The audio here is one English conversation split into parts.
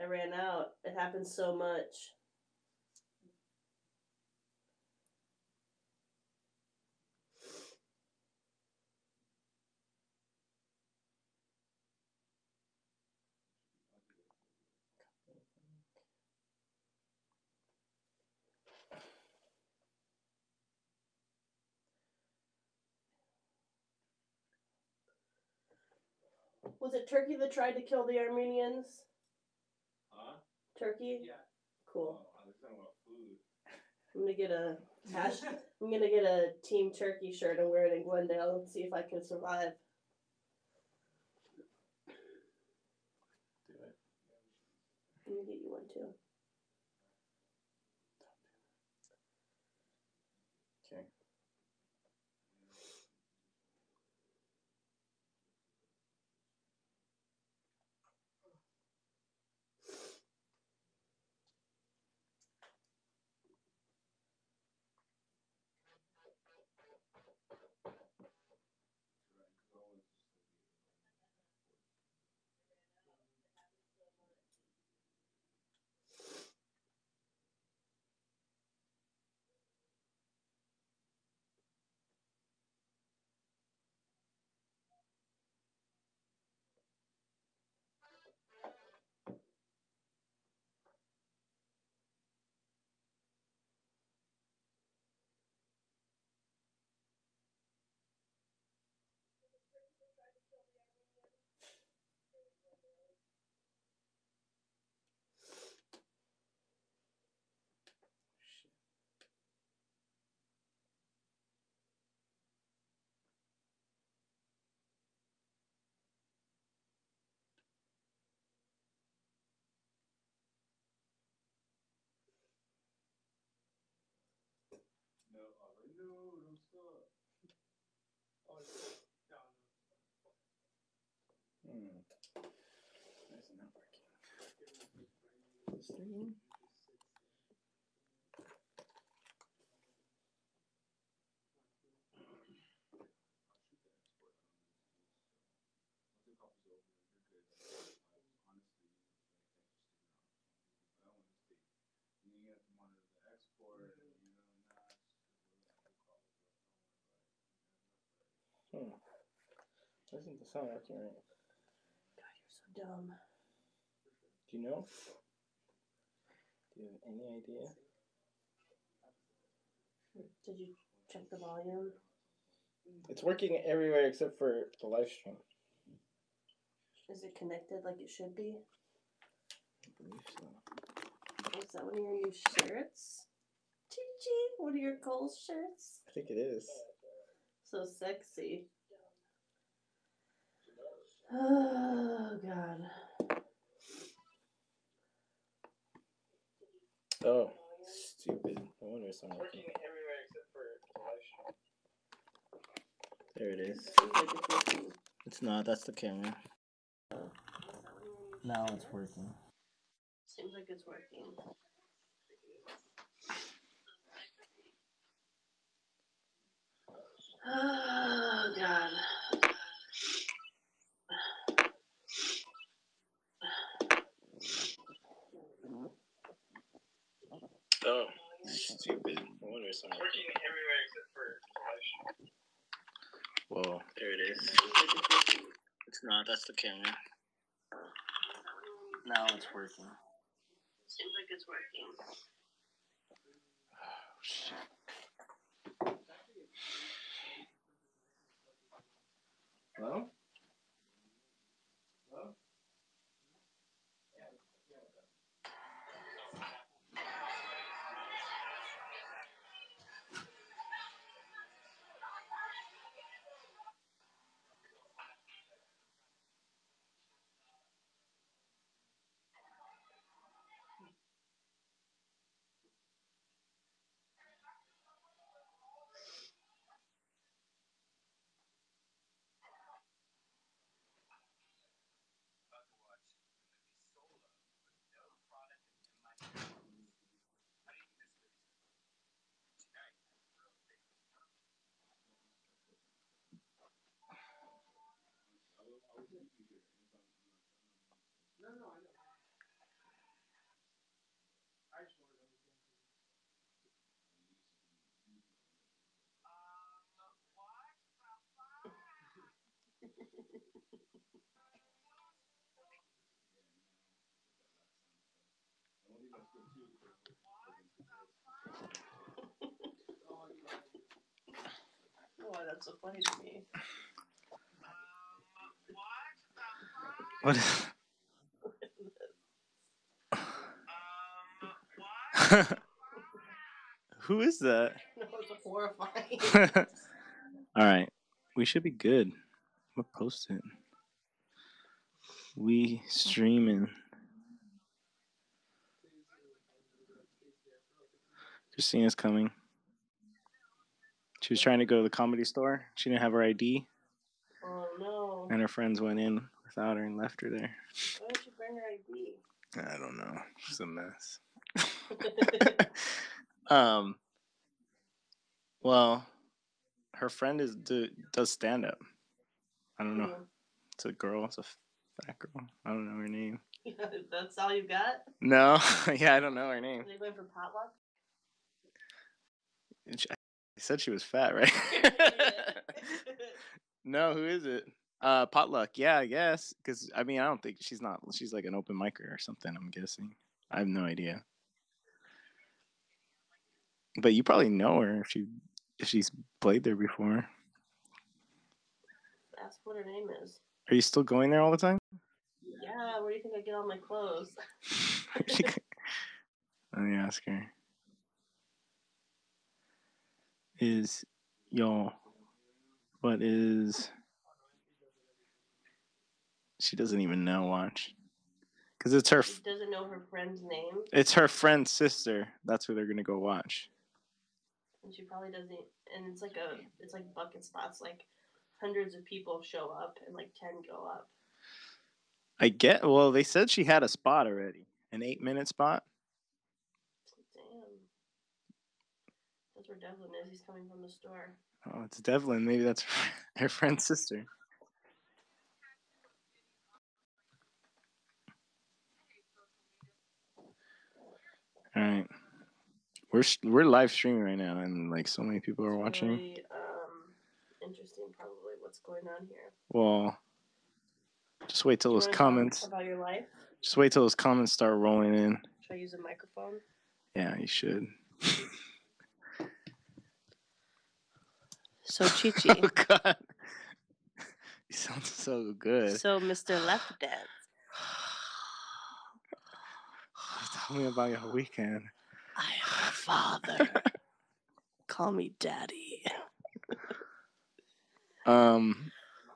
I ran out. It happens so much. Was it Turkey that tried to kill the Armenians? Huh? Turkey? Yeah. Cool. Oh, I was talking about food. I'm gonna get a Team Turkey shirt and wear it in Glendale and see if I can survive. Do it. I'm gonna get you one too. Okay. No, don't stop. Oh, down. Why is it not working? This thing? You have to monitor the export, and you know, not. Why isn't the sound working right? God, you're so dumb. Do you know? Do you have any idea? Did you check the volume? It's working everywhere except for the live stream. Is it connected like it should be? I believe so. Is that one of your new shirts? Chi-chi, one of your Kohl's shirts? I think it is. So sexy. Oh, God. Oh, stupid. No wonder it's not working. Everywhere except for the live stream. There it is. Seems like it's working. It's not. That's the camera. Now it's working. Seems like it's working. Oh, God. Oh, stupid. No wonder it's not working everywhere except for the live stream. Whoa, there it is. It's not. That's the camera. Now it's working. Seems like it's working. Oh, shit. Hello? Hello? Oh, that's so funny to me. What? Who is that? No, it's horrifying. All right, we should be good. I'm gonna post it. We streaming. Christina's coming. She was trying to go to the comedy store. She didn't have her ID. Oh no. And her friends went in without her and left her there. Why don't you bring her ID? I don't know. She's a mess. Well, her friend does stand up. I don't know. It's a girl. It's a fat girl. I don't know her name. That's all you got? No. Yeah, I don't know her name. Are they going for potluck? I said she was fat, right? No, who is it? Potluck. Yeah, I guess. Because, I mean, I don't think she's like an open micer or something, I'm guessing. I have no idea. But you probably know her if she's played there before. Ask what her name is. Are you still going there all the time? Yeah, where do you think I get all my clothes? Let me ask her. She doesn't even know, watch. Because it's her... She doesn't know her friend's name? It's her friend's sister. That's who they're going to go watch. And she probably doesn't... And it's like bucket spots. Like, hundreds of people show up and like 10 go up. Well, they said she had a spot already. An 8-minute spot. Damn. That's where Devlin is. He's coming from the store. Oh, it's Devlin. Maybe that's her friend's sister. All right. We're live streaming right now, and like so many people are watching. Really interesting, probably what's going on here. Well, just wait till those comments. Talk about your life? Just wait till those comments start rolling in. Should I use a microphone? Yeah, you should. So Chichi. Oh God, you sound so good. So Mr. Left Dance. Tell me about your weekend. I am your father. Call me daddy.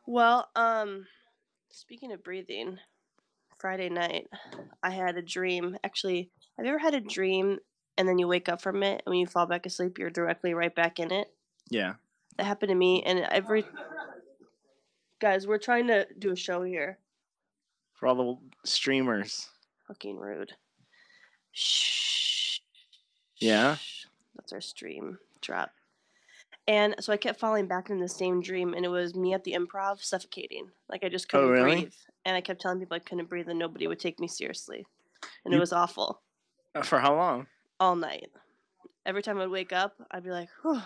Well, speaking of breathing, Friday night, I had a dream. Actually, have you ever had a dream and then you wake up from it and when you fall back asleep, you're directly right back in it? Yeah. That happened to me, and guys, we're trying to do a show here. For all the streamers. Fucking rude. Shh. Yeah? That's our stream drop. And so I kept falling back in the same dream, and it was me at the improv suffocating. Like, I just couldn't breathe. And I kept telling people I couldn't breathe, and nobody would take me seriously. And it was awful. For how long? All night. Every time I'd wake up, I'd be like, whew,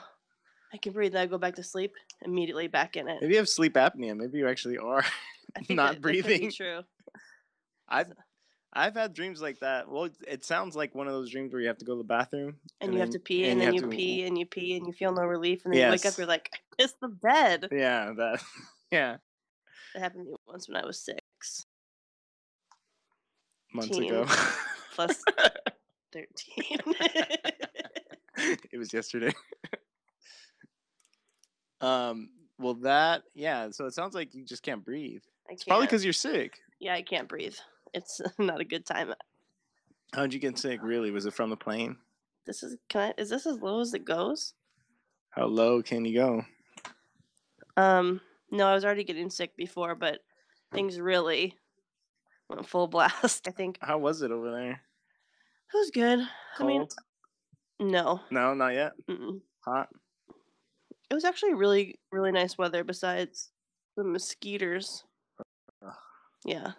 I can breathe. Then I'd go back to sleep, immediately back in it. Maybe you have sleep apnea. Maybe you actually are not breathing. That could be true. I've had dreams like that. Well, it sounds like one of those dreams where you have to go to the bathroom. And you have to pee, and then you pee, and you pee, and you feel no relief, and then you wake up, you're like, I pissed the bed. Yeah, yeah. That happened to me once when I was 6. Months ago. Plus 13. It was yesterday. Well, so it sounds like you just can't breathe. It's probably because you're sick. Yeah, I can't breathe. It's not a good time. How'd you get sick, really? Was it from the plane? Is this as low as it goes? How low can you go? No, I was already getting sick before, but things really went full blast, I think. How was it over there? It was good. Cold? No. No, not yet? Mm-mm. Hot? It was actually really, really nice weather besides the mosquitoes. Yeah.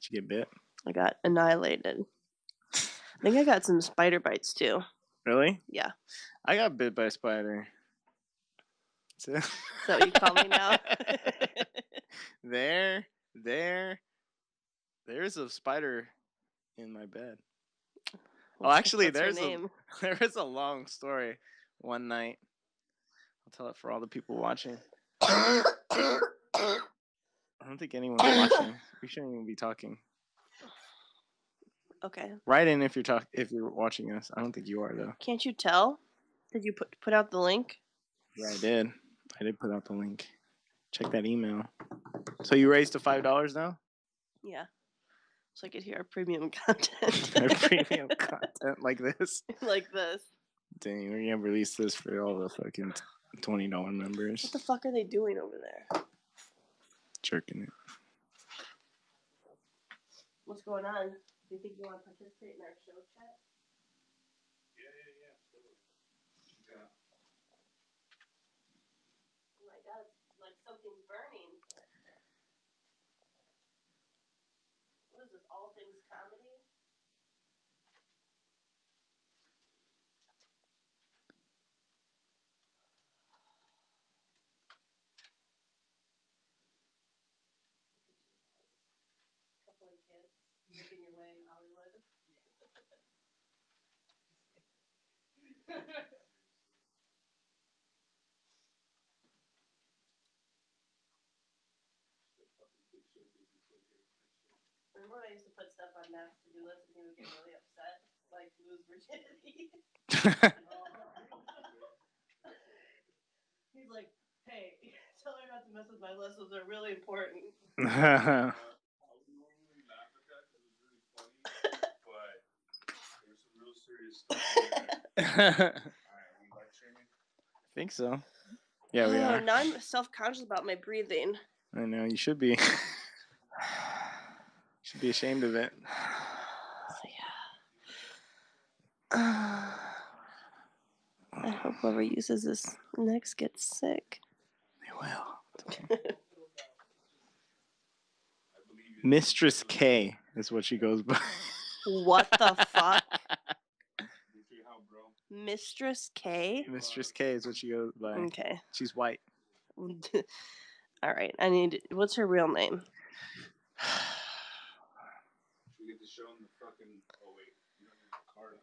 Did you get bit? I got annihilated. I think I got some spider bites too. Really? Yeah. I got bit by a spider. So you call me now? There's a spider in my bed. What's her there's name? there is a long story. One night, I'll tell it for all the people watching. I don't think anyone's watching. We shouldn't even be talking. Okay. Write in if you're watching us. I don't think you are though. Can't you tell? Did you put out the link? Yeah, I did. I did put out the link. Check that email. So you raised to $5 now? Yeah. So I could hear our premium content. Our premium content like this? Like this. Dang, we're gonna release this for all the fucking $20 members. What the fuck are they doing over there? Jerking it. What's going on? Do you think you want to participate in our show chat? Yeah. Oh my god, it's like something's burning. What is this, all things comedy? Couple of kids making your way in Hollywood. Remember when I used to put stuff on Matt's to-do list and he would get really upset? Like, lose virginity? He's like, hey, tell her not to mess with my list. Those are really important. I would normally laugh at that because it was really funny, but there's some real serious stuff in there. Alright, we live streaming? I think so. Yeah, we are. Now I'm self-conscious about my breathing. I know, you should be. Should be ashamed of it. Yeah. I hope whoever uses this next gets sick. They will. Mistress K is what she goes by. What the fuck? Mistress K? Mistress K is what she goes by. Okay. She's white. Alright, what's her real name? Should we get to show them the fucking... Oh, wait. You don't need a card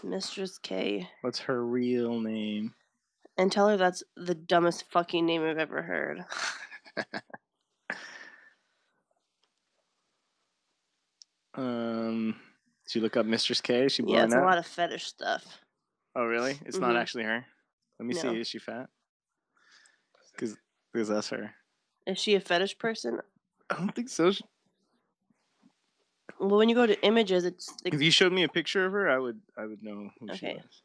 now. Mistress K. What's her real name? And tell her that's the dumbest fucking name I've ever heard. Did you look up Mistress K? Is she blowing Yeah, it's up? a lot of fetish stuff. Oh, really? It's not actually her? Let me No. see. Is she fat? Because that's her. Is she a fetish person? I don't think so. Well, when you go to images, it's... If you showed me a picture of her, I would know who she was.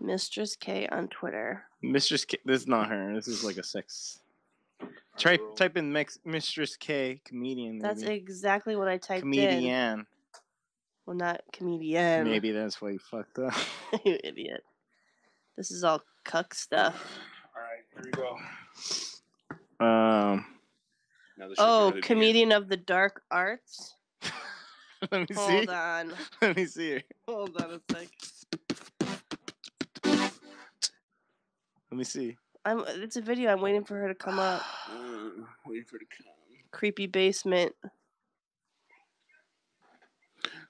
Mistress K on Twitter. Mistress K. This is not her. This is like a sex... Type in Mistress K comedian. Maybe. That's exactly what I typed comedian. in. Well, not comedian. Maybe that's why you fucked up. You idiot. This is all cuck stuff. Alright, here we go. Comedian of the dark arts. Let me see. Hold on. Let me see her. Hold on a sec. Let me see. It's a video. I'm waiting for her to come up. Waiting for her to come. Creepy basement.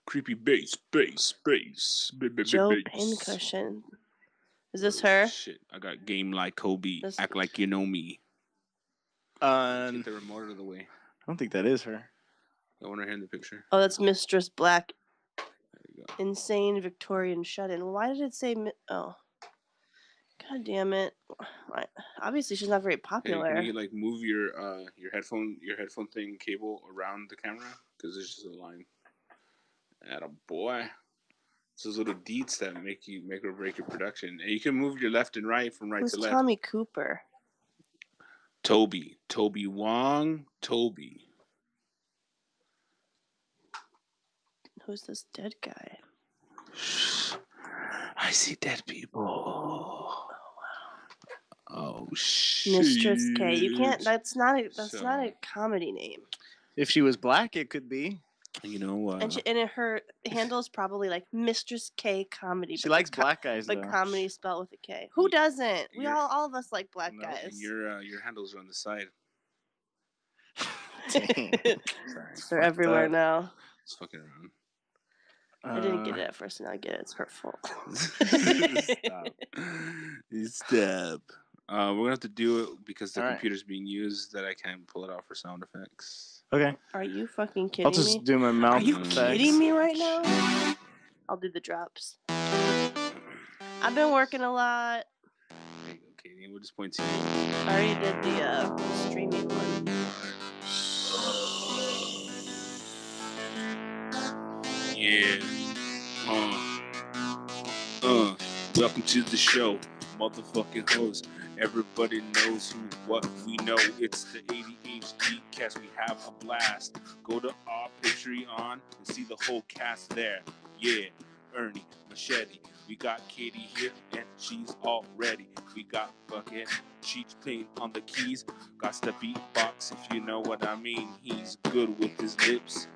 Creepy bass. Joe Pincushion. Is this her? Shit, I got game like Kobe. This... Act like you know me. Get the remote out of the way. I don't think that is her. I want her in the picture. Oh, that's Mistress Black. There you go. Insane Victorian shut-in. Why did it say... Oh. God damn it! Obviously, she's not very popular. Hey, can you like move your headphone thing cable around the camera? Because there's just a line. Atta boy. It's those little deets that make or break your production. And you can move your left and right from right to left. Tommy Cooper? Toby Wong. Who's this dead guy? I see dead people. Oh wow. Oh shit. Mistress K. You can't. That's not a comedy name. If she was black, it could be. You know, and her handle is probably like Mistress K Comedy. She likes black guys, but though. comedy spelled with a K. Who doesn't? We all of us like black No, guys. your handles are on the side. They're everywhere up. now. It's fucking around. I didn't get it at first, and I get it. It's hurtful. Stop. We're gonna have to do it because the All right. computer's being used that I can't pull it out for sound effects. Okay. Are you fucking kidding I'll just me? do my mouth. Are you effects. kidding me right now? I'll do the drops. I've been working a lot. There you go, Katie. We'll just point to you. I already did the streaming one. Yeah. Welcome to the show, motherfucking host. Everybody knows who, what we know. It's the ADHD cast. We have a blast. Go to our Patreon and see the whole cast there. Yeah, Ernie, Machete. We got Katie here and she's all ready. We got fucking Cheech playing on the keys. Got the beatbox, if you know what I mean. He's good with his lips.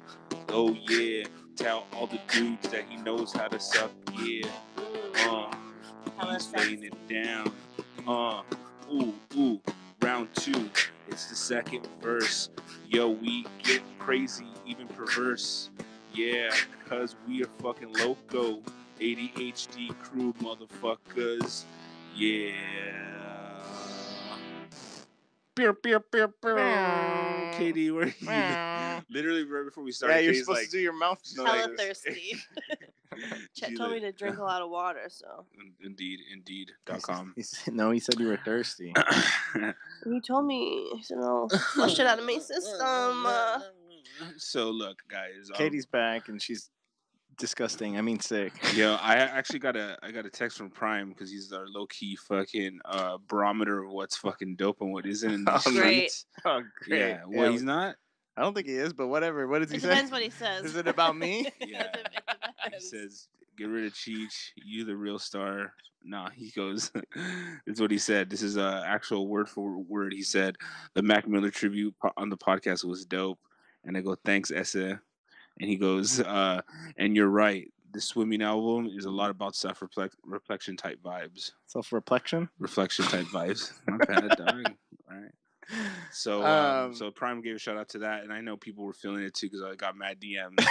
Oh yeah, tell all the dudes that he knows how to suck. Yeah, he's laying it down. Round 2. It's the second verse. Yo, we get crazy, even perverse. Yeah, cause we are fucking loco. ADHD crew, motherfuckers. Yeah. Katie, where are you? Literally right before we started. Yeah, you're Katie's supposed to do your mouth. Hella thirsty. Chet told me to drink a lot of water, so. Indeed.com. No, he said you were thirsty. He told me, he said, "Oh, flush it out of my system." So look, guys. Katie's back and she's disgusting. I mean, sick. Yo, I actually got a text from Prime because he's our low key fucking barometer of what's fucking dope and what isn't in the streets. Great. Oh, great. Yeah, well, he's not. I don't think he is, but whatever. What does he say? It depends what he says. Is it about me? Yeah. He says, "Get rid of Cheech. You the real star." Nah, he goes. This is what he said. This is actual word for word. He said the Mac Miller tribute on the podcast was dope, and I go, "Thanks, Essa." And he goes, "And you're right. This swimming album is a lot about self-reflection type vibes. Self-reflection? Reflection type vibes. My bad, dog. All right. So Prime gave a shout out to that, and I know people were feeling it too because I got mad DMs.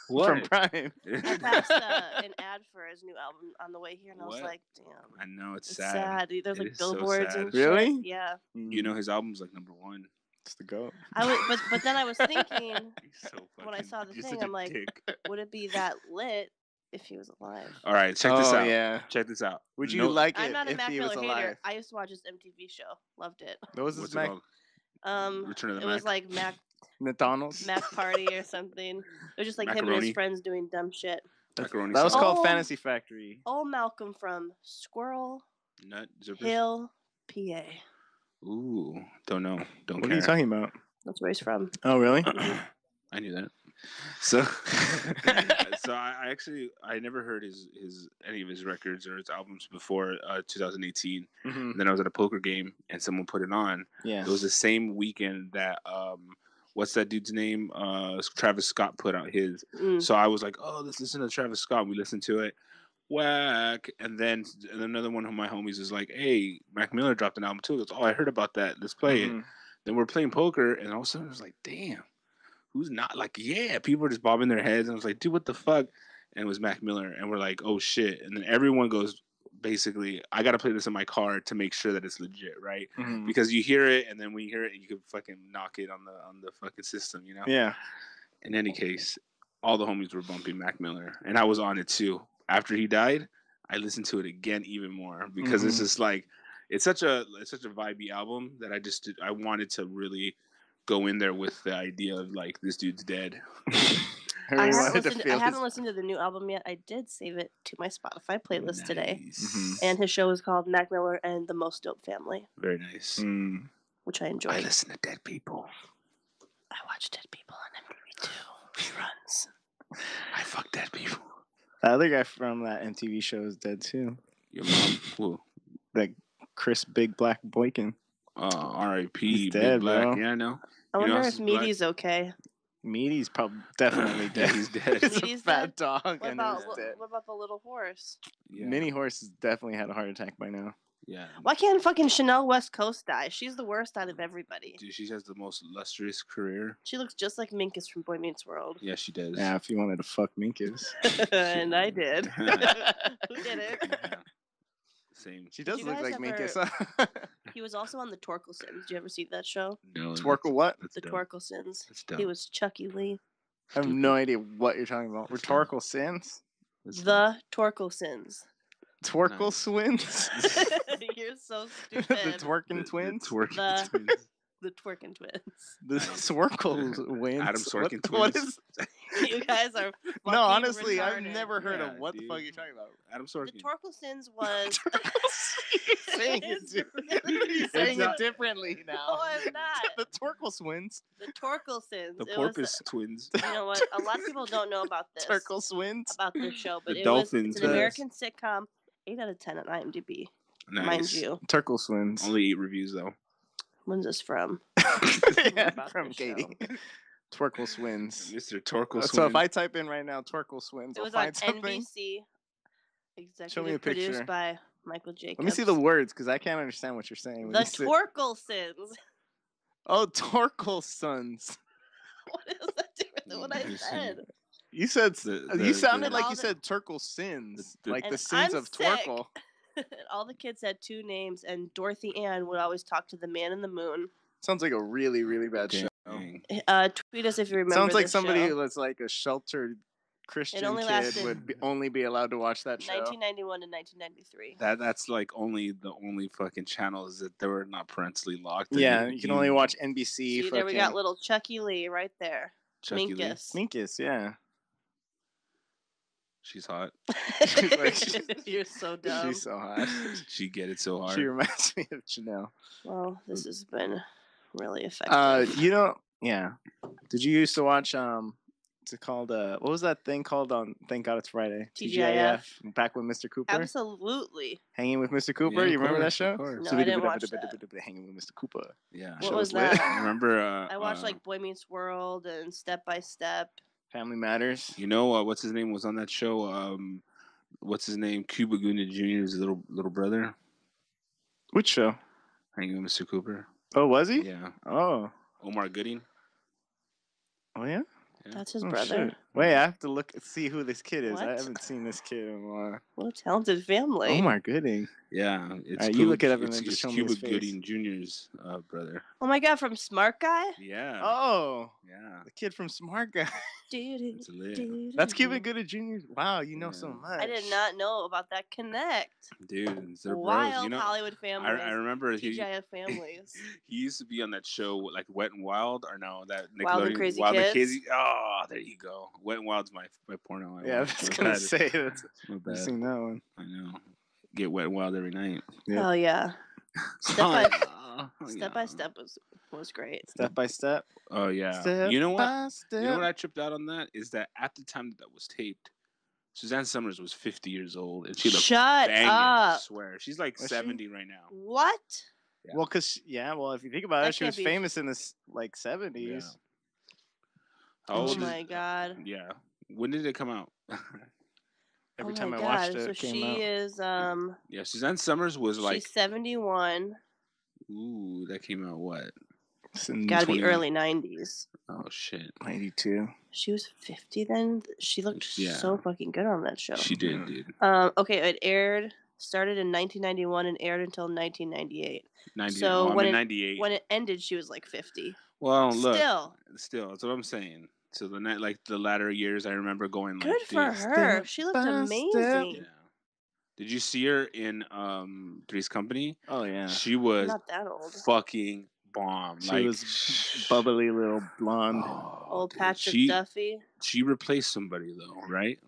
What? From Prime. I passed an ad for his new album on the way here, and I was like, "Damn." I know it's It's sad. There's It like is so billboards sad. and Really? shit. Yeah. You know his album's like number 1. It's the goat. But then I was thinking So when I saw the you're thing, such a I'm like, dick. would it be that lit if he was alive? All right, check this out. Yeah. Check this out. Would you like it I'm not a if Mac he was Miller alive? hater. I used to watch his MTV show. Loved it. What was What's this it Mac? called? Return of the It Mac. was like McDonald's? Mac Party or something. It was just like him and Macaroni. his friends doing dumb shit. Macaroni That was sauce. called Oh. Fantasy Factory. Oh, Malcolm from Squirrel Nut zippers. Hill, PA. Ooh, don't know. Don't What care. are you talking about? That's where he's from. Oh, really? I knew that. So, I never heard any of his records or his albums before 2018. Mm-hmm. And then I was at a poker game and someone put it on. Yeah. It was the same weekend that what's that dude's name? Travis Scott put out his. So I was like, oh, let's listen to Travis Scott. We listened to it. Whack. And then another one of my homies was like, hey, Mac Miller dropped an album too. That's all I heard about that. Let's play it. Then we're playing poker, and all of a sudden I was like, damn, who's not like, yeah, people are just bobbing their heads. And I was like, dude, what the fuck? And it was Mac Miller. And we're like, oh shit. And then everyone goes, basically, I got to play this in my car to make sure that it's legit, right? Mm-hmm. Because you hear it, and then when you hear it, you can fucking knock it on the fucking system, you know? Yeah. In any case, all the homies were bumping Mac Miller, and I was on it too. After he died, I listened to it again even more because it's just like it's such a vibey album that I wanted to really go in there with the idea of like this dude's dead. I haven't listened to the new album yet. I did save it to my Spotify playlist today, and his show is called Mac Miller and the Most Dope Family. Very nice. Which I enjoy. I listen to Dead People. I watch Dead People on MTV too. Reruns. I fuck Dead People. The other guy from that MTV show is dead too. Your mom? Who? Like Chris Big Black Boykin. R.I.P. He's Big dead, Black. bro. Yeah, I know. I wonder if Meaty's okay. Meaty's probably definitely dead. Yeah, he's dead. He's a Meaty's fat dead? dog, What and about he's dead. what about the little horse? Yeah. Mini Horse has definitely had a heart attack by now. Yeah. Why can't fucking Chanel West Coast die? She's the worst out of everybody. Dude, she has the most illustrious career. She looks just like Minkus from Boy Meets World. Yeah, she does. Yeah, if you wanted to fuck Minkus. And I did. Who did it? Yeah. Same. She Did does you look guys like ever- Minkus. He was also on the Torkelsons. Did you ever see that show? No. Twerkle what? That's The dope. Torkelsons. That's dope. He was Chucky Lee. I have no idea what you're talking about. That's Rhetorical sins? That's dope. The Torkelsons. Twerkle Nice. swins? You're so The stupid. twerking twins? Twerking The- twins. The Twerking Twins. The Swerkle wins. Adam Sorkin What twins. is? You guys are fucking No, honestly, retarded. I've never heard Yeah, of what the dude. fuck you're talking about. Adam The Sorkin. Torkelsons was. You're saying it, It's you're saying really- it differently now. No, I'm not. The Twerkle swins. The Torkelsons. The It Porpoise was, twins. you know what? A lot of people don't know about this. Twerkle swins. About this show, but The it's Dolphins, an American sitcom. 8 out of 10 on IMDb, mind Nice. you. Turkle swins. Only 8 reviews though. When's this from? Yeah, about from this Katie. Twerkle swins. Mr. Torkel. So if I type in right now Twerkle swins, It I'll was on find something. NBC. Show me a Executive picture. produced by Michael Jacobs. Let me see the words because I can't understand what you're saying. when The you say- Torkelsons. Oh, Torkle sons. What is that different than what I said? You said you sounded the- like all you the- said Turkle sins, the- like the And sins I'm of sick. Torkle. All the kids had 2 names, and Dorothy Ann would always talk to the man in the moon. Sounds like a really, really bad show. Dang. Tweet us if you remember. Sounds like this somebody show. who was like a sheltered Christian only kid lasted- would only be allowed to watch that show. 1991 to 1993. That's like the only fucking channels that they were not parentally locked. Yeah, you can only watch NBC. See, there we got little Chucky Lee right there. Chucky Lee. Minkus. Minkus, yeah. She's hot. You're so dumb. She's so hot. She get it so hard. She reminds me of Chanel. Well, this has been really effective. Yeah. Did you used to watch what's it called? What was that thing called on Thank God It's Friday? TGIF. Back with Mr. Cooper. Absolutely. Hanging with Mr. Cooper. Yeah, you of remember that course, show? of course. No, I didn't watch that. Hanging with Mr. Cooper. Yeah. What Show was lit. that? I remember. I watched like Boy Meets World and Step by Step. Family Matters. You know what's his name was on that show? What's his name? Cuba Gooding Jr.'s little brother. Which show? Hanging with Mr. Cooper. Oh, was he? Yeah. Oh. Omar Gooding. Oh yeah. That's his Oh, brother. shit. Wait, I have to see who this kid is. I What? haven't seen this kid in a while. What a talented family. Oh my gooding. Yeah. It's Alright, you look it up and then it's just show me Cuba his face. Gooding Jr.'s brother. Oh my god, from Smart Guy? Yeah. Oh, Yeah. the kid from Smart Guy. It's lit. That's Cuba Gooding Jr. Wow, you know Yeah. so much. I did not know about that connect. Dude, they're bros. Wild You know, Hollywood families. I remember TGIF families. he used to be on that show like Wet and Wild, or no, that Wild and Nickelodeon- Crazy Wild and Kids? Crazy. Oh, there you go. Wet and Wild's my porno. Yeah, I watch. was My gonna bad. say that's. My I've bad. seen that one. I know. Get Wet and Wild every night. Yeah. Oh yeah. Step by Step by yeah. Step was great. Step by step. Oh yeah. Step You know what? by step. You know what I tripped out on that is that at the time that was taped, Suzanne Summers was 50 years old and she looked Shut banging. I up. swear, she's like Was she? 70 right now. What? Yeah. Well, well, if you think about That it, she can't was be- famous in the like 70s. How Oh old is- my god. Yeah. When did it come out? Every oh time my I god. watched it, So it came she out. is Yeah, Suzanne Summers was like, she's 71. ooh, that came out what? It's in Gotta be 20 early 90s. Oh shit. 92. She was 50 then. She looked Yeah. so fucking good on that show. She did, dude. Okay, it started in 1991 and aired until 1998. 90. So well, when I'm in it- 98. When it ended, she was like 50. well, look, Still, that's what I'm saying. So the night, like the latter years, I remember going like, good for dude, her. step She looked by amazing. step. Yeah. Did you see her in Three's Company? Oh yeah. She was Not that old. fucking bomb. She like, was bubbly little blonde. oh, Old dude, Patrick she, Duffy. She replaced somebody though, right?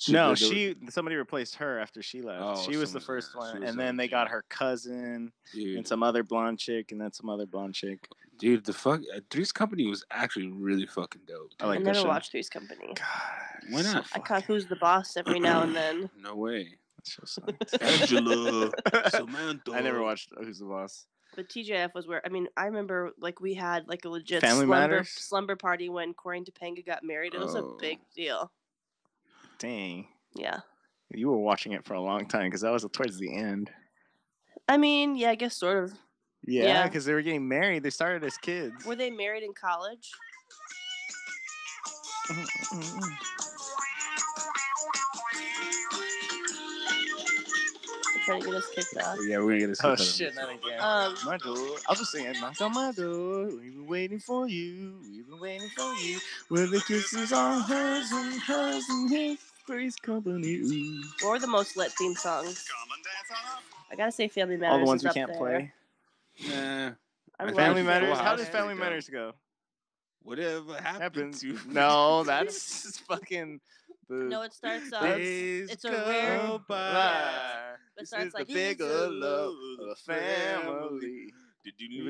No, they- somebody replaced her after she left. Oh, she was the someone- first yeah, she one, was and then like- they got her cousin dude, and some other blonde chick, and then some other blonde chick. dude, the fuck, Three's Company was actually really fucking dope. I like I that never show. watched Three's Company. God, Why not? I caught Who's the Boss every now and then. No way. That show sucks. Angela, Samantha. I never watched Who's the Boss. But TJF was where I remember like we had like a legit Family Matters? slumber party when Corey and Topanga got married. It was a big deal. Dang. Yeah. You were watching it for a long time because that was towards the end. I mean, yeah, I guess sort of. Yeah, because they were getting married. They started as kids. Were they married in college? They're trying to get us kicked off. Yeah, we're gonna get us Oh kicked off. shit, not again. My door. I was just singing, knock on my door. We've been waiting for you. We've been waiting for you. Where the kisses are hers and his. Grace Company. Ooh. What were the most lit theme songs? I gotta say, Family Matters. All the ones is we up can't there. play. Nah. Family Matters. Full How House does is Family like, Matters go? Whatever happened to? No, that's fucking. No, it starts off. Days It's a rare. by. It starts like big old love of the family. Did you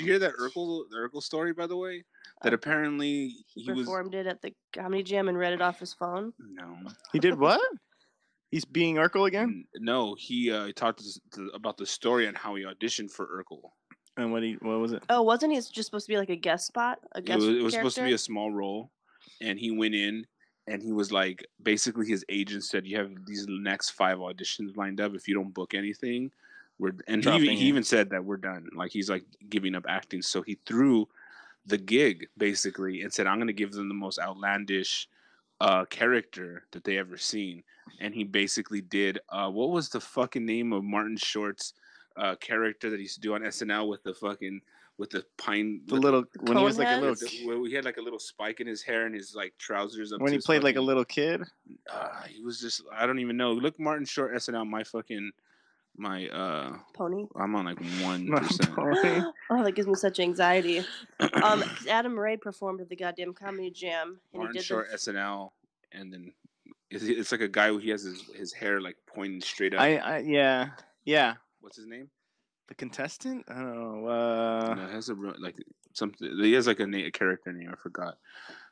hear that the Urkel story, by the way? That apparently he performed it at the comedy jam and read it off his phone. No. He did what? He's being Urkel again? No, he talked about the story and how he auditioned for Urkel. And what was it? Oh, wasn't he just supposed to be like a guest spot? It was supposed to be a small role, and he went in, and he was like, basically his agent said, you have these next 5 auditions lined up. If you don't book anything, he even said that we're done. Like, he's like giving up acting. So he threw the gig basically and said, I'm going to give them the most outlandish character that they ever seen. And he basically did what was the fucking name of Martin Short's character that he used to do on SNL with the pine, when he was like a little where he had like a little spike in his hair and his like trousers up when he played like a little kid. He was just, I don't even know. Look, Martin Short SNL. My pony. I'm on like 1%. Oh, that gives me such anxiety. Adam Ray performed at the goddamn comedy jam. And Martin he did Short SNL, and then it's like a guy who he has his hair like pointing straight up. Yeah. What's his name? The contestant? I don't know. No, it has something. He has like a character name. I forgot.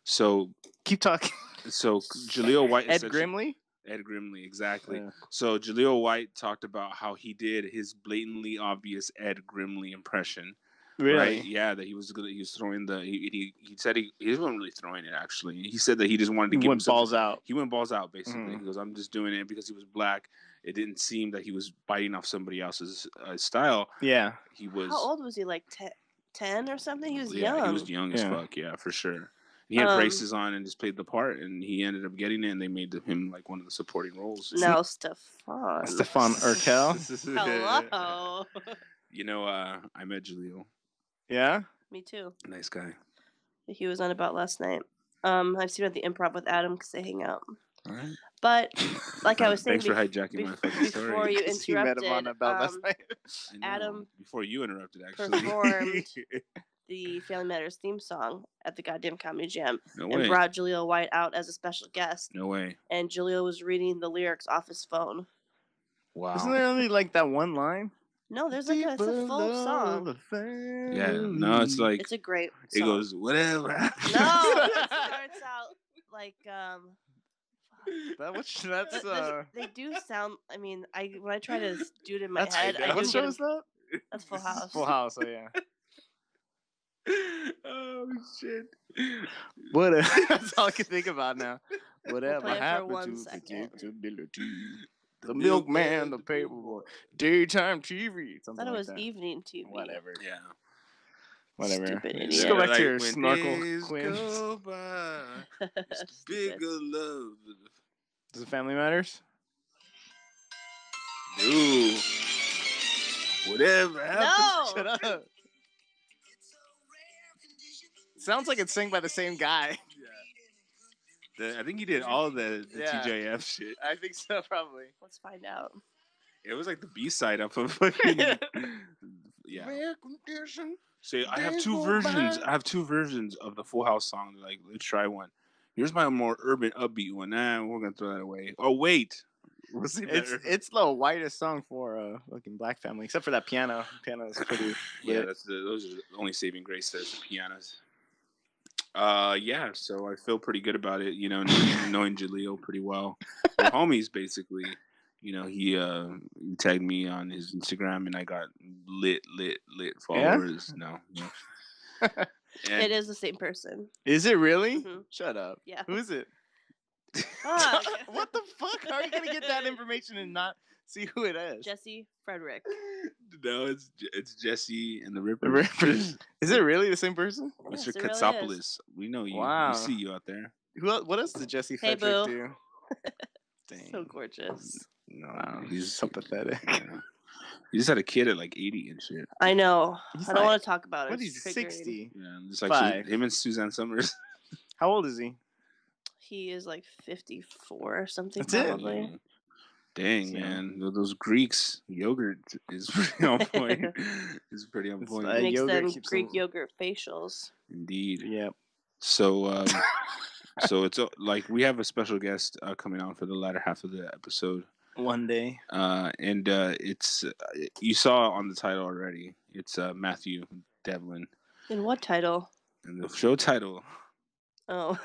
So keep talking. So Jaleel White. Ed Grimley. Ed Grimley, exactly. Yeah. So Jaleel White talked about how he did his blatantly obvious Ed Grimley impression. Really? Right? Yeah, that he was throwing he said he wasn't really throwing it actually. He said that he just wanted to give himself balls out. He went balls out basically. Mm-hmm. He goes, I'm just doing it because he was black. It didn't seem that he was biting off somebody else's style. Yeah. He was. How old was he? Like 10 or something? He was young. He was young as fuck. Yeah, for sure. He had braces on and just played the part, and he ended up getting it, and they made him like one of the supporting roles. Now Stefan Urkel. Hello. You know, I met Jaleel. Yeah? Me too. Nice guy. He was on About last night. I've seen him at the Improv with Adam because they hang out. All right. But like I was saying, thanks for hijacking my fucking story. Before you interrupted, he met him on About last night. Adam. Before you interrupted, actually. Performed the Family Matters theme song at the goddamn comedy jam. No and way. Brought Jaleel White out as a special guest. No way. And Jaleel was reading the lyrics off his phone. Wow. Isn't there only like that one line? No, there's like it's a full song. Yeah, no, it's like it's a great song. It goes whatever. No, it starts out like They do sound. I mean, when I try to do it in my head, what show is that? That's Full House. Full House. Oh yeah. Oh shit! Whatever. That's all I can think about now. Whatever happened to predictability? The milkman, the paperboy, daytime TV. I thought it was evening TV. Whatever. Yeah. Whatever. Stupid idiot. Just go back to your snorkel, Quinn. Bigger love. Does it Family Matters? Dude. Whatever happened. No. Shut up. Sounds like it's sung by the same guy. I think he did all the TJF shit. I think so, probably. Let's find out. It was like the B-side of a fucking... Yeah. So I have two versions. I have two versions of the Full House song. Like, let's try one. Here's my more urban, upbeat one. We're gonna throw that away. Oh wait, it's the whitest song for fucking black family, except for that piano. Piano is pretty. Yeah, those are the only saving grace. There's the pianos. Yeah. So I feel pretty good about it. You know, knowing Jaleel pretty well. We're homies, basically. he tagged me on his Instagram, and I got lit Yeah? followers. No. It And is the same person. Is it really? Mhm. Shut up. Yeah. Who is it? Fuck. What the fuck? How are you gonna get that information and not see who it is? Jesse Frederick. no, it's Jesse and the The Rippers. Rippers. Is it really the same person? Yes, Mr. it really is. Katsopolis. We know you. Wow. We see you out there. What else did Jesse Hey, Frederick boo. do? Dang. So gorgeous. No, Wow, he's he's so pathetic. yeah. He just had a kid at like 80 and shit. I know. He's I don't like- want to talk about it. What It's is he, triggering. 60? Yeah, just like Five. him and Suzanne Summers. How old is he? He is like 54 or something, That's it? probably. Dang, So- man. Those Greeks, yogurt is pretty on point. It's pretty on It's point. like- Makes yogurt them keeps Greek them- yogurt facials. Indeed. Yep. So, so it's like we have a special guest coming on for the latter half of the episode. One day. And it's you saw on the title already. It's Matthew Devlin, In what title? and the show title, Oh.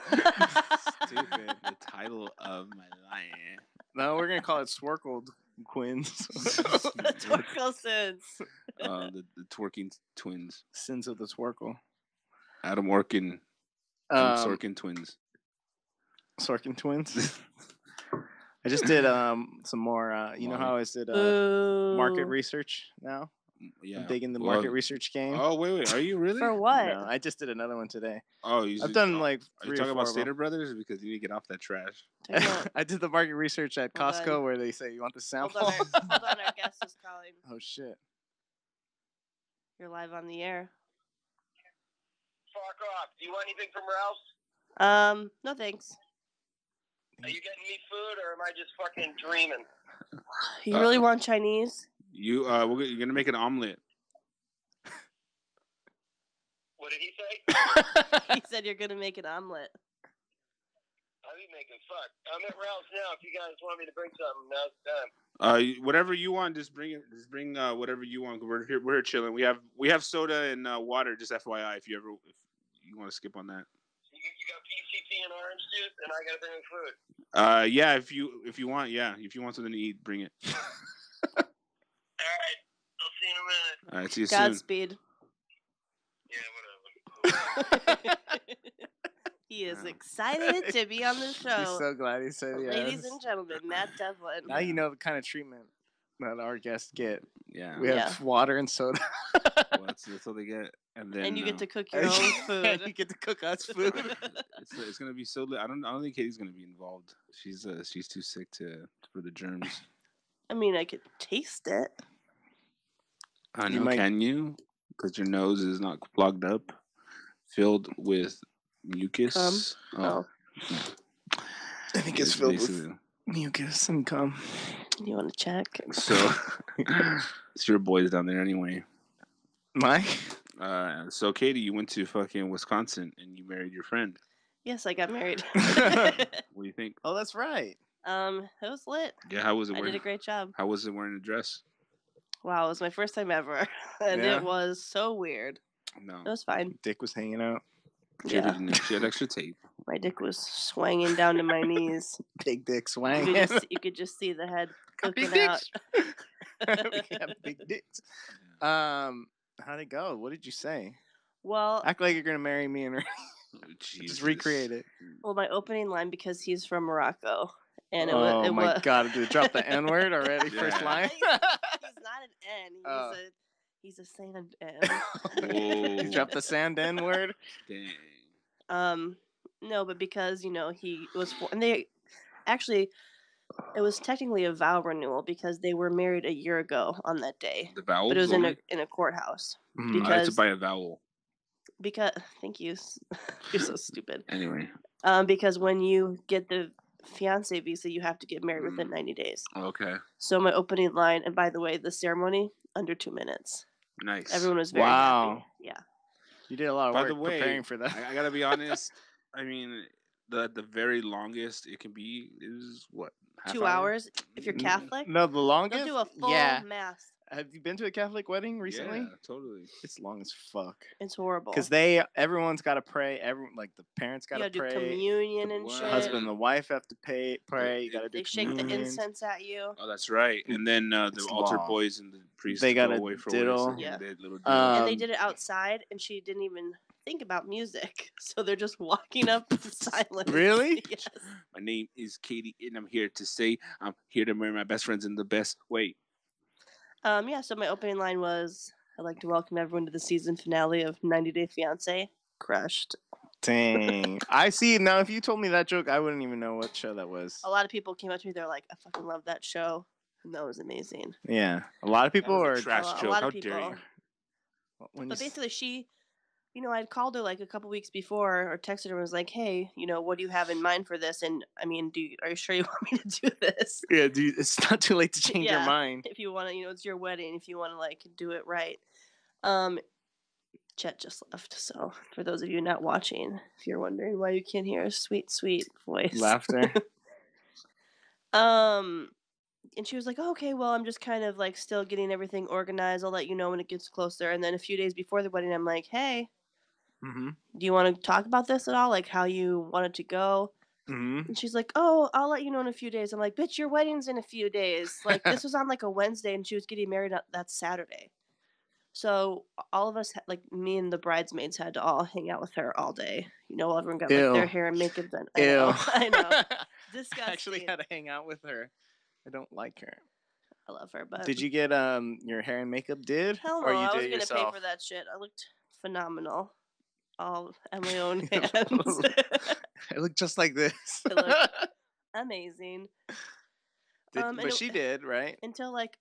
Stupid. the title of my life. No, we're gonna call it Swarkled Quins. Twinkle Sins. The twerking twins, Sins of the Swarkle. Adam Orkin, Sorkin twins. Sorkin twins. I just did some more. You know how I always did Boo. market research now? Yeah, I'm digging the Well, market research game. Oh wait, are you really? For what? No, I just did another one today. Oh, I've done like Are you 3 or talking 4 about of them. Stater Brothers? Because you need to get off that trash. Talking about- I did the market research at Hold Costco on. where they say you want the hold sample. on, our guest is calling. Oh shit. You're live on the air. Fuck off. Do you want anything from Ralph's? No thanks. Are you getting me food or am I just fucking dreaming? You really want Chinese? You're gonna make an omelet. What did he say? He said you're gonna make an omelet. I'll be making fuck. I'm at Ralph's now. If you guys want me to bring something, now's the time. Whatever you want, just bring it. Just bring whatever you want. We're here chilling. We have soda and water. Just FYI, if you want to skip on that. You got PCT and orange juice, and I gotta bring him food. Yeah. If you want, yeah. If you want something to eat, bring it. All right. I'll see you in a minute. All right. See you soon. Godspeed. Yeah, whatever. He is excited to be on the He's show. so glad he said yes. Ladies and gentlemen, Matt Devlin. Now you know the kind of treatment that our guests get. Yeah. We have water and soda. Well, that's what they get, and then And you get to cook your own food. You get to cook us food. it's gonna be so. I don't think Katie's gonna be involved. She's too sick for the germs. I mean, I could taste it. I You know. might- Can you? Because your nose is not plugged up, filled with mucus. Oh. I think it's filled with mucus and cum. You want to check? So it's your boys down there anyway. Mike? So Katie, you went to fucking Wisconsin and you married your friend. Yes, I got married. What do you think? Oh, that's right. It was lit. Yeah, how was it I did wearing? a great job. How was it wearing a dress? Wow, it was my first time ever, and Yeah? it was so weird. No, It was fine. Dick was hanging out. Yeah, she had extra tape. my dick was swinging down to my knees. Big dick You swang. you could just see the head Got big poking out. dicks. We have big dicks. How'd it go? What did you say? Well, Act like you're gonna marry me and Jesus. just recreate it. well, my opening line, because he's from Morocco, and it Oh was. my god! Did it drop the N word already? First Yeah. line. He's not an N. Oh. He's a sand N. Whoa. You dropped the sand N word. Dang. No, but because he was, and they actually, it was technically a vow renewal because they were married a year ago on that day, The vowels. but it was only? in a courthouse. Mhm. I had to because- buy a vowel. Because thank you, you're so stupid. Anyway. Because when you get the fiance visa, you have to get married within 90 days. Okay. So my opening line, and by the way, the ceremony under 2 minutes. Nice. Everyone was very Wow. happy. Yeah. You did a lot of By work the way, preparing for that. I gotta be honest. I mean, the very longest it can be is what? Half 2 hour? hours. If you're Catholic, No, the longest. they'll do a full yeah. mass. Have you been to a Catholic wedding recently? Yeah, totally. It's long as fuck. It's horrible. Because everyone's got to pray. Like the parents got to do pray. communion and The shit. husband and the wife have to pray. You got to do They communion. shake the incense at you. Oh, that's right. And then the altar boys and the priests they got go a away for diddle. a second. And they did it outside, and she didn't even think about music. So they're just walking up in silence. Really? Yes. My name is Katie, and I'm here to say I'm here to marry my best friends in the best way. Yeah, so my opening line was, I'd like to welcome everyone to the season finale of 90 Day Fiancé. Crushed. Dang. I see. Now, if you told me that joke, I wouldn't even know what show that was. A lot of people came up to me, they're like, I fucking love that show. And that was amazing. Yeah. A lot of people are... trash joke. A lot How of people. dare you? But basically, she... I'd called her like a couple weeks before or texted her and was like, hey, what do you have in mind for this? And I mean, are you sure you want me to do this? Yeah, dude, it's not too late to change your mind. If you want to, it's your wedding. If you want to like do it right. Chet just left. So for those of you not watching, if you're wondering why you can't hear a sweet, sweet voice. Laughter. And she was like, oh, okay, well, I'm just kind of like still getting everything organized. I'll let you know when it gets closer. And then a few days before the wedding, I'm like, hey, do you want to talk about this at all? Like how you want it to go? And she's like, oh, I'll let you know in a few days. I'm like, bitch, your wedding's in a few days. Like this was on like a Wednesday and she was getting married that Saturday. So all of us, like me and the bridesmaids, had to all hang out with her all day. Everyone got like their hair and makeup done. I know. Disgusting. I actually had to hang out with her. I don't like her. I love her, but did you get your hair and makeup did? Hell no, or you I did was gonna yourself? pay for that shit. I looked phenomenal, all at my own hands. I look just like this. It looked amazing. But she did, right? Until like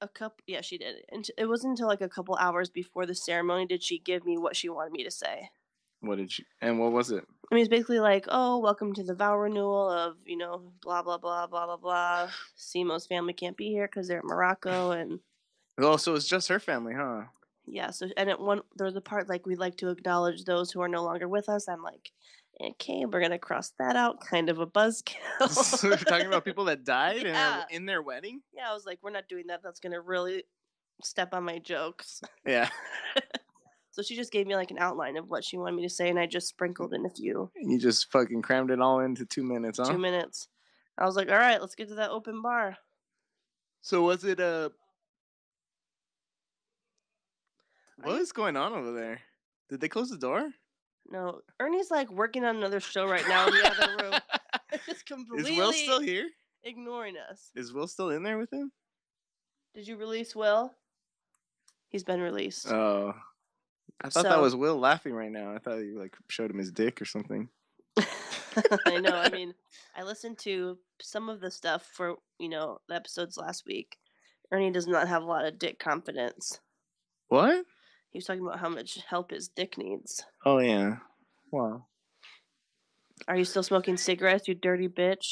yeah, she did. And it wasn't until like a couple hours before the ceremony did she give me what she wanted me to say. What did you? And what was it? I mean, it's basically like, oh, welcome to the vow renewal of, blah, blah, blah, blah, blah, blah. Simo's family can't be here because they're in Morocco. And oh, so it's just her family, huh? Yeah. So, and there's a part like we'd like to acknowledge those who are no longer with us. I'm like, okay, we're going to cross that out. Kind of a buzzkill. So we're talking about people that died in their wedding? Yeah, I was like, we're not doing that. That's going to really step on my jokes. Yeah. So she just gave me like an outline of what she wanted me to say, and I just sprinkled in a few. And you just fucking crammed it all into 2 minutes, huh? 2 minutes. I was like, all right, let's get to that open bar. So was it what is going on over there? Did they close the door? No, Ernie's like working on another show right now in the other room. Just completely. Is Will still here? Ignoring us. Is Will still in there with him? Did you release Will? He's been released. Oh. I thought that was Will laughing right now. I thought you like showed him his dick or something. I know. I mean, I listened to some of the stuff for, the episodes last week. Ernie does not have a lot of dick confidence. What? He was talking about how much help his dick needs. Oh, yeah. Wow. Are you still smoking cigarettes, you dirty bitch?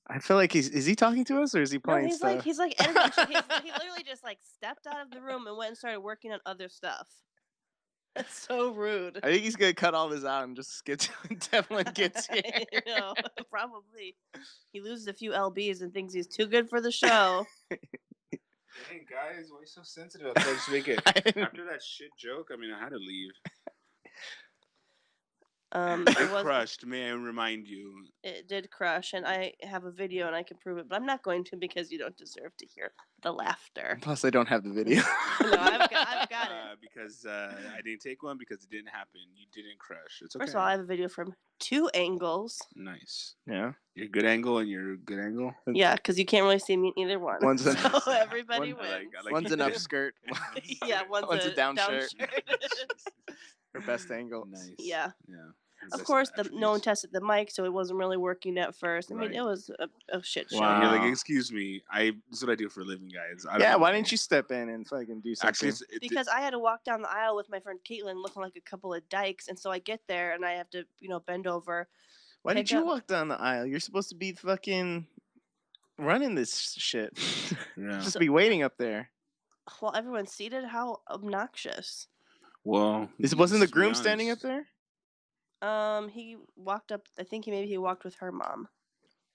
I feel like is he talking to us or is he playing he's stuff? He's like editing. He literally just like stepped out of the room and went and started working on other stuff. That's so rude. I think he's gonna cut all this out and just skip to Devlin gets here. Probably. He loses a few lbs and thinks he's too good for the show. Hey guys, why are you so sensitive? I just make it after that shit joke. I mean, I had to leave. It crushed. May I remind you? It did crush, and I have a video and I can prove it, but I'm not going to because you don't deserve to hear the laughter. Plus, I don't have the video. No, I've got it. Because I didn't take one because it didn't happen. You didn't crush. It's okay. First of all, I have a video from 2 angles. Nice. Yeah. Your good angle and your good angle? Yeah, because you can't really see me in either one. So everybody wins. I like one's an upskirt. Yeah, one's a down shirt. Her best angle. Nice. Yeah. Yeah. Of course, no one tested the mic, so it wasn't really working at first. I mean, it was a shit show. Wow. You're like, excuse me, this is what I do for a living, guys. Why didn't you step in and fucking do something? Actually, because I had to walk down the aisle with my friend Caitlin looking like a couple of dykes, and so I get there and I have to, bend over. Why did you walk down the aisle? You're supposed to be fucking running this shit. Yeah. Just be waiting up there. Well, everyone's seated. How obnoxious. Well, wasn't the groom standing up there? He walked up. I think he walked with her mom.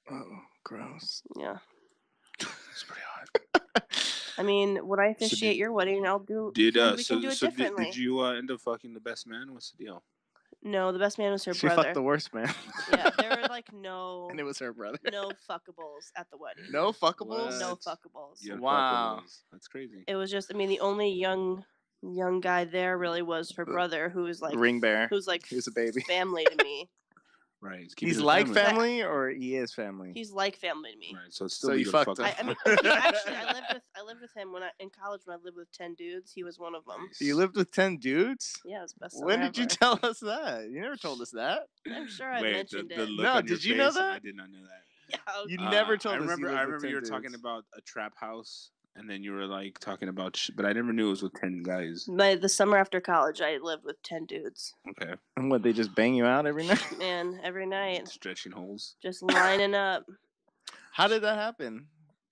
Oh, gross. Yeah. It's pretty hot. I mean, when I officiate your wedding, I'll do. We can do it differently. Did you end up fucking the best man? What's the deal? No, the best man was her She brother. fucked the worst man. Yeah, there were like no. And it was her brother. No fuckables at the wedding. No fuckables. No fuckables. Wow, that's crazy. It was just. I mean, the only young guy there really was her brother, who was like ring bear. Who's like he was a baby. Family to me. Right. He's like family, or he is family. He's like family to me. Right. So it's still you fucked him. I mean, actually, I lived with him in college. When I lived with 10 dudes, he was one of them. You lived with 10 dudes? Yeah, it was best. When did you tell us that? You never told us that. I'm sure I mentioned it. No, did you know that? I did not know that. Yeah, you never told us. I remember you were talking about a trap house. And then you were like talking about but I never knew it was with 10 guys. The summer after college, I lived with 10 dudes. Okay. And what, they just bang you out every night? Man, every night. Stretching holes. Just lining up. How did that happen?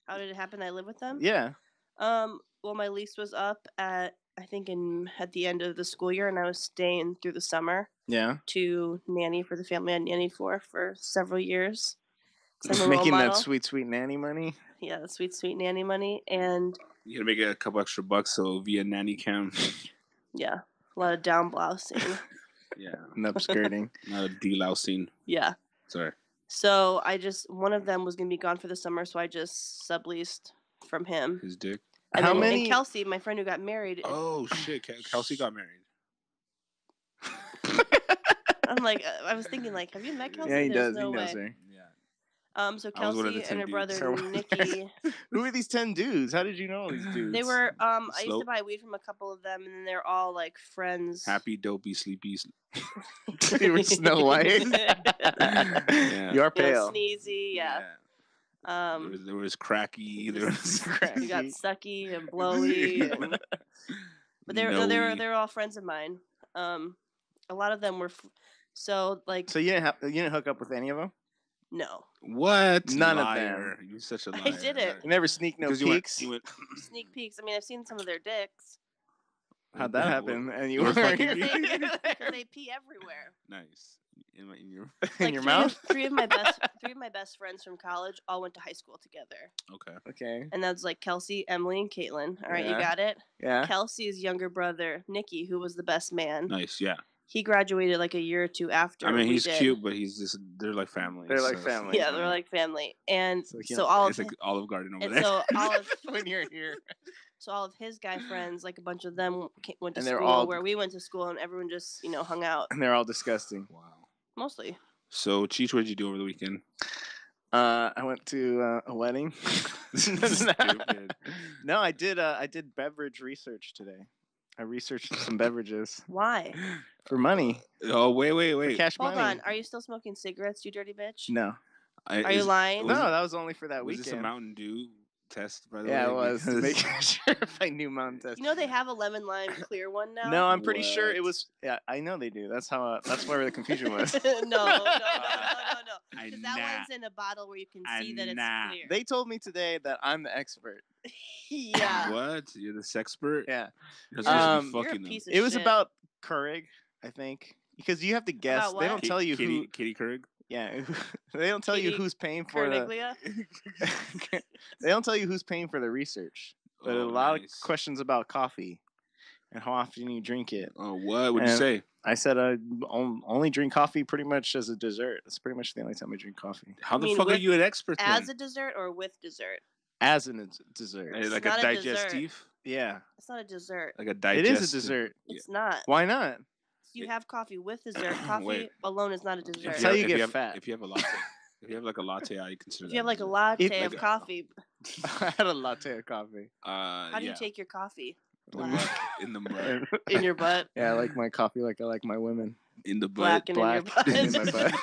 How did it happen? I lived with them? Yeah. Well, my lease was up at the end of the school year, and I was staying through the summer. Yeah. To nanny for the family I nannied for several years. Making that sweet, sweet nanny money. Yeah, the sweet, sweet nanny money, and you gotta make a couple extra bucks so via nanny cam. Yeah, a lot of down blousing. Yeah, and upskirting. Not a delousing. Yeah. Sorry. So one of them was gonna be gone for the summer, so I just subleased from him. His dick. How many? And Kelsey, my friend who got married. Oh shit! Kelsey got married. I'm like, I was thinking, like, have you met Kelsey? Yeah, he There's does. No he knows way. her. So Kelsey and her brother Nikki. Who are these 10 dudes? How did you know all these dudes? They were. I used to buy weed from a couple of them, and then they're all like friends. Happy, dopey, sleepy. You were Snow White. Yeah. You're pale. Sneezy. Yeah. There was cracky. There was cracky. You got sucky and blowy. But they're all friends of mine. A lot of them were. So you didn't hook up with any of them? No. What? None liar. of them. You're such a liar. I did it. You never sneak no peeks? You went sneak peeks. I mean, I've seen some of their dicks. How'd that happen? And you were fucking they pee everywhere. Nice. In your mouth? Three of my best friends from college all went to high school together. Okay. And that's like Kelsey, Emily, and Caitlin. All right, you got it? Yeah. Kelsey's younger brother, Nicky, who was the best man. Nice, yeah. He graduated like a year or two after. I mean, he's cute, but they're like family. They're like family. Yeah, they're like family. And so it's like Olive Garden over there. So when you're here. So all of his guy friends, like a bunch of them went to school where we went to school, and everyone just, hung out. And they're all disgusting. Wow. Mostly. So, Cheech, what did you do over the weekend? I went to a wedding. Stupid. No, I did beverage research today. I researched some beverages. Why? For money. Oh, wait. For cash Hold money. on. Are you still smoking cigarettes, you dirty bitch? No. Are you lying? No, that was only for that weekend. Was this a Mountain Dew test, by the way? Yeah, it was. To make sure if I knew Mountain Test. They have a lemon lime clear one now? No, I'm pretty sure it was. Yeah, I know they do. That's where the confusion was. No. Because that one's in a bottle where you can see that it's clear. They told me today that I'm the expert. Yeah. What? You're the sexpert? Yeah. You're a piece of it was shit. about Keurig, I think. Because you have to guess. They don't tell you who. Katie Keurig? Yeah. They don't tell you who's paying for Carniglia? They don't tell you who's paying for the research. But a lot of questions about coffee and how often you drink it. Oh, what? What'd you say? I said I only drink coffee pretty much as a dessert. That's pretty much the only time I drink coffee. How the fuck are you an expert then? As a dessert or with dessert? As a dessert. Like a digestive? Yeah. It's not a dessert. Like a digestive. It is a dessert. It's not. Why not? You have coffee with dessert. Coffee alone is not a dessert. That's how you get fat. If you have a latte. If you have like a latte, I consider If you have like a latte of coffee. I had a latte of coffee. How do you take your coffee? In the mud. In your butt? Yeah, I like my coffee like I like my women. In the butt. Black in your butt. In my butt.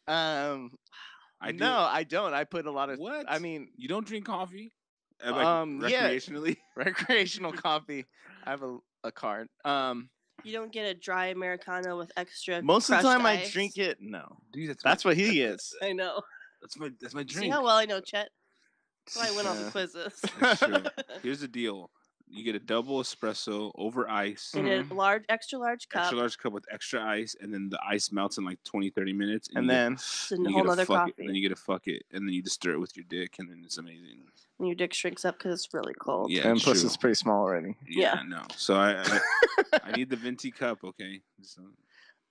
Oh, yeah. No, I don't. I put a lot of... What? I mean... You don't drink coffee? Recreationally? Yeah, recreational coffee. I have a card. You don't get a dry Americano with extra most of the time ice? I drink it. No. Dude, that's what he is. I know. That's my drink. See how well I know Chet? That's why I went off the quizzes. That's true. Here's the deal. You get a double espresso over ice. Get a extra large cup. Extra large cup with extra ice, and then the ice melts in like 20, 30 minutes. And then it's a whole other coffee. And then you get to fuck it, and then you just stir it with your dick, and then it's amazing. And your dick shrinks up because it's really cold. Yeah, and plus it's pretty small already. Yeah. No. So I need the venti cup, okay? So,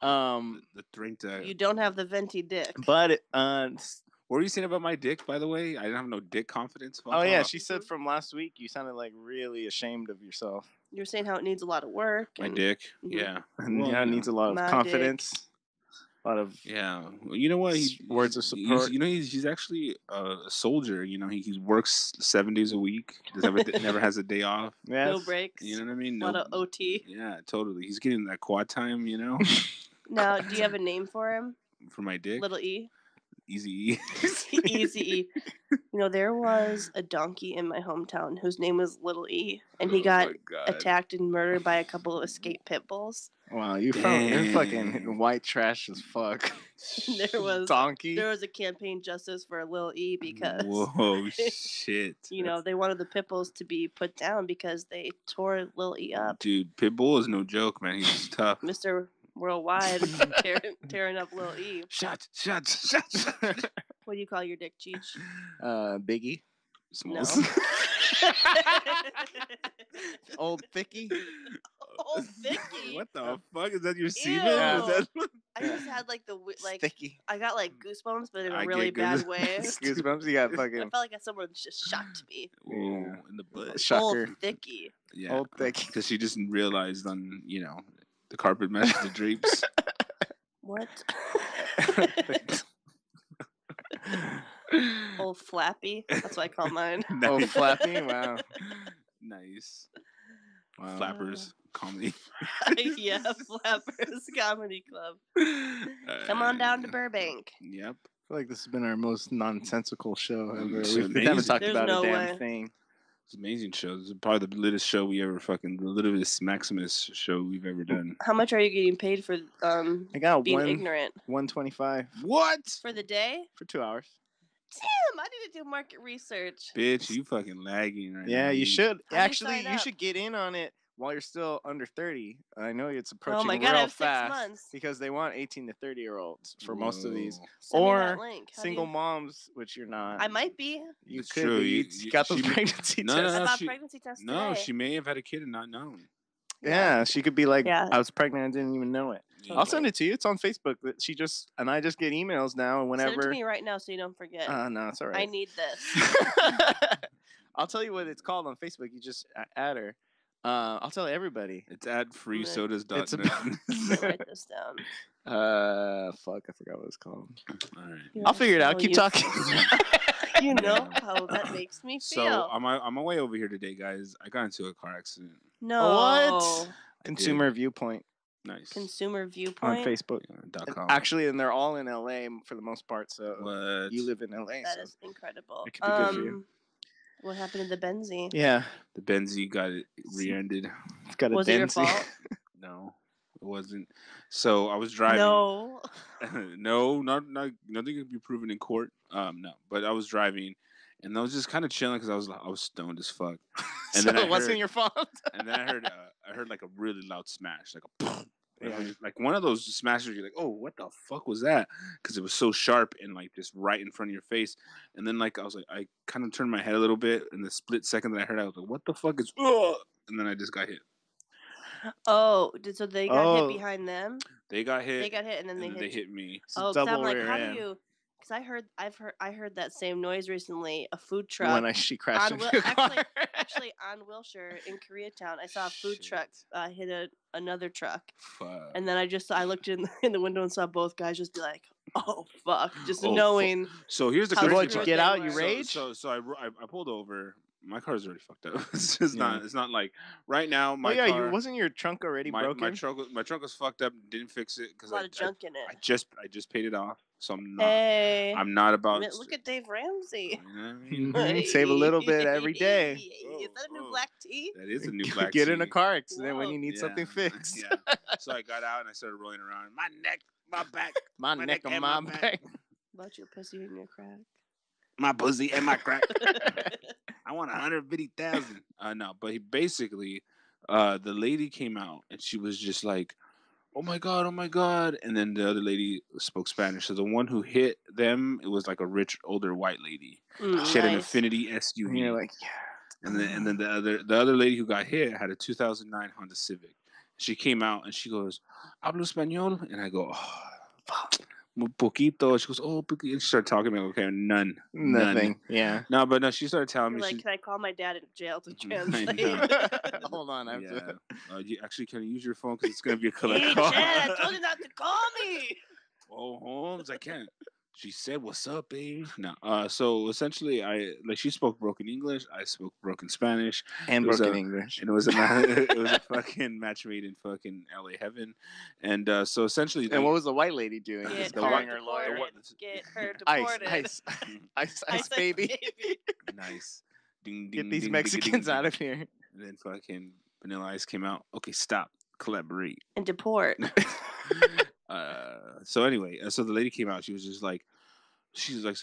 the drink. You don't have the venti dick. But what were you saying about my dick, by the way? I didn't have no dick confidence. Oh, yeah. She said from last week you sounded like really ashamed of yourself. You were saying how it needs a lot of work. My dick? Yeah. It needs a lot of confidence. Dick. A lot of... Yeah. Well, you know what? Words of support. He's actually a soldier. You know, he works 7 days a week. Never has a day off. Yes. No breaks. You know what I mean? A lot of OT. Yeah, totally. He's getting that quad time, you know? Now, do you have a name for him? For my dick? Little E? Easy E. Easy E. You know, there was a donkey in my hometown whose name was Little E, and he got attacked and murdered by a couple of escaped pit bulls. Wow, you're fucking white trash as fuck. There was donkey. There was a campaign justice for Little E because shit. You know, they wanted the pit bulls to be put down because they tore Little E up. Dude, pit bull is no joke, man. He's tough. Mr. Worldwide tearing up Lil E. Shots. What do you call your dick, Cheech? Biggie. Smalls. No. Old Thicky. Old Thicky. What the fuck is that? Your semen? I just had like Thicky. I got like goosebumps, but in a really bad way. Goosebumps. You got fucking. I felt like someone just shocked me. Ooh, in the butt. Shocker. Old Thicky. Yeah. Old Thicky. Because she just realized on the carpet matches the drapes. What? Old Flappy. That's what I call mine. Nice. Old Flappy. Wow. Nice. Wow. Flappers comedy. Yeah, Flappers Comedy Club. Come on down to Burbank. Yep. I feel like this has been our most nonsensical show ever. We haven't talked about a damn way. thing. It's an amazing show. This is probably the littest show we ever the littest Maximus show we've ever done. How much are you getting paid for I got being ignorant? $125. What? For the day? For 2 hours. Damn, I need to do market research. Bitch, you fucking lagging right now. Yeah, you should. Actually, sign you up? should get in on it while you're still under 30. I know it's approaching Oh my God, I real have 6 fast months. because they want 18 to 30-year-olds for most of these. Send me Or that link. single moms, which you're not. I might be. You It's could true. be. You got those she- pregnancy No, tests. no, I bought she- pregnancy test today. No, she may have had a kid and not known. Yeah, she could be like, Yeah. I was pregnant and didn't even know it. Yeah. I'll send it to you. It's on Facebook. That I just get emails now, and whenever. Send it to me right now so you don't forget. No, it's all right. I need this. I'll tell you what it's called on Facebook. You just add her. I'll tell everybody. It's at freesodas.net. It's about- Write this down. Fuck, I forgot what it's called. All right. You're I'll figure it out. so Keep useful. talking. You know how that makes me So feel. on my way over here today, guys, I got into a car accident. No. What? Consumer Viewpoint Nice. Consumer on Viewpoint. Facebook. .com. Actually, and they're all in LA for the most part. So What? you live in LA. That so. is incredible. It could be good for you. What happened to the Benzie? Yeah, The Benzie got it rear-ended. it's got a Was it your Denzi. fault? No, it wasn't. So I was driving. No. No, nothing could be proven in court. No, but I was driving, and I was just kind of chilling because I was stoned as fuck. And So then I it wasn't heard- your fault. And then I heard like a really loud smash, like a Yeah. like one of those smashes. You're like, oh, what the fuck was that? Because it was so sharp and like just right in front of your face. And then like I was like, I kind of turned my head a little bit, in the split second that I heard, I was like, what the fuck is? Ugh! And then I just got hit. Oh, so they got hit Oh. behind them? They got hit. They got hit and then and they they hit you. hit me. It's a Oh, because double I'm like, rear how end. do you? Because I heard that same noise recently. A food truck. When she crashed on into a car. actually on Wilshire in Koreatown, I saw a food Shit. truck hit another truck, Fuck. and then I looked in the window and saw both guys just be like, "Oh fuck!" Just Oh, knowing. So here's the How crazy What'd you part. screwed get they out? were. You rage? So I pulled over. My car's already fucked up. It's just Yeah. not. It's not like right now. My Oh yeah, car, wasn't your trunk already broken? my trunk was fucked up. Didn't fix it A because lot of junk in I it. just paid it off. So I'm not. Hey, I'm not about. look at Dave Ramsey. You know what I mean? Mhm, save a little bit every day. Is that a new Oh, black tea? That is a new black. Get in a tea. car accident when Whoa. you need something Yeah, fixed. Yeah. So I got out and I started rolling around. My neck, my back, My My neck neck and and my my back. About your pussy and your crack. my pussy, and my crack. I want 150,000. No, but basically, the lady came out and she was just like, oh my god, oh my god. And then the other lady spoke Spanish. So the one who hit them, it was like a rich, older white lady. She had an Infinity SUV. And you're like, yeah. And then the other lady who got hit had a 2009 Honda Civic. She came out and she goes, "Hablo español?" And I go, "Oh, fuck. Un poquito." She goes, "Oh, poquito." And she started talking to me. Okay, Nothing. Yeah. No, but no, she started telling You're me. like, can I call my dad in jail to translate? Hold on, I have to. Actually, can I use your phone because it's gonna be a collect Hey, call? Chad, I told you not to call me. Oh, Holmes, I can't. She said, "What's up, babe?" No. So essentially, she spoke broken English. I spoke broken Spanish And broken English. And it was a fucking match made in fucking LA heaven. And so essentially, and what was the white lady doing? Get calling her lawyer. Get her Ice, deported. ice, baby. Nice. Ding, Get ding, these ding, Mexicans ding, out of here. And then fucking Vanilla Ice came out. Okay, stop. Collaborate. And deport. So anyway, so the lady came out. She was just like,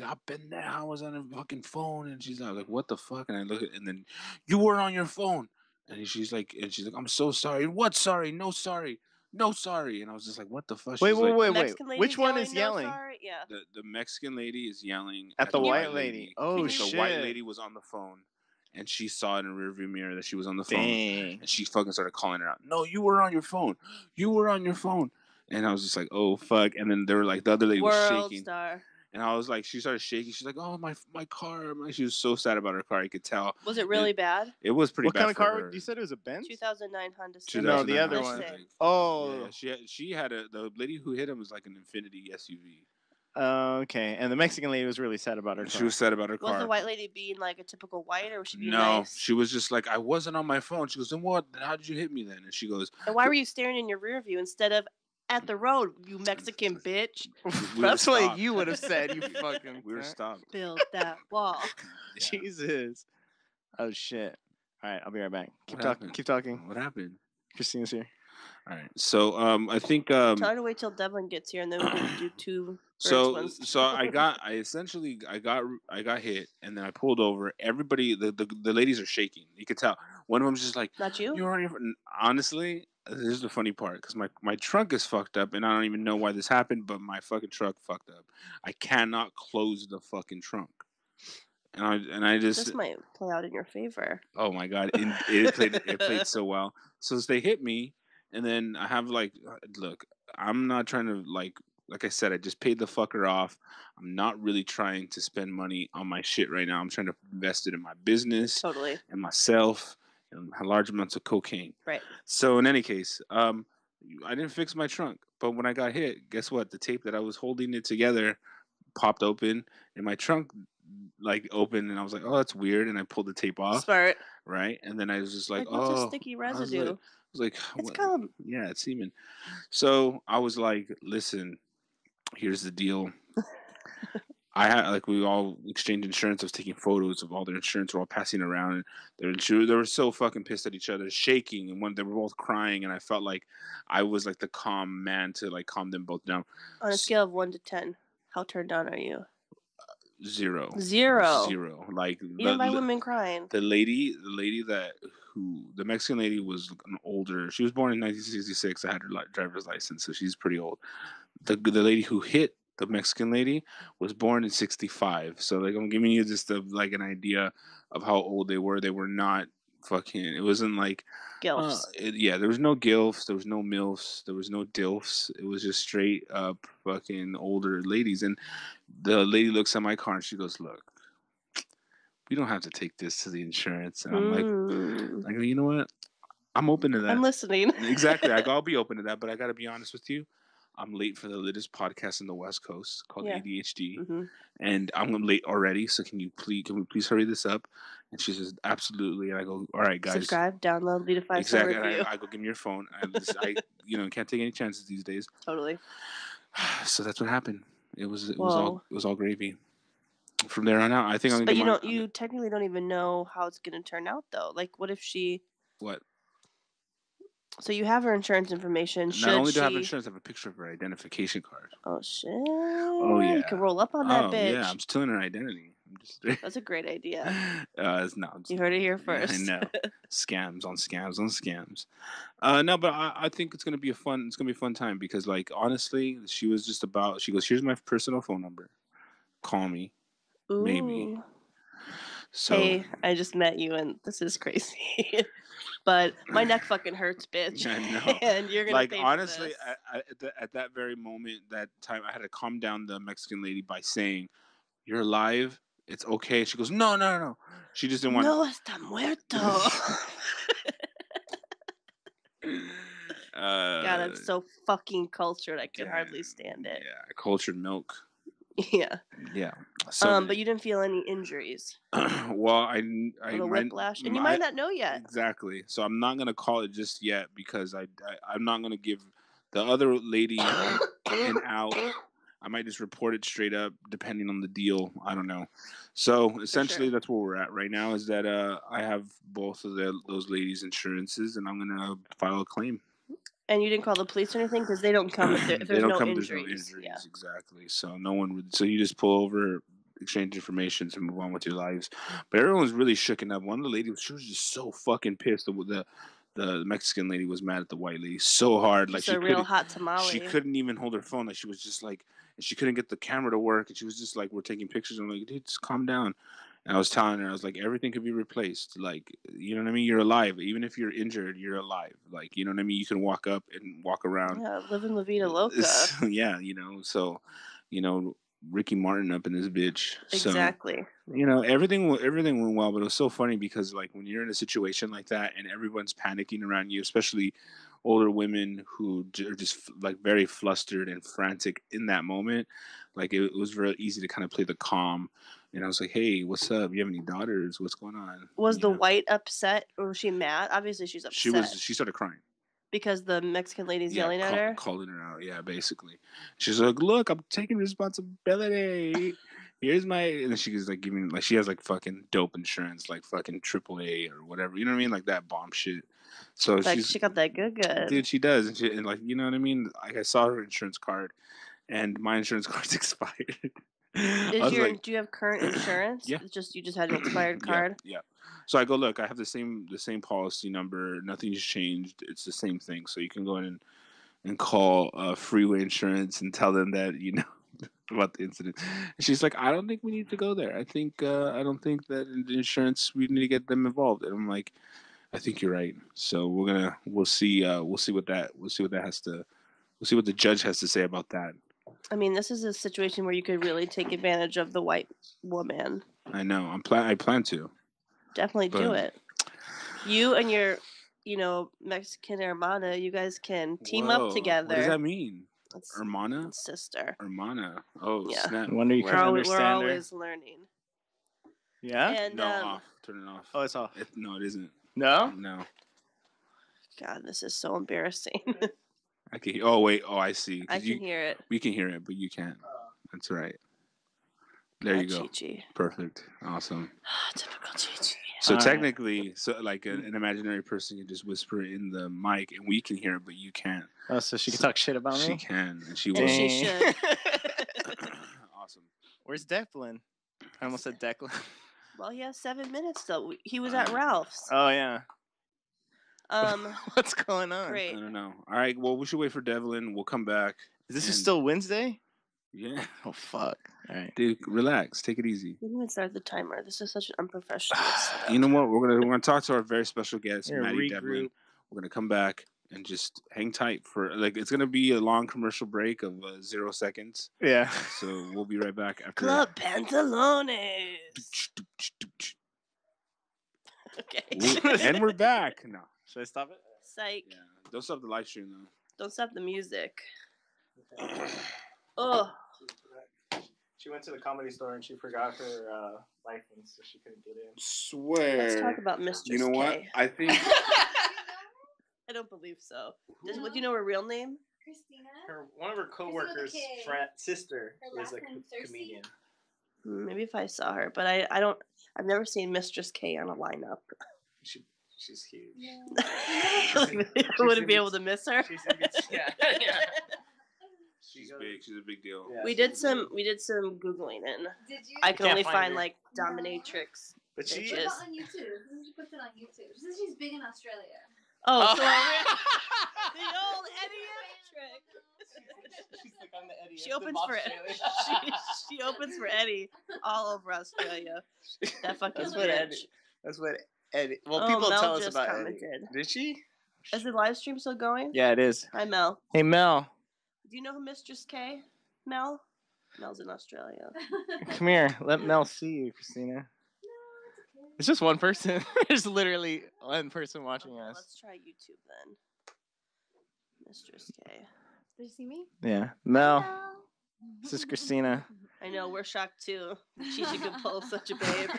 I've been there. I was on a fucking phone, and she's like, what the fuck? And I look at, and then you were on your phone, and she's like, I'm so sorry. What sorry? No sorry. No sorry. And I was just like, what the fuck? Wait. Which one is yelling? No, sorry? Yeah. The Mexican lady is yelling at the white lady. Oh shit! The white lady was on the phone. And she saw in a rearview mirror that she was on the phone. Dang. And she fucking started calling her out. No, you were on your phone. You were on your phone. And I was just like, oh, fuck. And then they were like, the other lady was shaking. Star. And I was like, she started shaking. She's like, oh, my car. She was so sad about her car. You could tell. Was it really bad? It was pretty bad. What kind of car? You said it was a Benz? 2009 Honda Civic. No, the other one. Oh. Yeah, she had the lady who hit him was like an Infinity SUV. Okay. And the Mexican lady was really sad about her car. She was sad about her car. Was the white lady being like a typical white, or was she being nice? No, she was just like, I wasn't on my phone. She goes, then what? How did you hit me then? And she goes, and why were you staring in your rear view instead of at the road, you Mexican bitch? That's what you would have said, you fucking... We were stopped. Build that wall. Yeah. Jesus. Oh, shit. All right, I'll be right back. Keep talking. What happened? Christina's here. All right. So I think tell her to wait till Devlin gets here, and then we can do two. So I got hit, and then I pulled over. Everybody, the ladies are shaking. You could tell. One of them's just like, not you. You're on your. Honestly, this is the funny part because my trunk is fucked up, and I don't even know why this happened. But my fucking truck fucked up. I cannot close the fucking trunk. And I just. This might play out in your favor. Oh my god! It played so well. So they hit me. And then I have look, I'm not trying to like I said, I just paid the fucker off. I'm not really trying to spend money on my shit right now. I'm trying to invest it in my business, totally, and myself, and large amounts of cocaine. Right. So in any case, I didn't fix my trunk, but when I got hit, guess what? The tape that I was holding it together popped open, and my trunk opened, and I was like, oh, that's weird, and I pulled the tape off. Smart. Right, and then I was just like, what's a sticky residue? I was like, it's cum. Yeah, it's semen. So I was like, listen, here's the deal. I had we all exchanged insurance. I was taking photos of all their insurance. We're all passing around, and they were so fucking pissed at each other, shaking, and they were both crying. And I felt like I was like the calm man to calm them both down. On a scale of 1 to 10, how turned on are you? 0. Like even by women crying. The Mexican lady was an older. She was born in 1966. I had her driver's license, so she's pretty old. The lady who hit the Mexican lady was born in 65. So I'm giving you just an idea of how old they were. They were not fucking. It wasn't like gilfs. There was no gilfs. There was no milfs. There was no dilfs. It was just straight up fucking older ladies. And the lady looks at my car and she goes, "Look, we don't have to take this to the insurance." And I'm like, I go, you know what? I'm open to that. I'm listening. Exactly. I'll be open to that, but I got to be honest with you. I'm late for the latest podcast in the West Coast called ADHD, and I'm late already. So can we please hurry this up? And she says, absolutely. And I go, all right, guys. Subscribe, download, leave a 5-star review. Exactly. I go, give me your phone. I can't take any chances these days. Totally. So that's what happened. It was all gravy. From there on out, I think. But you technically don't even know how it's going to turn out, though. Like, what if she? What? So you have her insurance information. Not only do I have insurance, I have a picture of her identification card. Oh shit! Oh yeah. You can roll up on that bitch. Yeah, I'm stealing her identity. That's a great idea. You heard it here first. I know. Scams on scams on scams. No, but I think it's gonna be a fun time because, like, honestly, she was just about. She goes, "Here's my personal phone number. Call me, maybe." Ooh. So, hey, I just met you and this is crazy. But my neck fucking hurts, bitch. I know. And you're gonna Like, pay honestly, for this. at that very moment, that time, I had to calm down the Mexican lady by saying, "You're alive. It's okay." She goes, "No, no, no." She just didn't want. No está muerto. God, I'm so fucking cultured. I can hardly stand it. Yeah, cultured milk. Yeah. Yeah. So, but you didn't feel any injuries. well, I or the whiplash, and you might not know yet. Exactly. So I'm not gonna call it just yet because I'm not gonna give the other lady an out. I might just report it straight up, depending on the deal. I don't know. So essentially, that's where we're at right now. Is that I have both of those ladies' insurances, and I'm gonna file a claim. And you didn't call the police or anything because they don't come if there's no injuries. There's no injuries, exactly. So no one would. So you just pull over, exchange information, and move on with your lives. But everyone was really shooken up. One of the ladies, she was just so fucking pissed. The Mexican lady was mad at the white lady so hard, just like a real hot tamale. She couldn't even hold her phone. Like, she was just like, and she couldn't get the camera to work. And she was just like, "We're taking pictures." I'm like, "Dude, just calm down." And I was telling her, I was like, everything could be replaced. Like, you know what I mean? You're alive. Even if you're injured, you're alive. Like, you know what I mean? You can walk up and walk around. Yeah, living La Vida Loca. Yeah, so, Ricky Martin up in this bitch. Exactly. So, everything went well, but it was so funny because, like, when you're in a situation like that and everyone's panicking around you, especially older women who are just like very flustered and frantic in that moment, like, it was very easy to kind of play the calm. And I was like, "Hey, what's up? You have any daughters? What's going on?" Was the white upset or was she mad? Obviously, she's upset. She started crying. Because the Mexican lady's yelling at her? Calling her out, yeah, basically. She's like, "Look, I'm taking responsibility. Here's my..." And then she was like giving, like, she has like fucking dope insurance, like fucking AAA or whatever. You know what I mean? Like that bomb shit. So like, she got that good. Dude, she does. And like, you know what I mean? Like, I saw her insurance card and my insurance card's expired. Do you have current insurance? Yeah. You just had an expired card? Yeah. So I go, "Look, I have the same policy number. Nothing's changed. It's the same thing. So you can go in and call Freeway Insurance and tell them that about the incident." And she's like, "I don't think we need to go there. I don't think that in the insurance we need to get them involved." And I'm like, "I think you're right. So we'll see what the judge has to say about that." I mean, this is a situation where you could really take advantage of the white woman. I know. I plan to. Definitely do it. You and your, Mexican hermana, you guys can team up together. What does that mean? Hermana? Sister. Hermana. Oh, yeah. snap. I wonder you can understand her. We're always learning. Yeah? And, no, off. Turn it off. Oh, it's off. No, it isn't. No? No. God, this is so embarrassing. I can. Oh wait. Oh, I see. I can hear it. We can hear it, but you can't. That's right. There you go. Chi-chi. Perfect. Awesome. Typical Chi-chi. So technically, like an imaginary person can just whisper in the mic, and we can hear it, but you can't. Oh, so she can talk shit about me? She can, and she will. And she should. Awesome. Where's Declan? I almost said Declan. Well, he has 7 minutes though. He was at Ralph's. Oh yeah. What's going on? Great. I don't know. All right. Well, we should wait for Devlin. We'll come back. Is still Wednesday? Yeah. Oh fuck. All right, dude. Relax. Take it easy. We didn't even start the timer. This is such an unprofessional setup. You know what? We're gonna talk to our very special guest, Maddie Devlin. We're gonna come back and just hang tight for it's gonna be a long commercial break of 0 seconds. Yeah. So we'll be right back after. Club Pantalones. Okay. And we're back. No. Should I stop it? Psych. Yeah. Don't stop the live stream though. Don't stop the music. Oh. She went to the Comedy Store and she forgot her license, so she couldn't get in. Swear. Let's talk about Mistress You know K. what? I think. I don't believe so. Do you know her real name? Christina. One of her coworkers' sister is a comedian. Maybe if I saw her, but I don't. I've never seen Mistress K on a lineup. She's huge. Yeah. I wouldn't be able to miss her. Yeah. She's big. She's a big deal. Yeah, we did some Googling and Did you? I can only find her. like dominatrix. But she Put it is. on YouTube. She puts it on YouTube. She says she's big in Australia. Oh, so the old Eddie trick. She's like, I'm the Eddie. She opens for she opens for Eddie all over Australia. That fucking bitch. That's what Eddie. Well, people Mel tell us just about commented. Eddie. Did she? Is the live stream still going? Yeah, it is. Hi, Mel. Hey, Mel. Do you know who Mistress K? Mel? Mel's in Australia. Come here. Let Mel see you, Christina. No, it's okay. It's just one person. There's literally one person watching us. Let's try YouTube then. Mistress K. Did you see me? Yeah. Mel. Hello. This is Christina. I know, we're shocked too. She could pull such a babe.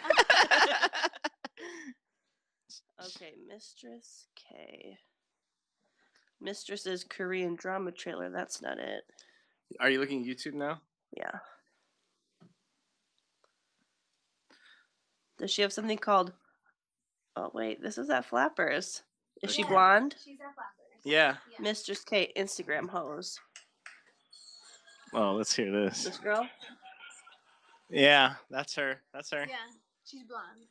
Okay, Mistress K. Mistress's Korean drama trailer. That's not it. Are you looking at YouTube now? Yeah. Does she have something called... Oh, wait. This is at Flappers. Is she blonde? She's at Flappers. Yeah. Mistress K, Instagram hose. Oh, let's hear this. This girl? Yeah, that's her. That's her. Yeah, she's blonde.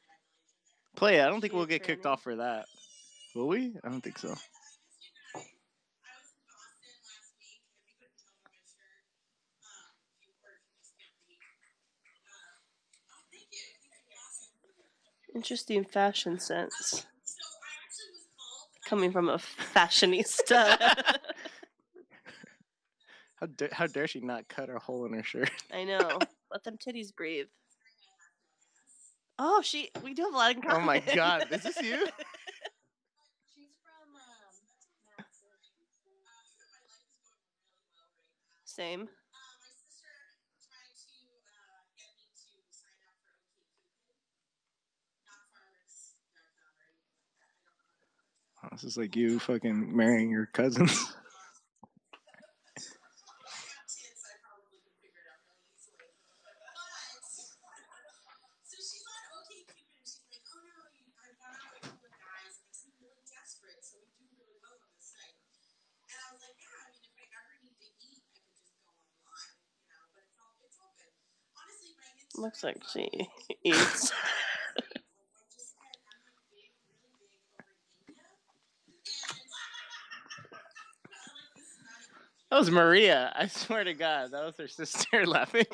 Play it. I don't think She we'll a get kicked tranny? off for that. Will we? I don't think so. Interesting fashion sense. Coming from a fashionista. How dare she not cut a hole in her shirt? I know. Let them titties breathe. Oh, we do have a lot in common. Oh my God, is this you? She's from Same. Oh, this is like you fucking marrying your cousins. Looks like she eats. That was Maria. I swear to God, that was her sister laughing.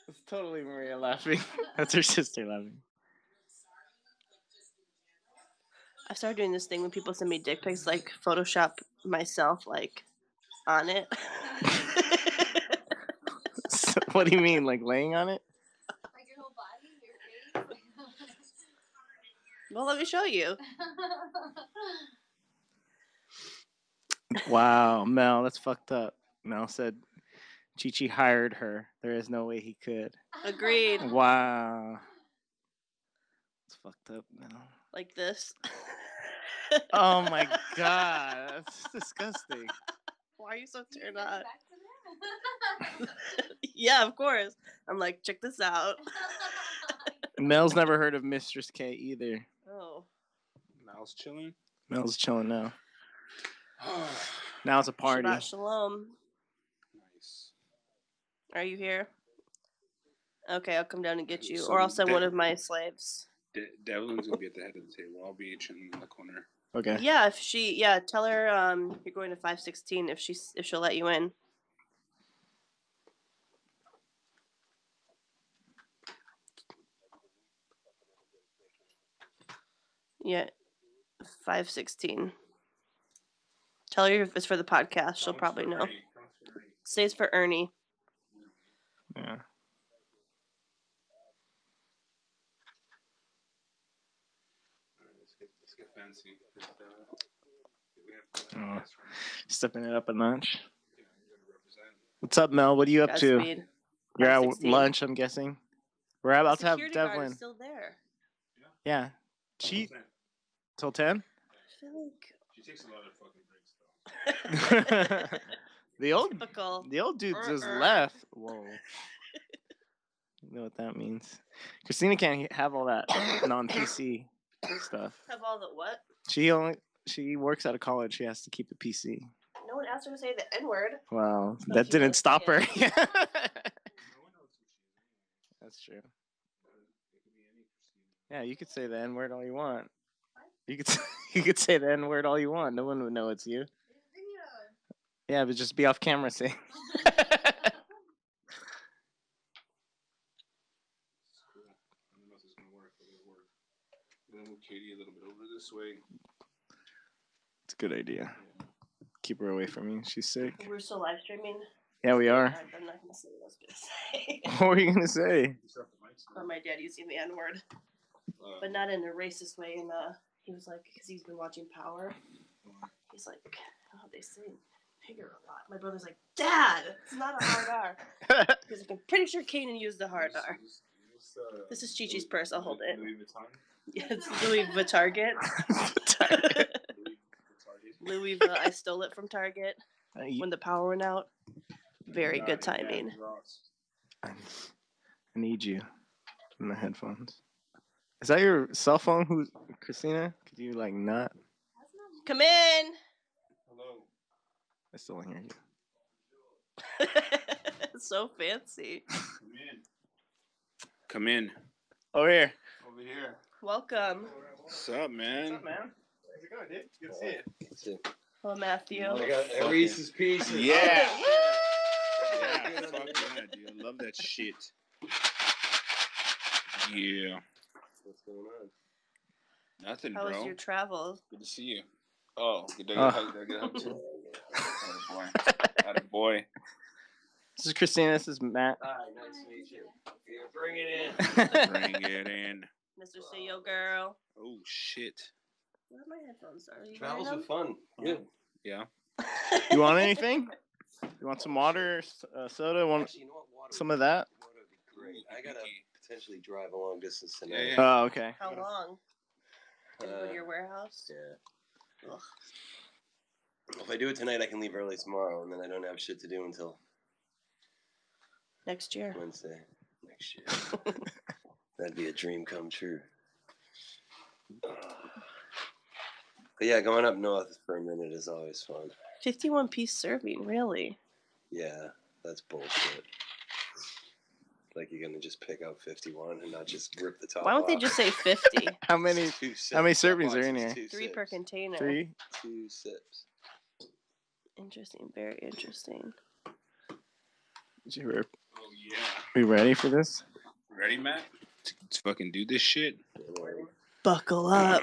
It's totally Maria laughing. That's her sister laughing. I started doing this thing when people send me dick pics, like Photoshop myself, like on it. So, what do you mean, like laying on it? like your whole body, your face. Well, let me show you. Wow, Mel, that's fucked up. Mel said Chi-Chi hired her. There is no way he could. Agreed. Wow. It's fucked up, Mel. Like this. Oh my God, that's disgusting. Why are you so turned on? Yeah, of course. I'm like, check this out. Mel's never heard of Mistress K either. Oh. Mel's chilling. Mel's chilling now. Now it's a party. Shabbat shalom. Nice. Are you here? Okay, I'll come down and get you. Or I'll send one of my slaves. Devlin's gonna be at the head of the table. I'll be chilling in the corner. Okay. Yeah, tell her you're going to 516 if she'll let you in. Yeah, 516. Tell her if it's for the podcast. She'll probably know. Stays for Ernie. Yeah. Let's get fancy. Oh, stepping it up a notch. What's up, Mel? What are you up to? Godspeed. You're at 516. lunch, I'm guessing. We're about to have Security guard Devlin. is still there. Yeah. Cheat till 10? I feel like She takes a lot of fucking breaks though. The old typical. dude just left. Whoa. You know what that means. Christina can't have all that non-PC stuff. Have all the what? She works out of college. She has to keep the PC. No one asked her to say the N-word. Wow, But that she didn't does stop say her. it. That's true. Yeah, you could say the N-word all you want. You could say the N-word all you want. No one would know it's you. Yeah, but just be off camera saying. Move Katie a little bit over this way. It's a good idea. Keep her away from me. She's sick. We're still live streaming. Yeah, we are. I'm not gonna say what I was gonna say. What were you gonna say? Or my dad using the N-word, but not in a racist way. And he was like, because he's been watching Power. He's like, oh, they say nigger a lot. My brother's like, Dad, it's not a hard R. He's like, I'm pretty sure Kanan used the hard R. This is Chi-Chi's purse. I'll hold it. Louis Vuitton? Yeah, it's Louis Vuittarget. Louis V. I stole it from Target when the power went out. Very good timing. I need you in the headphones. Is that your cell phone? Who's Christina? Could you like not? Come in. Hello. I still don't hear you. So fancy. Come in. Over here. Over here. Welcome. What's up, man? What's up, man? How's it going, dude? Good to see you. Hello, Matthew. I got a Reese's Pieces. Yeah. Yeah, Yeah. fuck yeah, dude. I love that shit. Yeah. What's going on? Nothing, How bro. was your travels? Good to see you. Oh, did I get a hug too? Boy. Attaboy. This is Christina. This is Matt. Hi, nice to meet you. Yeah, bring it in. Bring it in. Mr. CEO girl. Oh, shit. Where are my headphones? Are you Travels wearing were fun. Good. Yeah. them? You want anything? You want some water, soda? Want Actually, you know what? Water some of that? Water would be great. I gotta potentially drive a long distance tonight. Yeah. Oh, okay. How long? To go to your warehouse? Yeah. Ugh. If I do it tonight, I can leave early tomorrow, and then I don't have shit to do until Next year. Wednesday next year. That'd be a dream come true. But yeah, going up north for a minute is always fun. 51-piece serving, really? Yeah, that's bullshit. Like you're gonna just pick out 51 and not just rip the top Why don't they off. just say 50? How many? Two sips. How many That servings box are in is here? 2 3 per sips. container. 3. 2 sips. Interesting. Very interesting. Are Oh, yeah. we ready for this? Ready, Matt? Let's fucking do this shit. Buckle up.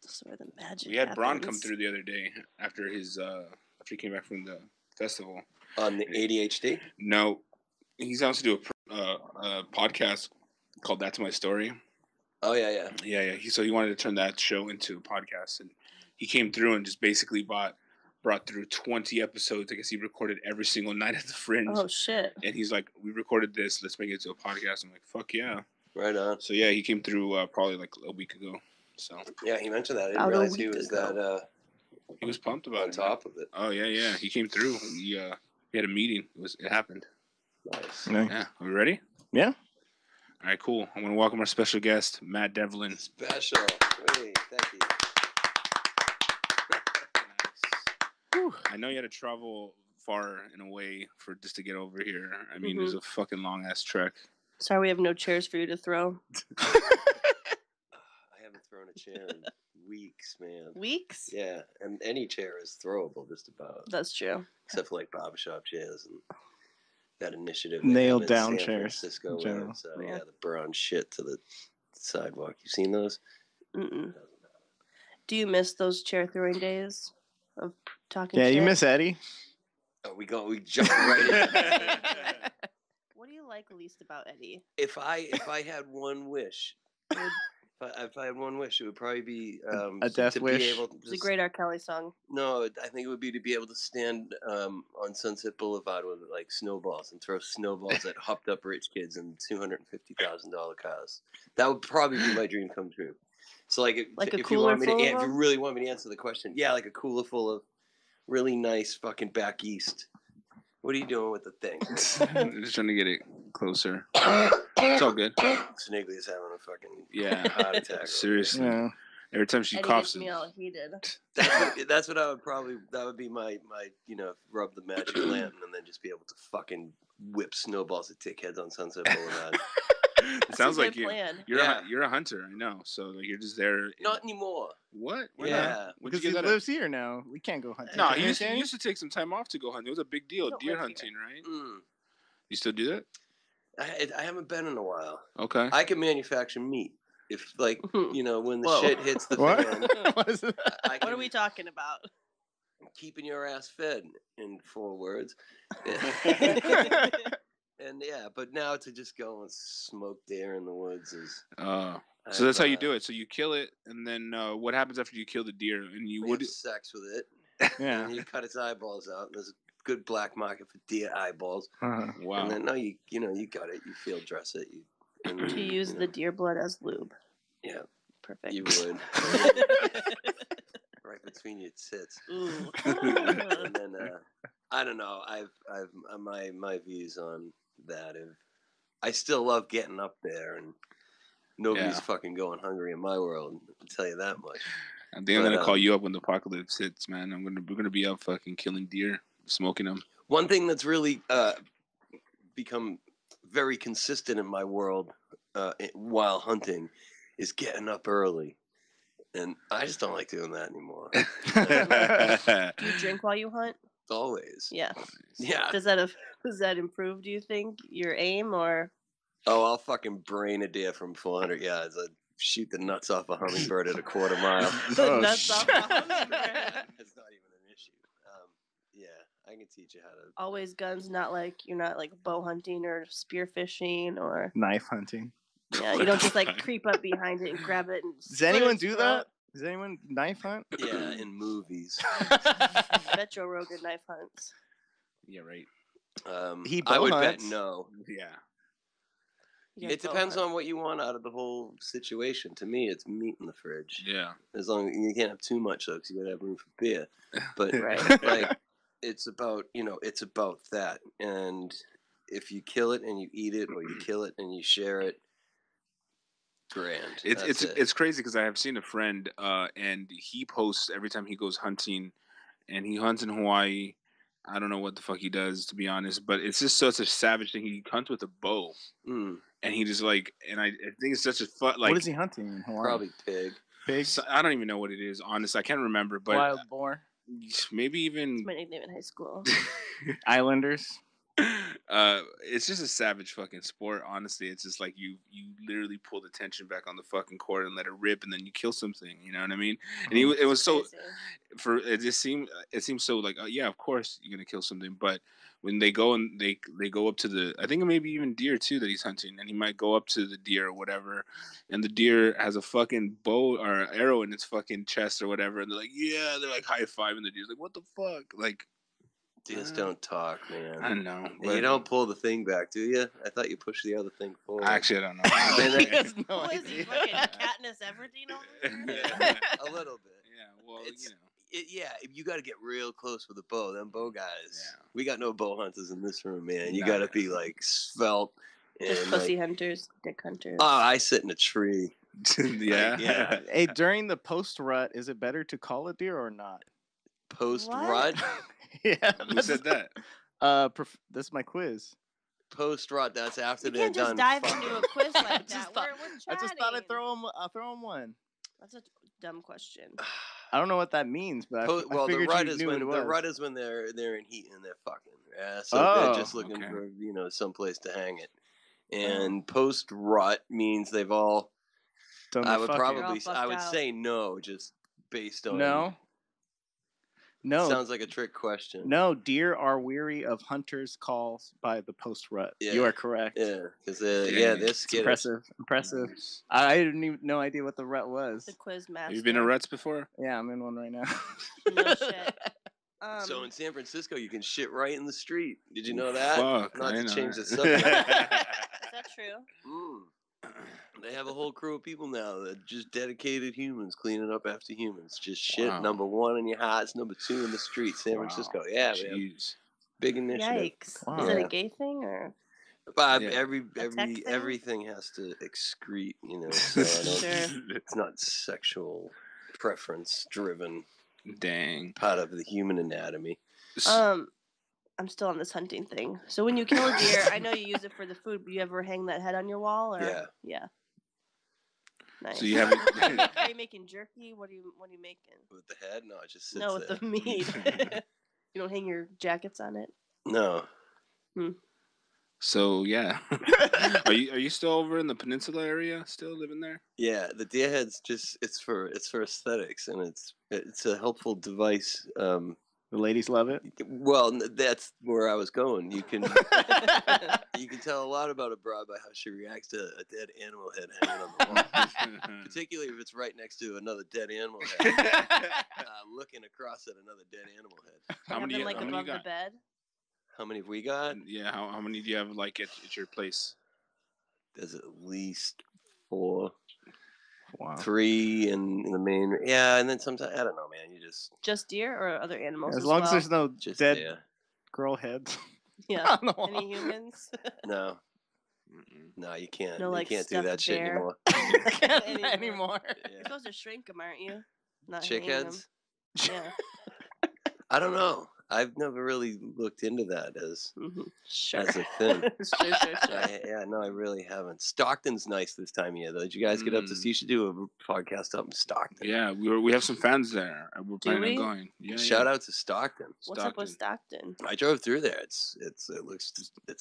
This is where the magic We had Braun come happens. through the other day after after he came back from the festival. On the ADHD? No, he's supposed to do a podcast called "That's My Story." Oh, yeah. Yeah. So he wanted to turn that show into a podcast, and he came through and just basically brought through 20 episodes. I guess he recorded every single night at the Fringe. Oh, shit. And he's like, "We recorded this. Let's make it into a podcast." I'm like, "Fuck yeah!" Right on. So yeah, he came through probably like a week ago. So Yeah, he mentioned that. I didn't About a realize he week was ago. that he was pumped about on it. top of it. Oh yeah. He came through. We had a meeting. It happened. Nice. Nice. Yeah. Are we ready? Yeah. All right, cool. I'm gonna welcome our special guest, Matt Devlin. Special. Hey, thank you. I know you had to travel far and away for just to get over here. I mean, it was a fucking long ass trek. Sorry, we have no chairs for you to throw. I haven't thrown a chair in weeks, man. Weeks? Yeah, and any chair is throwable just about. That's true. Except for like barbershop chairs and that initiative. Nailed they have down in San chairs Francisco in where general. it's, Yeah. the brown shit to the sidewalk. You seen those? Mm-mm. Do you miss those chair throwing days of talking Yeah, shit? you miss Eddie. Oh, we jump right in. What do you like least about Eddie? If I had one wish, if I had one wish, it would probably be A death to wish? be able to It's a great R. Kelly song. No, I think it would be to be able to stand on Sunset Boulevard with like snowballs and throw snowballs at hopped up rich kids in $250,000 cars. That would probably be my dream come true. So like, Like a if you cooler want me to, full of if you them? really want me to answer the question, yeah, like a cooler full of really nice fucking back east What are you doing with the thing? I'm just trying to get it closer. It's all good. Sniggly's having a fucking heart attack. Seriously. Yeah. Every time she Eddie coughs. gets me all heated. That's what I would probably. That would be my rub the magic lantern and then just be able to fucking whip snowballs at dickheads on Sunset Boulevard. It sounds like plan. you're a hunter, I know. So like, you're just there. Not anymore. What? Why Yeah. not? Because he lives here now. We can't go hunting. No, he used to take some time off to go hunting. It was a big deal, deer hunting, here. right? Mm. You still do that? I haven't been in a while. Okay. I can manufacture meat. If when the shit hits the fan. What is that? What are we talking about? Keeping your ass fed, in 4 words. And but now to just go and smoke deer in the woods is. So that's how you do it. So you kill it, and then what happens after you kill the deer? And you have sex with it. Yeah. And you cut its eyeballs out. And there's a good black market for deer eyeballs. Wow. And then you got it. You field dress it. You use the deer blood as lube. Yeah. Perfect. You would. Right between your tits. Ooh. And then I don't know. I've my views on that. I still love getting up there, and nobody's fucking going hungry in my world. I'll tell you that much. I think I'm gonna call you up when the apocalypse hits, man. We're gonna be out fucking killing deer, smoking them. One thing that's really become very consistent in my world while hunting is getting up early. And I just don't like doing that anymore. Do you drink while you hunt? Always. Yeah. Yeah. Does that improve, do you think, your aim, or? Oh, I'll fucking brain a deer from 400 yards. I'd shoot the nuts off a hummingbird at a quarter mile. Nuts off a hummingbird. That's not even an issue. Yeah, I can teach you how to. Always guns, you're not like bow hunting or spear fishing or knife hunting. Yeah, you don't just like creep up behind it and grab it. And does anyone do that? Does anyone knife hunt? Yeah, in movies. Bet Joe Rogan knife hunts. Yeah, right. I would bet no. Yeah. It depends on what you want out of the whole situation. To me, it's meat in the fridge. Yeah. As long as you can't have too much, though, because you gotta have room for beer. But like, it's about that. And if you kill it and you eat it, or you kill it and you share it, grand. It's crazy because I have seen a friend, and he posts every time he goes hunting, and he hunts in Hawaii. I don't know what the fuck he does, to be honest, but it's just such a savage thing. He hunts with a bow, and he just and I think it's such a fun. Like, what is he hunting in Hawaii? Probably pig. Pigs. So, I don't even know what it is. Honestly, I can't remember. But wild boar. Maybe even my nickname in high school. Islanders. It's just a savage fucking sport. Honestly, it's just like you literally pull the tension back on the fucking cord and let it rip, and then you kill something. You know what I mean? And it was so it seems so like yeah, of course you're gonna kill something, but when they go and they go up to the, I think maybe even deer too that he's hunting, and he might go up to the deer or whatever, and the deer has a fucking bow or arrow in its fucking chest or whatever, and they're like high fiving the deer's like, what the fuck, like. Deers don't talk, man. I know. And you don't pull the thing back, do you? I thought you pushed the other thing forward. Actually, I don't know. He has no idea. Is he fucking Katniss Everdeen over here? Yeah, a little bit. Yeah, well, you got to get real close with a bow. Them bow guys. Yeah. We got no bow hunters in this room, man. You got to be like svelte. Just pussy hunters, dick hunters. Oh, I sit in a tree. Yeah. Hey, during the post rut, is it better to call a deer or not? Post rut? Yeah. Who said that? This is my quiz. Post rut. That's after they're done. You can't just dive into a quiz like that. I just thought I'd throw him one. That's a dumb question. I don't know what that means, but I figured you knew what it was. The rut is when they're in heat and they're fucking. So they're just looking for someplace to hang it. And post rut means they've all. I would say no, just based on No. Sounds like a trick question. No, deer are weary of hunters' calls by the post rut. Yeah. You are correct. Yeah, because they're skittish. Impressive. I didn't even no idea what the rut was. The quiz master. You've been in ruts before? Yeah, I'm in one right now. No shit. So in San Francisco, you can shit right in the street. Did you know that? Fuck, Not to change the subject. Is that true? They have a whole crew of people now that just dedicated humans cleaning up after humans. Just shit. Wow. Number 1 in your house, number 2 in the street. San Francisco. Yeah, jeez. Big initiative. Yikes! Wow. Is it Yeah. a gay thing or? But Yeah. tech thing? everything has to excrete, so I don't. Sure. It's not sexual preference driven. Dang. Part of the human anatomy. I'm still on this hunting thing. So when you kill a deer, I know you use it for the food, but you ever hang that head on your wall? Or? Yeah. Yeah. Nice. So you haven't. Are you making jerky? What are you making? With the head? No, it just sits No, with there. the meat. You don't hang your jackets on it. No. So yeah, are you still over in the peninsula area? Still living there? Yeah, the deer head's just it's for aesthetics, and it's a helpful device. The ladies love it. Well, that's where I was going. You can tell a lot about a broad by how she reacts to a dead animal head hanging on the wall, particularly if it's right next to another dead animal head, looking across at another dead animal head. How many? Like How many you above the got? bed? How many have we got? Yeah. How many do you have like at your place? There's at least 4. Wow. 3 in the main. Yeah, and then sometimes I don't know, man. You just deer or other animals? As long as there's no just dead deer. girl heads. Yeah. Any humans? No. No, you can't. No, You like can't do that shit bear. anymore. You're Yeah. supposed to shrink them, aren't you? Not Chick hanging heads? them. Yeah. I don't know. I've never really looked into that as Sure. as a thing. Sure. I really haven't. Stockton's nice this time of year, though. Did you guys get up to see? You should do a podcast up in Stockton. Yeah, we have some fans there. We're planning on going. Yeah. Shout out to Stockton. What's up with Stockton? I drove through there. It's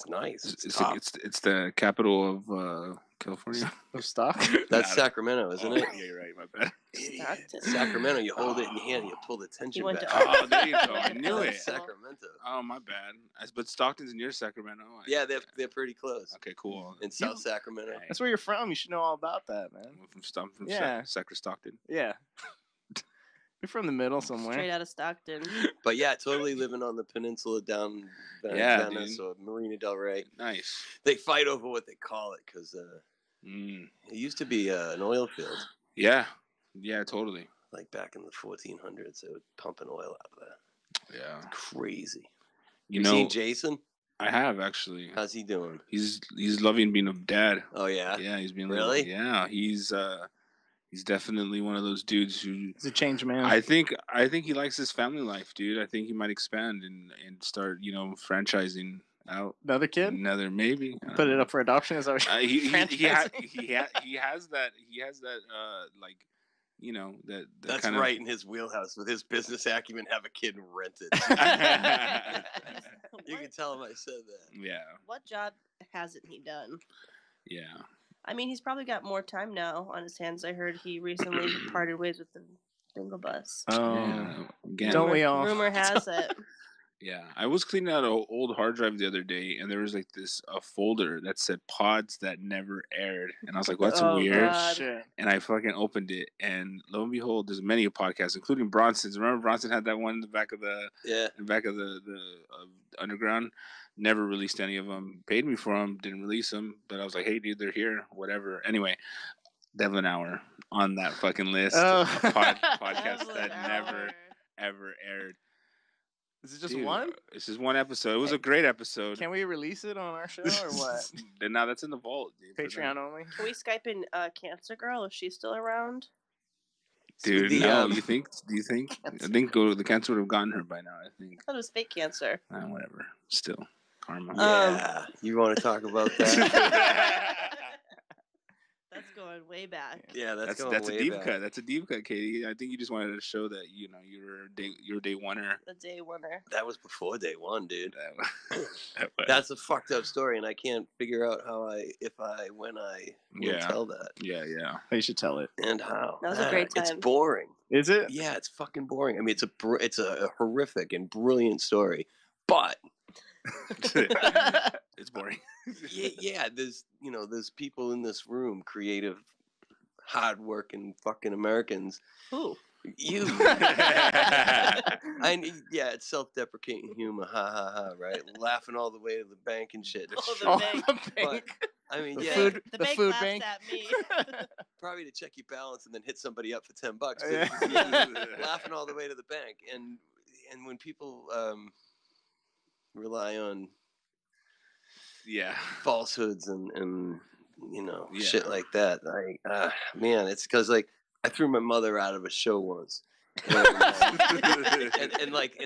nice. It's the capital of California. Of stock? That's Sacramento, isn't it? Yeah, you're right. My bad. Stockton. Sacramento. You hold it in your hand and you pull the tension back. Oh, there you go. I knew it. Sacramento. Oh, my bad. But Stockton's near Sacramento. Yeah, they're pretty close. Okay, cool. In South Sacramento. That's where you're from. You should know all about that, man. From Sacra Stockton. Yeah. You're from the middle somewhere. Straight out of Stockton. But yeah, totally living on the peninsula down Venice or Marina Del Rey. Nice. They fight over what they call it because it used to be an oil field. Yeah, totally. Like back in the 1400s, they were pumping oil out of there. Yeah, it's crazy. You seen Jason? I have actually. How's he doing? He's loving being a dad. Oh yeah. Yeah, he's being really. Yeah, he's definitely one of those dudes who. He's a changed man. I think he likes his family life, dude. I think he might expand and start franchising out. Another kid? Another maybe. Put it up for adoption. Is that what he has that like. That's kind right in his wheelhouse with his business acumen. Have a kid and rent it. You can tell him I said that. Yeah. What job hasn't he done? Yeah. I mean, he's probably got more time now on his hands. I heard he recently parted ways with the Bingo Bus. Oh, again. Don't we all? Rumor has it. Yeah, I was cleaning out an old hard drive the other day, and there was like a folder that said pods that never aired, and I was like, "What's weird?" Shit. And I fucking opened it, and lo and behold, there's many podcasts, including Bronson's. Remember, Bronson had that one in the back of the underground. Never released any of them. Paid me for them, didn't release them, but I was like, "Hey, dude, they're here, whatever." Anyway, Devlin Hour on that fucking list of podcasts that never ever aired. Is it just one? It's just one episode. It was a great episode. Can we release it on our show or what? Now that's in the vault. Dude, Patreon only. Can we Skype in Cancer Girl if she's still around? Dude, no. Do you think? I think the cancer would have gotten her by now. I think. I thought it was fake cancer. Whatever. Still, karma. Yeah. You want to talk about that? That's going way back. Yeah, that's a deep cut. That's a deep cut, Katie. I think you just wanted to show that you're day oneer. The day oneer. That was before day one, dude. That's a fucked up story, and I can't figure out when I will tell that. Yeah. You should tell it. And how. That was a great time. It's boring. Is it? Yeah, it's fucking boring. I mean, it's a horrific and brilliant story, but it's boring. yeah. There's people in this room, creative, hardworking fucking Americans. Who? You. It's self-deprecating humor. Ha ha ha. Right, laughing all the way to the bank and shit. The bank. But, I mean, the bank food laughs bank. at me. Probably to check your balance and then hit somebody up for $10. Yeah. Laughing all the way to the bank, and when people rely on falsehoods and shit like that. Man, it's because like I threw my mother out of a show once, and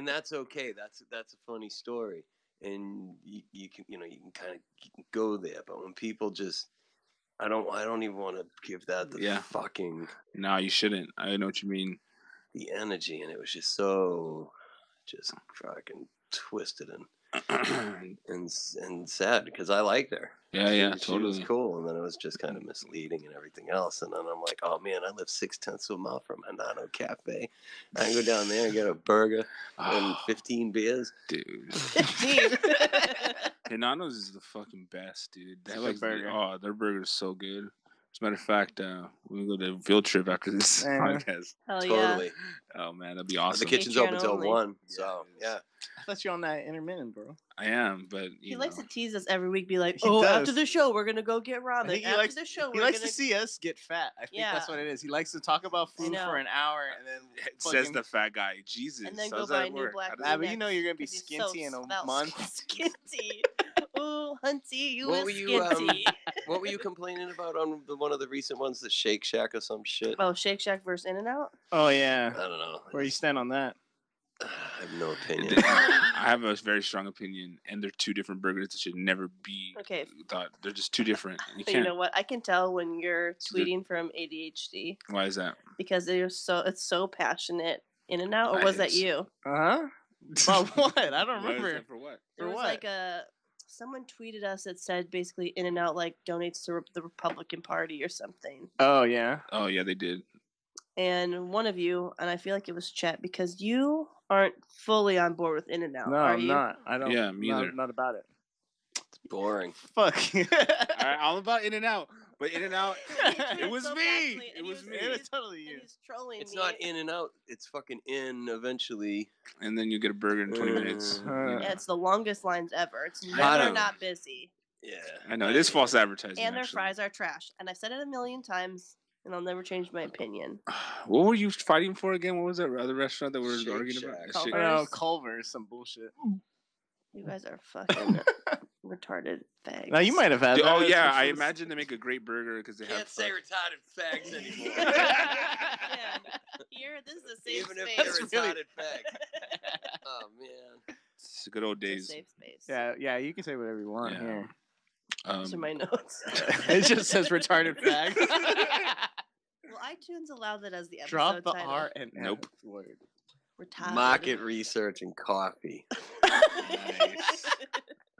that's okay. That's a funny story, and you can kind of go there. But when people just I don't even want to give that the fucking. No, you shouldn't. I know what you mean. The energy, and it was just so fucking twisted and sad because I liked her. Yeah, she totally. was cool, and then it was just kind of misleading and everything else. And then I'm like, oh man, I live 0.6 of a mile from Hanano Cafe. I can go down there and get a burger and 15 beers, dude. 15. Hanano's is the fucking best, dude. They like burger. Their burger is so good. As a matter of fact, we're gonna go to a field trip after this podcast. Hell totally. Yeah. Oh man, that'd be awesome. The kitchen's open till 1, so yeah. I thought you were on that intermittent, bro. I am, but he likes to tease us every week. Be like, He does. After the show, we're gonna go get ramen. He After the show, he likes to see us get fat. I think that's what it is. He likes to talk about food for an hour and then says the fat guy. Jesus, and then go buy a new black. But you know you're gonna be skinty in a month. Skinty. Ooh, Hunty, you what were skinty. What were you complaining about on one of the recent ones, the Shake Shack or some shit? Oh, Shake Shack versus In-N-Out? Oh, yeah. I don't know. Where you stand on that? I have no opinion. I have a very strong opinion, and they're two different burgers that should never be thought. They're just two different. You know what? I can tell when you're tweeting from ADHD. Why is that? Because it's so passionate. In-N-Out, or was that you? About what? I don't remember. For what? There was like someone tweeted us that said basically In-N-Out like donates to the Republican Party or something. Oh yeah. Oh yeah, they did. And one of you, and I feel like it was Chet, because you aren't fully on board with In-N-Out. No, I'm not. I don't. Yeah, me either. Not about it. It's boring. Fuck. I'm about In-N-Out, but In-N-Out, it was me. It was me. It was totally you. He's trolling It's me. not In-N-Out. It's fucking in eventually. And then you get a burger in 20 minutes. Yeah, it's the longest lines ever. It's never not busy. Yeah. I know. It is false advertising. And their fries are trash. And I've said it a million times, and I'll never change my opinion. What were you fighting for again? What was that other restaurant that we were arguing about? Culver's, some bullshit. You guys are fucking retarded fags. Now you might have had that. Oh yeah, I imagine they make a great burger because they can't say retarded fags anymore. Here, this is a safe space. Even if they're retarded fags. Oh man, it's good old days. It's a safe space. Yeah, you can say whatever you want here. Those are my notes. It just says retarded fag. Will iTunes allow that as the episode Drop the title? R and nope. F word. Retarded. Market research and coffee. Nice.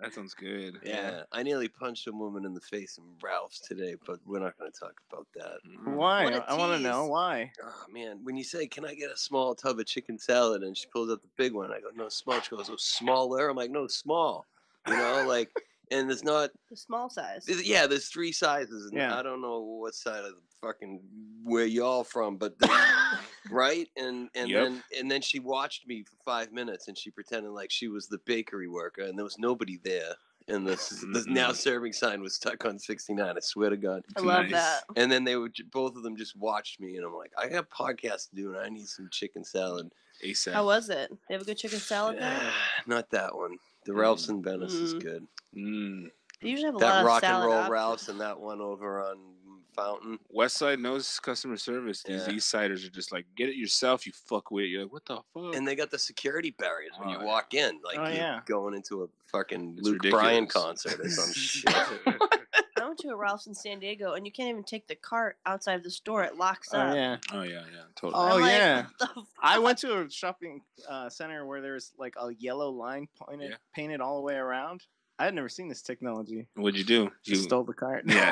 That sounds good. Yeah, I nearly punched a woman in the face in Ralph's today, but we're not going to talk about that. Why? I want to know why. Oh man, when you say, "Can I get a small tub of chicken salad?" and she pulls out the big one, I go, "No, small." She goes, "Oh, smaller." I'm like, "No, small." You know, like, and there's not the small size. Yeah, there's 3 sizes, and I don't know what side of the fucking where y'all from, but right, and then she watched me for 5 minutes, and she pretended like she was the bakery worker, and there was nobody there. And the now serving sign was stuck on 69. I swear to God. I love that. And then both of them just watched me, and I'm like, I got a podcast to do, and I need some chicken salad ASAP. How was it? They have a good chicken salad there? Not that one. The Ralph's in Venice is good. They usually have a that lot of rock salad and roll options. Ralph's and that one over on Fountain. West Side knows customer service. These East Siders are just like, get it yourself, you fuckwit. You're like, what the fuck? And they got the security barriers when you walk in, like you're going into a fucking Luke Bryan concert or some shit. I went to a Ralph's in San Diego, and you can't even take the cart outside of the store. It locks up. Oh yeah, totally. Oh I'm yeah. like, I went to a shopping center where there was like a yellow line painted all the way around. I had never seen this technology. What'd you do? You stole the cart. Yeah,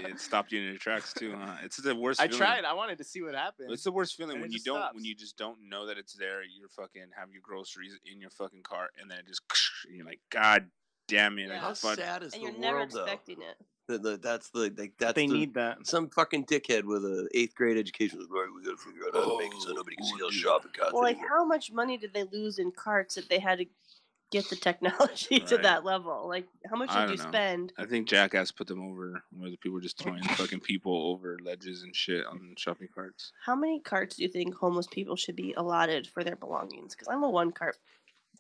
it stopped you in your tracks too, huh? It's the worst. I tried. I wanted to see what happened. It's the worst feeling when you don't, stops. when you just don't know that it's there. You're fucking have your groceries in your fucking cart, and then it just, and you're like, God damn it! How sad is and the you're never world, though? expecting it. They need that. Some fucking dickhead with an 8th grade education was right. We gotta figure out how to make it so nobody can steal shopping carts. Well, like how much money did they lose in carts that they had to get the technology to that level? Like, how much did you spend? I think Jackass put them over, where the people were just throwing fucking people over ledges and shit on shopping carts. How many carts do you think homeless people should be allotted for their belongings? Because I'm a 1 cart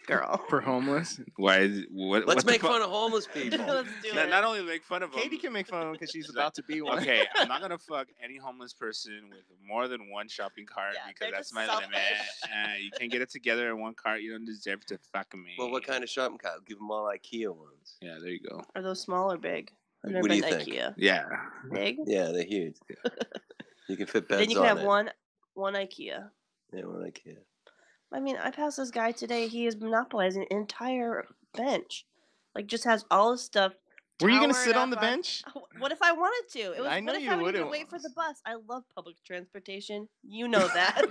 girl. For homeless. Why? What? Let's what the make fu- fun of homeless people. Let's do it. Not only make fun of them. Katie can make fun of him because she's Like, about to be one. Okay, I'm not gonna fuck any homeless person with more than one shopping cart Yeah, because they're that's just my selfish. limit. You can't get it together in one cart. You don't deserve to fuck me. Well, what kind of shopping cart? Give them all IKEA ones. Yeah, there you go. Are those small or big? I've never What do been you to think? IKEA. Yeah. Big? Yeah, they're huge. You can fit beds Then you can on have it. one IKEA. Yeah, one IKEA. I mean, I passed this guy today. He is monopolizing an entire bench. Like, just has all his stuff. Were you gonna towered sit on up the bench? What if I wanted to? It was. I know What if you I needed to wouldn't. wait for the bus? I love public transportation. You know that.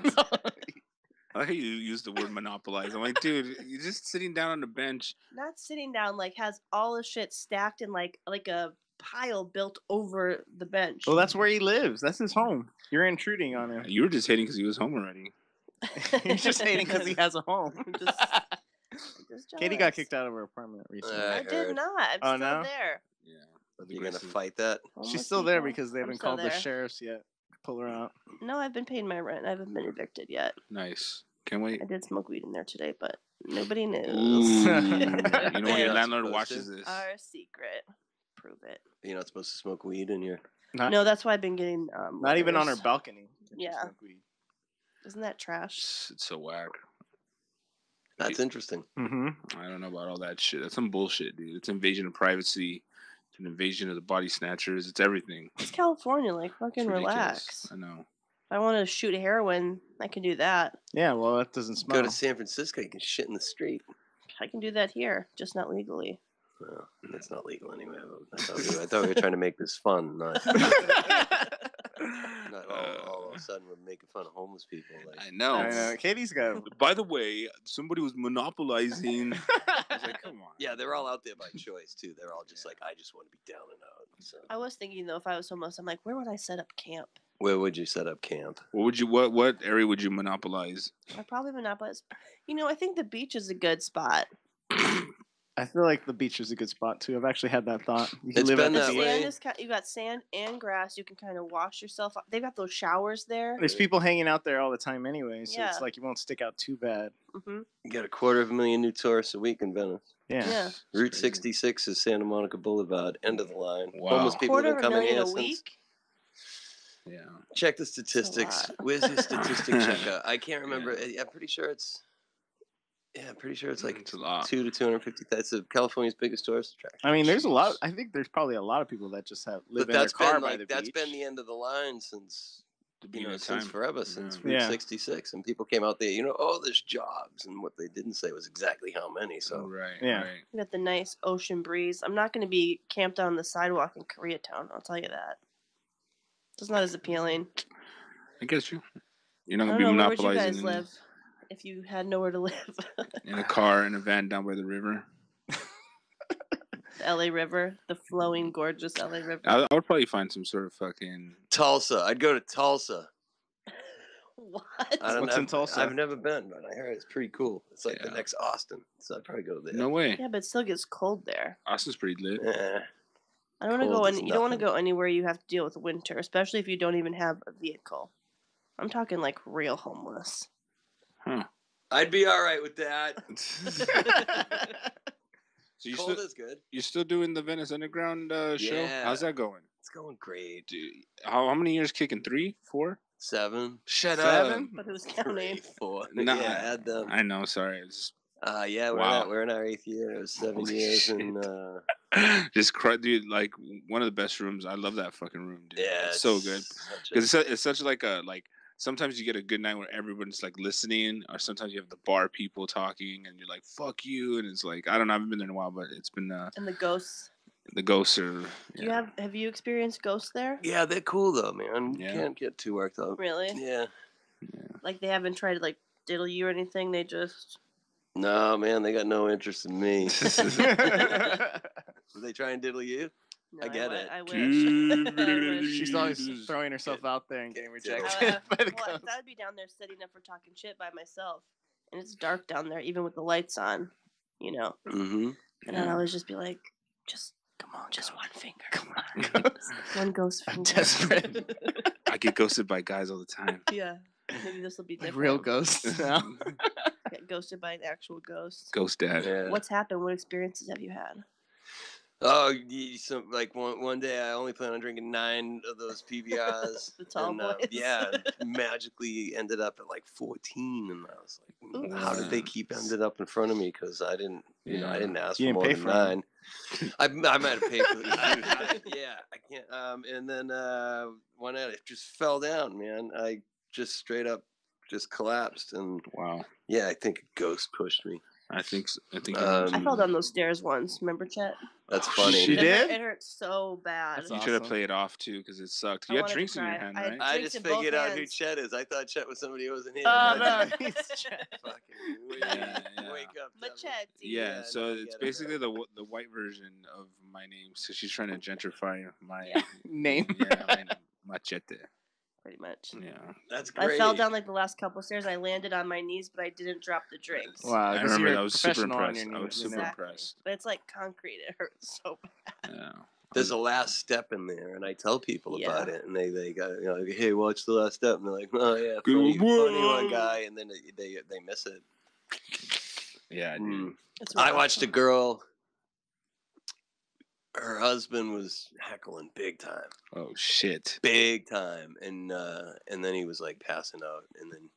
I like how you use the word monopolize. I'm like, dude, you're just sitting down on the bench. Not sitting down. Like, has all the shit stacked in like a pile built over the bench. Well, that's where he lives. That's his home. You're intruding on him. You were just hating because he was home already. He's just hating because he has a home. Just Katie got jealous. kicked out of her apartment recently. I I did heard. not. I'm Oh, still no? there. Yeah. You're gonna fight that? Homeless She's still there people, because they I'm haven't still called the there. sheriffs yet to pull her out. No, I've been paying my rent. I haven't been evicted yet. Nice. Can't wait. I did smoke weed in there today, but nobody knows. Ooh. You know when You're your not landlord supposed watches to? this. Our secret. Prove it. You're not supposed to smoke weed in your. Not, That's why I've been getting. not even on her letters. balcony. She Yeah. smoked weed. Isn't that trash? It's so whack. That's interesting. Mm-hmm. I don't know about all that shit. That's some bullshit, dude. It's invasion of privacy. It's an invasion of the body snatchers. It's everything. It's California. Like, fucking It's ridiculous. relax. I know. If I want to shoot heroin, I can do that. Yeah, well, that doesn't smell. Go to San Francisco, you can shit in the street. I can do that here, just not legally. Well, that's not legal anyway. I thought we were trying to make this fun, not all of a sudden we're making fun of homeless people. Like, I know. I know. Katie's got. By the way, somebody was monopolizing. I was like, come on. yeah, they're all out there by choice too. They're all just like, I just want to be down and out. So, I was thinking though, if I was homeless, I'm like, where would I set up camp? where would you set up camp? What area would you monopolize? I probably monopolize. I think the beach is a good spot. I feel like the beach is a good spot too. I've actually had that thought. You can It's live been at that the way. beach. You got sand and grass. You can kind of wash yourself. They've got those showers there. There's people hanging out there all the time anyway, so Yeah. it's like you won't stick out too bad. Mm-hmm. You got 250,000 new tourists a week in Venice. Yeah. Yeah. It's Route crazy. 66 is Santa Monica Boulevard, end of the line. Wow. Homeless people have been coming here $250,000 a since. week. Yeah. Check the statistics. lot. Where's your statistic checker? I can't remember. I'm pretty sure it's. Yeah, I'm pretty sure it's like It's a lot. 2 to 250,000. It's California's biggest tourist attraction. I mean, there's a lot. Jeez. I think there's probably a lot of people that just live But in their that's car been by like the that's beach. been the end of the line since The beginning of since time. forever, since Yeah. Route Yeah. 66, and people came out there. Oh, there's jobs, and what they didn't say was exactly how many. So Right. Yeah. Right. You got the nice ocean breeze. I'm not going to be camped on the sidewalk in Koreatown. I'll tell you that. It's not as appealing. I guess you. You're not I gonna don't be know. Where would you monopolizing guys live if you had nowhere to live? in a car in a van down by the river. The LA River, the flowing, gorgeous LA River. I would probably find some sort of fucking. Tulsa, I'd go to Tulsa. What? I don't What's know. in Tulsa? I've never been, but I heard it's pretty cool. It's like the Yeah. next Austin, so I'd probably go there. No way. Yeah, but it still gets cold there. Austin's pretty lit. Eh. I don't want to Cold go. is You don't want to nothing. go anywhere you have to deal with winter, especially if you don't even have a vehicle. I'm talking like real homeless. Huh. I'd be all right with that. So Cold is good. you're still doing the Venice Underground show? Yeah. How's that going? It's going great. Dude, how many years kicking? 3, 4? 7. Shut Seven? But who's counting? 3, 4. Nah, Yeah, add them. I know. Sorry, it's Yeah, Wow. we're in our 8th year. It was 7 Holy years, shit. and just dude. Like one of the best rooms. I love that fucking room, dude. yeah, it's so good such a- because it's such like a like. Sometimes you get a good night where everyone's like listening, or sometimes you have the bar people talking, and you're like "fuck you," and it's like I don't know. I haven't been there in a while, but it's been And the ghosts. the ghosts are. Do you have you experienced ghosts there? Yeah, they're cool though, man. You Yeah. can't get too worked up. Really? Yeah. Like they haven't tried to like diddle you or anything. They just. No, man, they got no interest in me. Yeah. Did they try and diddle you? No, I get it. I wish. I wish. She's always throwing herself out there and getting Yeah. rejected by the Well, ghost. I'd be down there sitting up for talking shit by myself, and it's dark down there, even with the lights on. Mm-hmm. And I'd always just be like, "Just come on, just one finger, come on, one ghost I'm finger." desperate. I get ghosted by guys all the time. Yeah, maybe this will be different. Real ghosts now. Get ghosted by an actual ghost. Ghost dad. Yeah. What's happened? What experiences have you had? Oh, like one day I only plan on drinking 9 of those PBRs. The tall boys. Yeah, magically ended up at like 14, and I was like, Oops. how did they keep ended up in front of me? Because I didn't, I didn't ask You for didn't more pay than for 'em. 9. I might have paid for it. Yeah, I can't. And then one night I just fell down, man. I just straight up just collapsed, and Wow. yeah, I think a ghost pushed me. I think I fell down those stairs once. Remember, Chet? That's funny. She did? It hurt so bad. That's you awesome. should have played it off too because it sucked. I You had wanted to drinks in your cry. hand, I had right? I drinks just in both figured out who hands. Chet is. I thought Chet was somebody who wasn't here. Oh, I no. just He's Chet. fucking Yeah. wake up. Machete. Yeah, so no, I it's get it, basically the white version of my name. So she's trying to gentrify my Name. Yeah, my name, Machete. Pretty much. Yeah. That's great. I fell down like the last couple stairs. I landed on my knees, but I didn't drop the drinks. Wow, I 'cause remember you're that. I was super professional on impressed. your I was knees, super Exactly. impressed. But it's like concrete. It hurts so bad. Yeah. There's a last step in there, and I tell people Yeah. about it, and they got like, hey, watch the last step, and they're like, oh yeah, Good funny one one. guy, and then they miss it. Yeah, dude. It's I rough. watched a girl. Her husband was heckling big time. Oh shit. Big time, and then he was like passing out, and then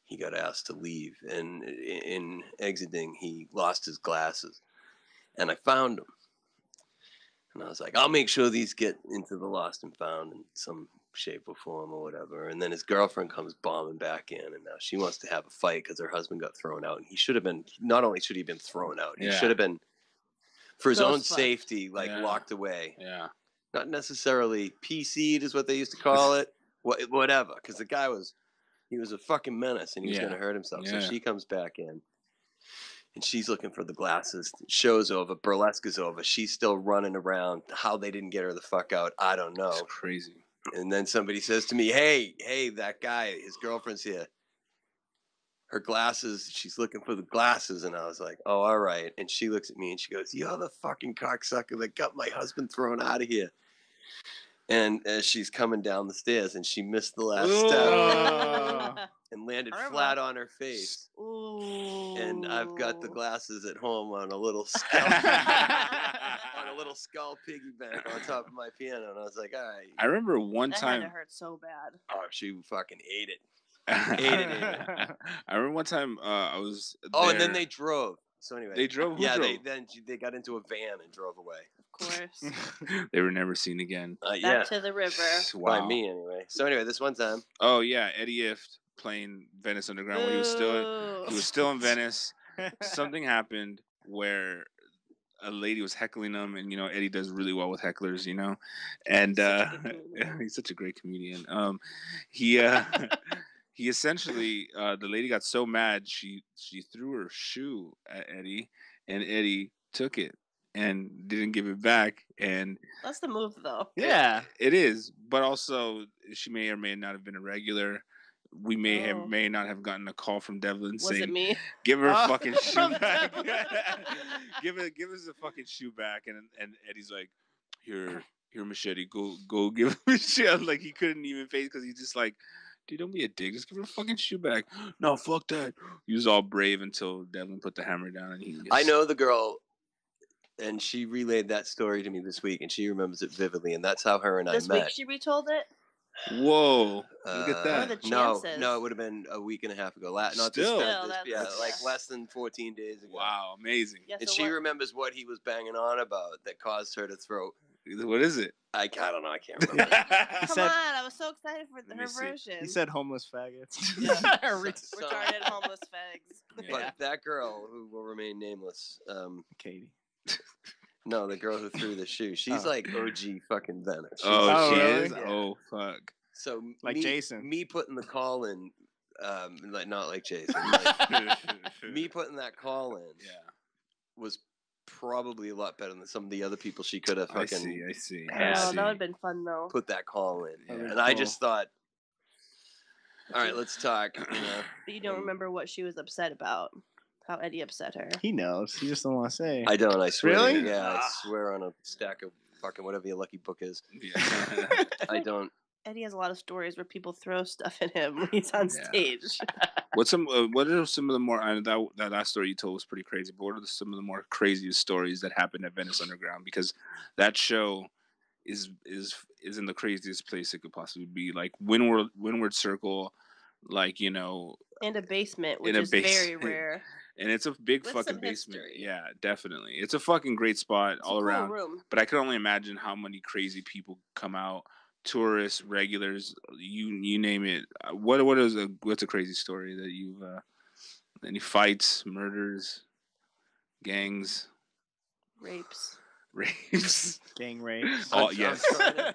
he got asked to leave, and in exiting he lost his glasses, and I found him, and I was like, I'll make sure these get into the lost and found in some shape or form or whatever. And then his girlfriend comes bombing back in, and now she wants to have a fight because her husband got thrown out, and he should have been, not only should he have been thrown out, he Yeah. should have been, for his Ghost own fucked. safety, like Yeah. locked away. Yeah. Not necessarily PC'd is what they used to call it, whatever, because the guy was, he was a fucking menace, and he was Yeah. going to hurt himself. So Yeah. she comes back in, and she's looking for the glasses. Show's over, burlesque is over. She's still running around. How they didn't get her the fuck out, I don't know. It's crazy. And then somebody says to me, hey, that guy, his girlfriend's here. Her glasses, she's looking for the glasses. And I was like, oh, all right. And she looks at me and she goes, you're the fucking cocksucker that got my husband thrown out of here. And as she's coming down the stairs, and she missed the last step and landed Karma. flat on her face. Ooh. And I've got the glasses at home on a little skull, on a little skull piggy bank on top of my piano. And I was like, all right. I remember one That time. had to hurt so bad. Oh, she fucking ate it. I remember one time I was. Oh, there. and then they drove. So anyway, They drove. Who yeah, drove? they got into a van and drove away. Of course. They were never seen again. Yeah, Back to the river. Wow. by me anyway. So anyway, this one time, Oh yeah, Eddie Ift playing Venice Underground when he was still in Venice. Something happened where a lady was heckling him, and Eddie does really well with hecklers, and Such a good comedian. he's such a great comedian. He he essentially the lady got so mad she threw her shoe at Eddie, and Eddie took it and didn't give it back, and That's the move, though. Yeah. it is, but also she may or may not have been a regular. We may Oh. may not have gotten a call from Devlin Was saying, it me? "Give her Oh, fucking shoe from back. Devlin. give us a fucking shoe back." And Eddie's like, "Here, Machete, go give him a shoe." Like he couldn't even face because he's just like, "Dude, don't be a dick. Just give her a fucking shoe back." No, fuck that. He was all brave until Devlin put the hammer down, and he. I know the girl, and she relayed that story to me this week, and she remembers it vividly, and that's how her and This I week met. she retold it? Whoa! Look at What are that. the No, chances? it would have been a week and a half ago. Not Still. Still, yeah, that's- like less than 14 days ago. Wow, amazing. Yeah, And so she what? remembers what he was banging on about that caused her to throw. What is it? I don't know. I can't remember. He Come said, on, I was so excited for me her see. version. he said homeless faggots. So- Retarded homeless fags. Yeah. But that girl, who will remain nameless, Katie. no, the girl who threw the shoe, she's Oh. like OG fucking Venice. She's- Oh, she really? is. Yeah. Oh, fuck. So Like me, Jason. me putting the call in, like not like Jason, like, me putting that call in Yeah. was probably a lot better than some of the other people she could have I fucking see. I see. Oh, I that see. would have been fun, though. put that call in. Yeah. And I just thought, all right, let's talk. But you don't remember what she was upset about. How Eddie upset her. He knows. He just don't want to say. I don't. I swear. to Really? you. Yeah, I Ah. swear on a stack of fucking whatever your lucky book is. Yeah. I don't. Eddie has a lot of stories where people throw stuff at him when he's on stage. What are some of the more that last story you told was pretty crazy, but what are some of the more craziest stories that happened at Venice Underground? Because that show is in the craziest place it could possibly be, like Windward Circle, like, you know, and a basement, which is very rare. And it's a big fucking basement. Yeah, definitely. It's a fucking great spot all around. Room. But I can only imagine how many crazy people come out, tourists, regulars, you name it. What's a crazy story that you've any fights, murders, gangs, rapes, gang rapes. Oh yes,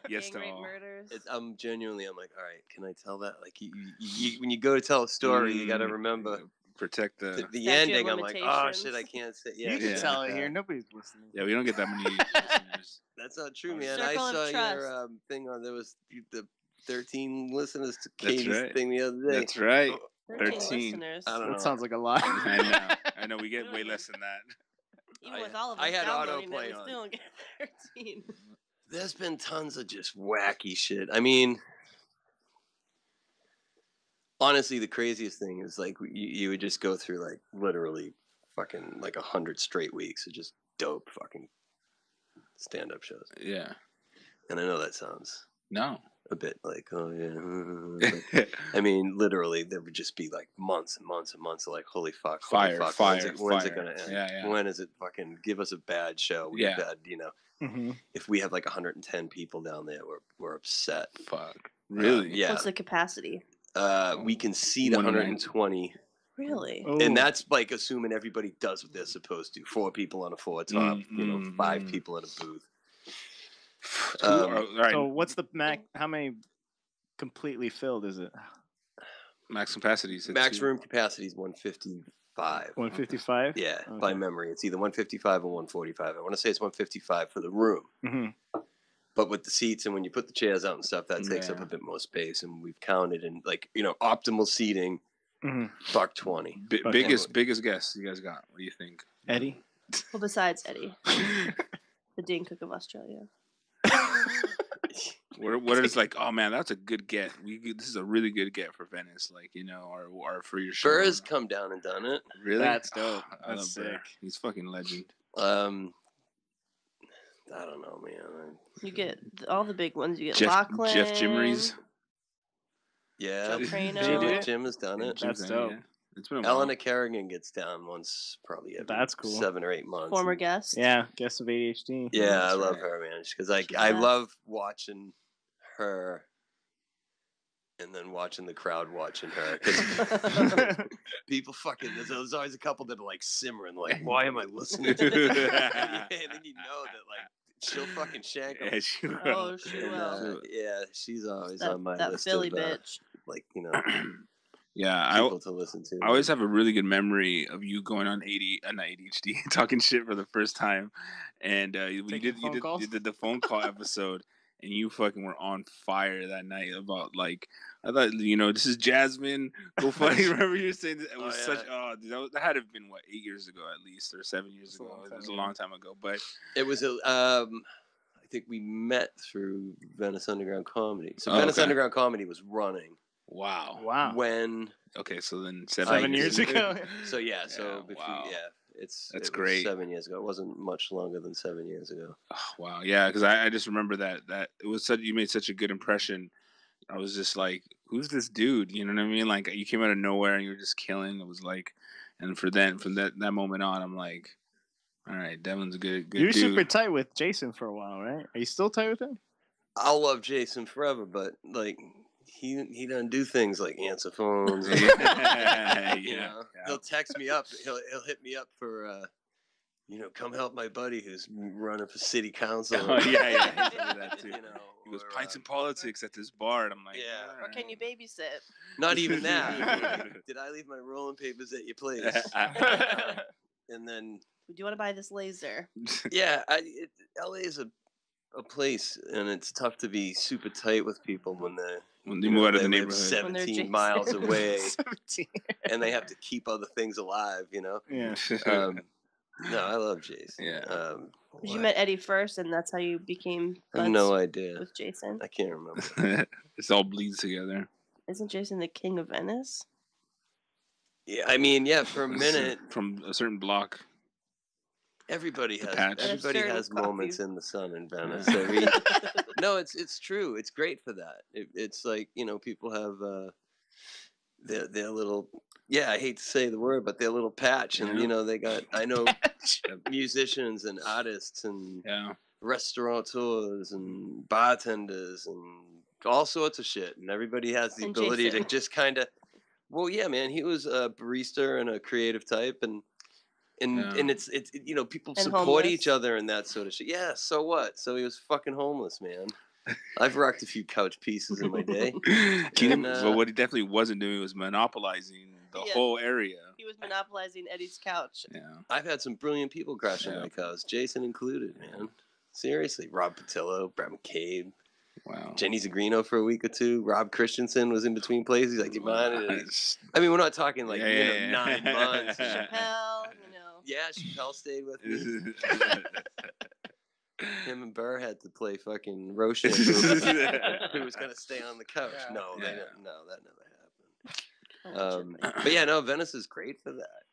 yes, gang rape, murders. I'm like, all right, can I tell that? Like, you when you go to tell a story, you got to remember. Protect the ending. I'm like, oh shit, I can't say. Yeah, you can tell it here. Nobody's listening. Yeah, we don't get that many listeners. That's not true, man. I saw your thing on. There was the 13 listeners to Katie's thing the other day. That's right. 13 listeners. I don't know. That sounds like a lot. I know. We get way less than that. Even with all of us I had downloading autoplay it, we still get 13. There's been tons of just wacky shit. I mean, honestly, the craziest thing is like you would just go through like literally fucking like 100 straight weeks of just dope fucking stand-up shows. Yeah. And I know that sounds a bit like, oh yeah. But, I mean, literally, there would just be like months and months and months of like, holy fuck. Fire. When's it gonna end? Yeah. When is it fucking give us a bad show? Bad, you know. Mm-hmm. If we have like 110 people down there, we're upset. Fuck. Really? Yeah. What's the capacity? We can seat 120. Really? Oh. And that's like assuming everybody does what they're supposed to. 4 people on a 4-top, 5 people at a booth. Right. So what's the max? How many completely filled is it? Max capacity. Max room capacity is 155. 155? Yeah, okay. By memory. It's either 155 or 145. I want to say it's 155 for the room. Mm-hmm. But with the seats and when you put the chairs out and stuff, that takes up a bit more space. And we've counted and like, you know, optimal seating, $120. Biggest guess you guys got. What do you think? Eddie? Well, besides Eddie. The Dane Cook of Australia. What is like? Oh man, that's a good get. This is a really good get for Venice, like, you know, or for your show. Burr's come down and done it. Really? That's dope. I love sick. Burr. He's fucking legend. I don't know, man. You get all the big ones. You get Lachlan, Jeff Jimmeries. Yeah, Jim has done it. That's dope. Yeah. It's been a Eleanor while. Kerrigan gets down once, probably every That's cool. 7 or 8 months. Former guest. Yeah, guest of ADHD. Yeah, I love her, man. Because I love watching her and then watching the crowd watching her. Because people fucking, there's always a couple that are like simmering, like, why am I listening to this? And then you know that, like, she'll fucking shank them. Yeah, she will. Oh, she will. Yeah, she's always on my list. That Philly of, bitch. Like, you know. Yeah, people to listen to. I always have a really good memory of you going on not ADHD, talking shit for the first time, and you did the phone call episode, and you fucking were on fire that night about like, I thought, you know, this is Jasmine. Go funny. Remember you were saying that? It was that had to have been what, 8 years ago at least, or 7 years ago. It was a long time ago, but it was I think we met through Venice Underground Comedy. So Venice Underground Comedy was running. Wow. When? Okay, so then 7 years ago. So yeah, that's great. 7 years ago. It wasn't much longer than 7 years ago. Oh, wow, yeah, because I just remember that it was you made such a good impression. I was just like, who's this dude? You know what I mean? Like, you came out of nowhere and you were just killing. It was like, and from that moment on, I'm like, all right, Devin's a good dude. You were super tight with Jason for a while, right? Are you still tight with him? I'll love Jason forever, but like, he doesn't do things like answer phones. And, you know, he'll text me up. He'll hit me up for come help my buddy who's running for city council. Oh, yeah, he did that too. You know, he goes pints and politics at this bar, and I'm like, Or can you babysit? Not even that. Did I leave my rolling papers at your place? And then, do you want to buy this laser? Yeah, LA is a place, and it's tough to be super tight with people when they move out of the neighborhood, 17 miles away, 17. And they have to keep other things alive, you know. Yeah. No, I love Jason. Yeah. You met Eddie first, and that's how you became I have buds no idea. with Jason. I can't remember. It all bleeds together. Isn't Jason the king of Venice? Yeah, I mean, yeah, for a minute. From a certain block. Everybody The has patch. moments coffee. in the sun in Venice. Yeah. No, it's true. It's great for that. It's like, people have their little, I hate to say the word, but their little patch, and they got, I know musicians and artists and restaurateurs and bartenders and all sorts of shit, and everybody has the ability to just kind of, well, yeah, man, he was a barista and a creative type, and it's people and support homeless. each other and that sort of shit. Yeah, so what? So he was fucking homeless, man. I've rocked a few couch pieces in my day. But what he definitely wasn't doing was monopolizing the whole area. He was monopolizing Eddie's couch. Yeah. I've had some brilliant people crash on my couch, Jason included, man. Seriously, Rob Patillo, Brad McCabe. Wow. Jenny Zagrino for a week or two. Rob Christensen was in between plays. He's like, do you mind? I mean, we're not talking like 9 months. Chappelle, Yeah, Chappelle stayed with me. Him and Burr had to play fucking Roshan, who was going to stay on the couch. Yeah. No, that never happened. But yeah, no, Venice is great for that.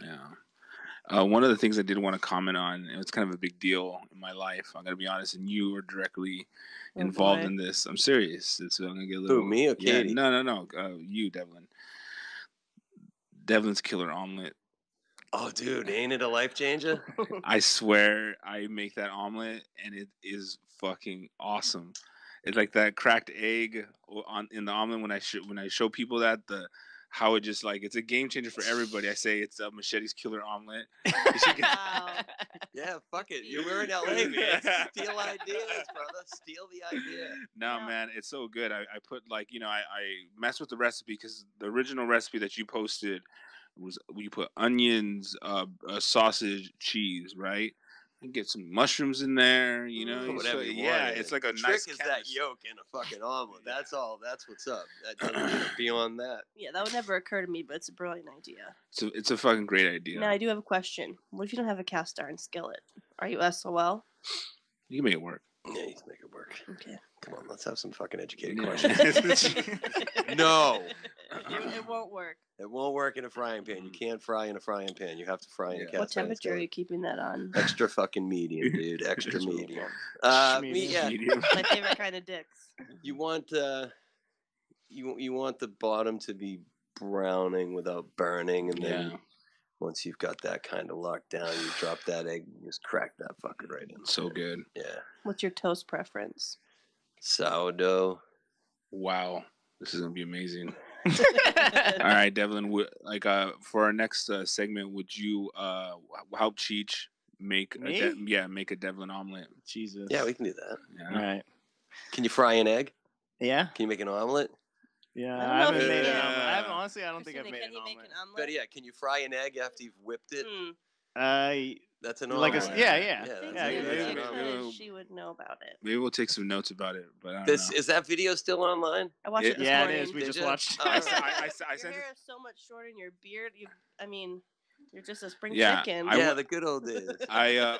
Yeah. One of the things I did want to comment on, and it's kind of a big deal in my life, I'm going to be honest, and you were directly involved in this. I'm serious. I'm going to get a little... Who, me or Katie? No. You, Devlin. Devlin's killer omelet. Oh, dude, ain't it a life changer? I swear I make that omelet, and it is fucking awesome. It's like that cracked egg in the omelet when I show people that, how it just like, it's a game changer for everybody. I say it's a Machete's killer omelet. Wow. Yeah, fuck it. We're in LA, man. Steal ideas, brother. Steal the idea. No, man, it's so good. I put I messed with the recipe because the original recipe that you posted was you put onions, sausage, cheese, right? You get some mushrooms in there, whatever you want. Yeah, it's like a nice trick is that yolk in a fucking omelet. That's all. That's what's up. Beyond that. Yeah, that would never occur to me, but it's a brilliant idea. So it's a fucking great idea. Now I do have a question. What if you don't have a cast iron skillet? Are you SOL? You can make it work. Yeah, you can make it work. Okay. Come on, let's have some fucking educated questions. No. It won't work. It won't work in a frying pan. You can't fry in a frying pan. You have to fry in a cast iron. What temperature are you keeping that on? Extra fucking medium, dude. Extra medium. Medium. My favorite kind of dicks. You want you want the bottom to be browning without burning, and then once you've got that kind of locked down, you drop that egg and just crack that fucker right in. So good. Yeah. What's your toast preference? Sourdough. Wow, this is gonna be amazing. All right, Devlin. For our next segment, would you help Cheech make make a Devlin omelet? Jesus. Yeah, we can do that. Yeah. All right. Can you fry an egg? Yeah. Can you make an omelet? Yeah, I haven't made made an an omelet. Honestly, I don't think I've made an omelet. But yeah, can you fry an egg after you've whipped it? That's an like omelet. yeah. She would know about it. Maybe we'll take some notes about it. But I don't know. Is that video still online? I watched it this morning. It is. We just watched. Your hair is so much shorter, and your beard. You're just a spring chicken. The good old days. I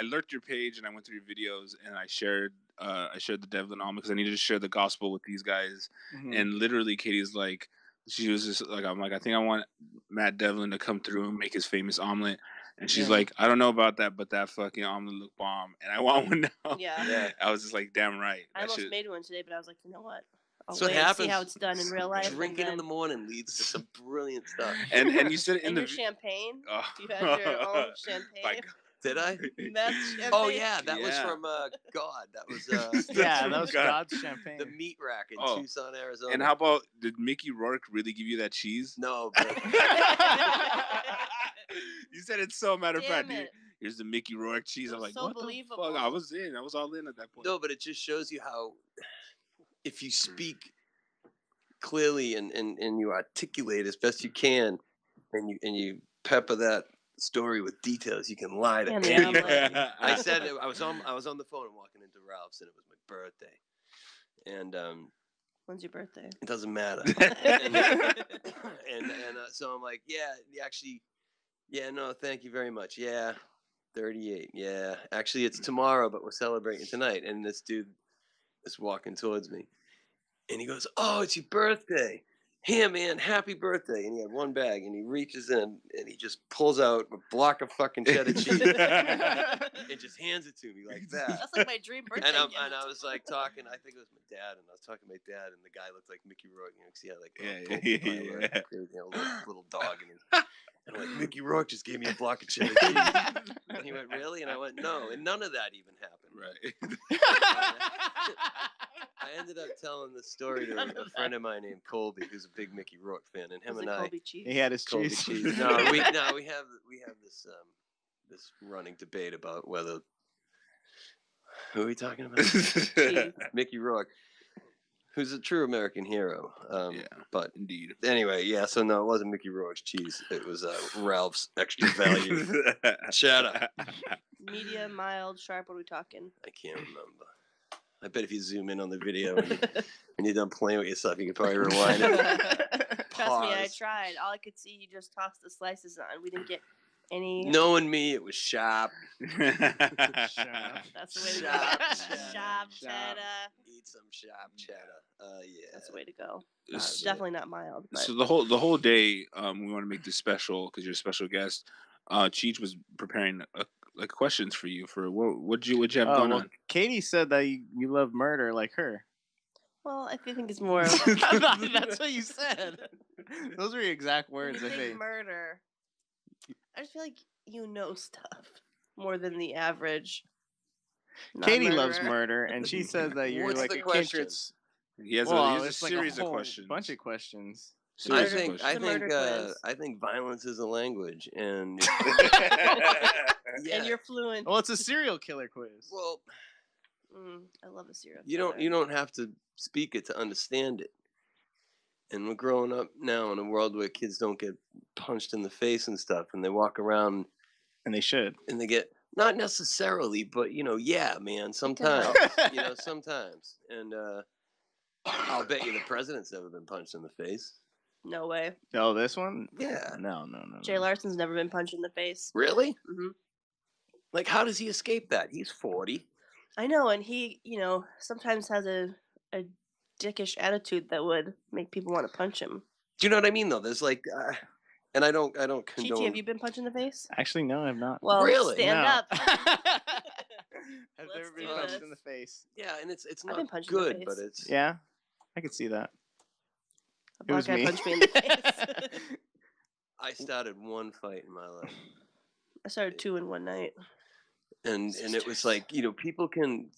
lurked your page and I went through your videos and I shared the Devlin omelet because I needed to share the gospel with these guys. Mm-hmm. And literally, Katie's like, she was just like, I'm like, I think I want Matt Devlin to come through and make his famous omelet. And she's like, I don't know about that, but that fucking omelet looked bomb, and I want one now. Yeah. I was just like, damn right. I almost made one today, but I was like, you know what? That's what happens. See how it's done in real life. Drinking in the morning leads to some brilliant stuff. And you said in your champagne. You had your own champagne. Did I? That's champagne. Oh yeah, that was from God. That was that was God's champagne. The meat rack in Tucson, Arizona. And how about, did Mickey Rourke really give you that cheese? No, but you said it's so matter of fact. Here's the Mickey Rourke cheese. I'm like, what the fuck? I was all in at that point. No, but it just shows you how, if you speak clearly and you articulate as best you can, and you pepper that story with details, you can lie to anybody. I said I was on the phone and walking into Ralph's, and it was my birthday. And when's your birthday? It doesn't matter. and so I'm like, actually, Yeah, no, thank you very much. Yeah, 38. Yeah, actually, it's tomorrow, but we're celebrating tonight. And this dude is walking towards me, and he goes, "Oh, it's your birthday. Here, man, happy birthday!" And he had one bag, and he reaches in and he just pulls out a block of fucking cheddar cheese and just hands it to me like that. That's like my dream birthday gift. And I was like talking. I think it was my dad, and I was talking to my dad, and the guy looked like Mickey Rourke. You know, 'cause he had like a little dog in his. And I'm like, Mickey Rourke just gave me a block of cheddar cheese. And he went, really? And I went, no. And none of that even happened. Right. I ended up telling this story to a friend of mine named Colby, who's a big Mickey Rourke fan, and him Was and it I. Colby cheese? He had his Colby cheese. cheese. No, we have this this running debate about whether. Who are we talking about? Mickey Rourke, who's a true American hero. Yeah, but indeed. Anyway, yeah. So no, it wasn't Mickey Rourke's cheese. It was Ralph's extra value. Shut up. Medium, mild, sharp. What are we talking? I can't remember. I bet if you zoom in on the video when you're done playing with yourself, you could probably rewind it. Trust me, I tried. All I could see, you just tossed the slices on. We didn't get any. Knowing me, it was sharp. That's the way to go. Sharp cheddar. Eat some sharp cheddar. Yeah. That's the way to go. Definitely not mild. But. So the whole day, we want to make this special because you're a special guest. Cheech was preparing like questions for you for what'd you have going on? Katie said that you love murder like her. Well, I think it's more. That's what you said. Those were your exact words. I think murder. I just feel like you know stuff more than the average. Katie loves murder, and she says that you're What's like the a question? kindred. He has a series of questions. Bunch of questions. I think violence is a language, and and you're fluent. Well, it's a serial killer quiz. Well, I love a serial killer. You don't have to speak it to understand it. And we're growing up now in a world where kids don't get punched in the face and stuff, and they walk around, and they should, and they get not necessarily, but yeah, man, sometimes, sometimes, and I'll bet you the president's never been punched in the face. No way. Oh, this one? Yeah. No. Jay Larson's never been punched in the face. Really? Mm-hmm. Like, how does he escape that? He's 40. I know, and he, sometimes has a dickish attitude that would make people want to punch him. Do you know what I mean, though? There's like, and I don't condone. GT, have you been punched in the face? Actually, no, I've not. Well, really? Stand up. I've never been punched in the face. Yeah, and it's not good, but it's yeah, I could see that. A black guy punched me in the face. I started one fight in my life. I started 2 in one night. And it was like, people can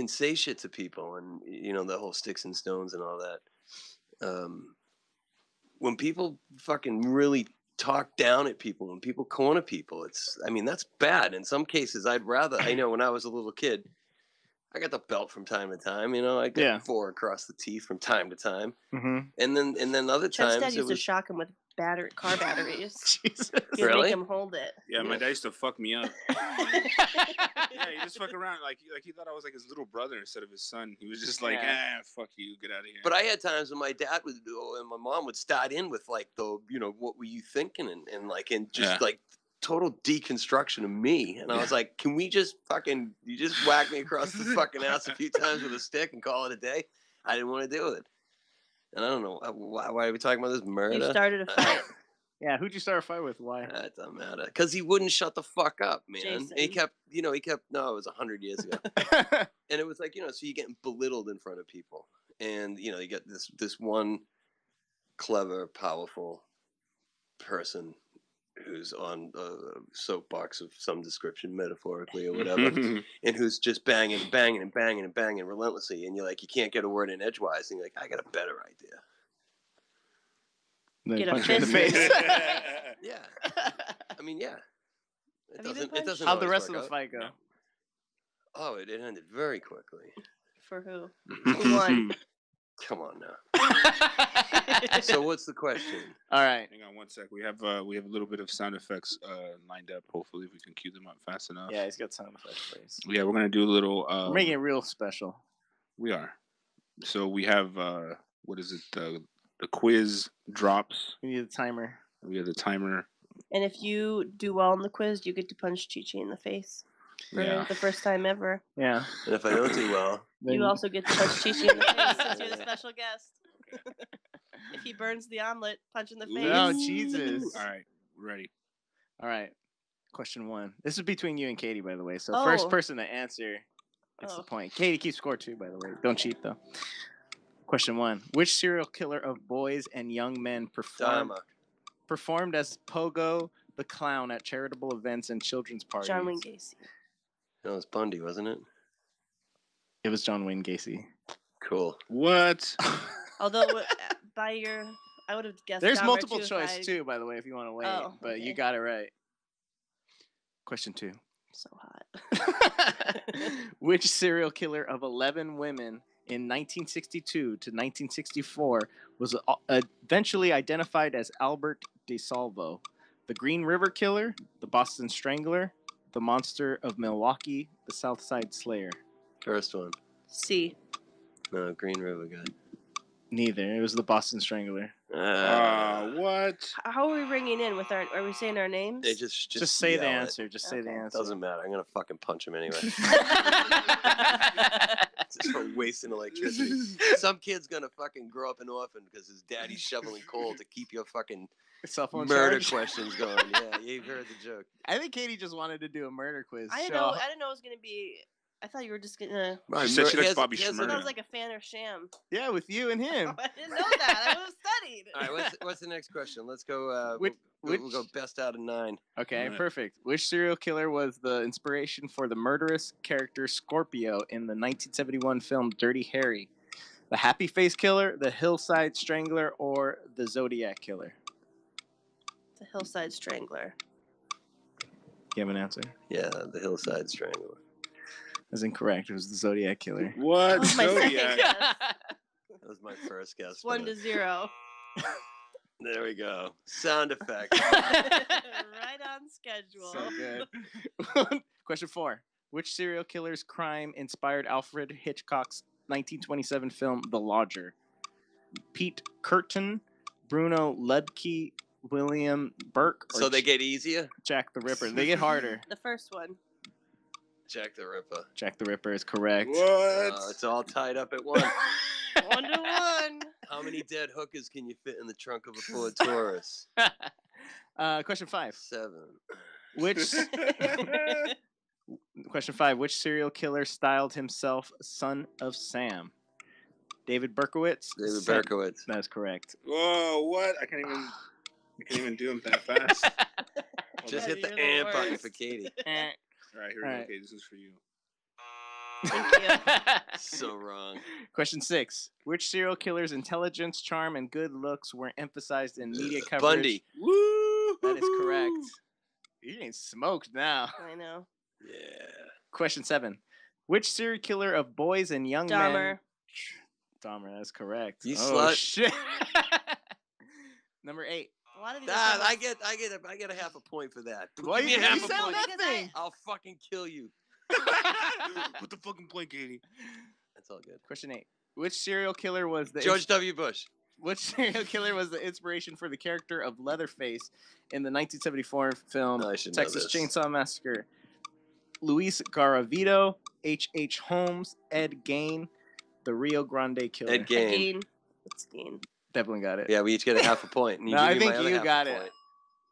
say shit to people, and the whole sticks and stones and all that. When people fucking really talk down at people, when people corner people, that's bad. In some cases, I know when I was a little kid, I got the belt from time to time. I got 4 across the teeth from time to time. Mm-hmm. And then other times Dad used to shock him with car batteries. Jesus. Really? Make him hold it. Yeah, my dad used to fuck me up. Yeah, he just fuck around like he thought I was like his little brother instead of his son. He was just like, fuck you, get out of here. But I had times when my dad would and my mom would start in with like what were you thinking and just like total deconstruction of me. And I was like, can we just you just whack me across the fucking ass a few times with a stick and call it a day? I didn't want to do it. And I don't know why are we talking about this murder? You started a fight. Yeah, who'd you start a fight with? Why? That doesn't matter. Because he wouldn't shut the fuck up, man. Jason. He kept, no, it was 100 years ago. And it was like, so you're getting belittled in front of people. And, you get this one clever, powerful person who's on a soapbox of some description, metaphorically or whatever, and who's just banging relentlessly. And you're like, you can't get a word in edgewise. And you're like, I got a better idea. Get a fist in the face. Yeah. I mean, yeah. It doesn't. How'd the rest of the fight go? Oh, it ended very quickly. For who? Who won? Come on now. So what's the question? All right. Hang on one sec. We have a little bit of sound effects lined up. Hopefully we can cue them up fast enough. Yeah, he's got sound effects for us. Yeah, we're gonna do a little. We're making it real special. We are. So we have what is it? The quiz drops. We need a timer. We have the timer. And if you do well on the quiz, you get to punch Chi-Chi in the face for the first time ever. Yeah. And if I don't do well, You also get to punch Chi-Chi in the face since you're the special guest. If he burns the omelet, punch in the face. Oh, Jesus. All right, we're ready. All right. Question 1. This is between you and Katie, by the way. So Oh. first person to answer gets the point. Katie keeps score too, by the way. Don't cheat, though. Question 1. Which serial killer of boys and young men performed as Pogo the Clown at charitable events and children's parties? John Wayne Gacy. that was Bundy, wasn't it? It was John Wayne Gacy. Cool. What? Although, I would have guessed. There's Dahmer multiple too choice too, by the way, if you want to wait. Oh, but okay. you got it right. Question 2. So hot. Which serial killer of 11 women in 1962 to 1964 was eventually identified as Albert DeSalvo? The Green River Killer, the Boston Strangler, the Monster of Milwaukee, the Southside Slayer? First one. C. No, Green River guy. Neither. It was the Boston Strangler. What? How are we ringing in with our? Are we saying our names? They just say the yell it. answer. Just say the answer. Doesn't matter. I'm gonna fucking punch him anyway. Just for wasting electricity. Some kid's gonna fucking grow up an orphan because his daddy's shoveling coal to keep your fucking Cell phone murder charge. questions going. Yeah, you've heard the joke. I think Katie just wanted to do a murder quiz. I didn't know it was gonna be. I thought you were just gonna. She said she likes Bobby I Shmurda. was like a fan of Sham. Yeah, with you and him. I didn't know that. I would have studied. All right, what's the next question? Let's go. We'll go best out of 9. Okay, perfect. Which serial killer was the inspiration for the murderous character Scorpio in the 1971 film Dirty Harry? The Happy Face Killer, the Hillside Strangler, or the Zodiac Killer? The Hillside Strangler. You have an answer? Yeah, the Hillside Strangler. That's incorrect. It was the Zodiac Killer. What? That was my second Zodiac? guess. That was my first guess. 1-0. There we go. Sound effect. Right on schedule. So good. Question 4. Which serial killer's crime inspired Alfred Hitchcock's 1927 film The Lodger? Pete Curtin, Bruno Ludke, William Burke, or So they get easier? Jack the Ripper? They get harder. The first one. Jack the Ripper. Jack the Ripper is correct. What? It's all tied up at once. 1-1. How many dead hookers can you fit in the trunk of a Ford Taurus? Question 5. 7. Question 5. Which serial killer styled himself Son of Sam? David Berkowitz. David Berkowitz. That's correct. Whoa! What? I can't even do them that fast. Just hit the You're the and button worst. for Katie. All right, here we go. Okay, this is for you. Thank you. So wrong. Question 6. Which serial killer's intelligence, charm, and good looks were emphasized in media coverage? Bundy. Woo! That is correct. You ain't smoked now. I know. Yeah. Question 7. Which serial killer of boys and young men? Dahmer. Dahmer, that's correct. You oh, slut. Shit. Number 8. A lot of these. I get a half a point for that. Why Give me you a half a said point. nothing? I'll fucking kill you. Put the fucking point, Katie. That's all good. Question 8. Which serial killer was the George W. Bush. Which serial killer was the inspiration for the character of Leatherface in the 1974 film I should know Texas this. Chainsaw Massacre? Luis Garavito, H.H. Holmes, Ed Gein, the Rio Grande Killer. Ed Gein. Gain. It's Gain. Definitely got it. Yeah, we each get a half a point. And you No, give I me think my other you half a got it. point.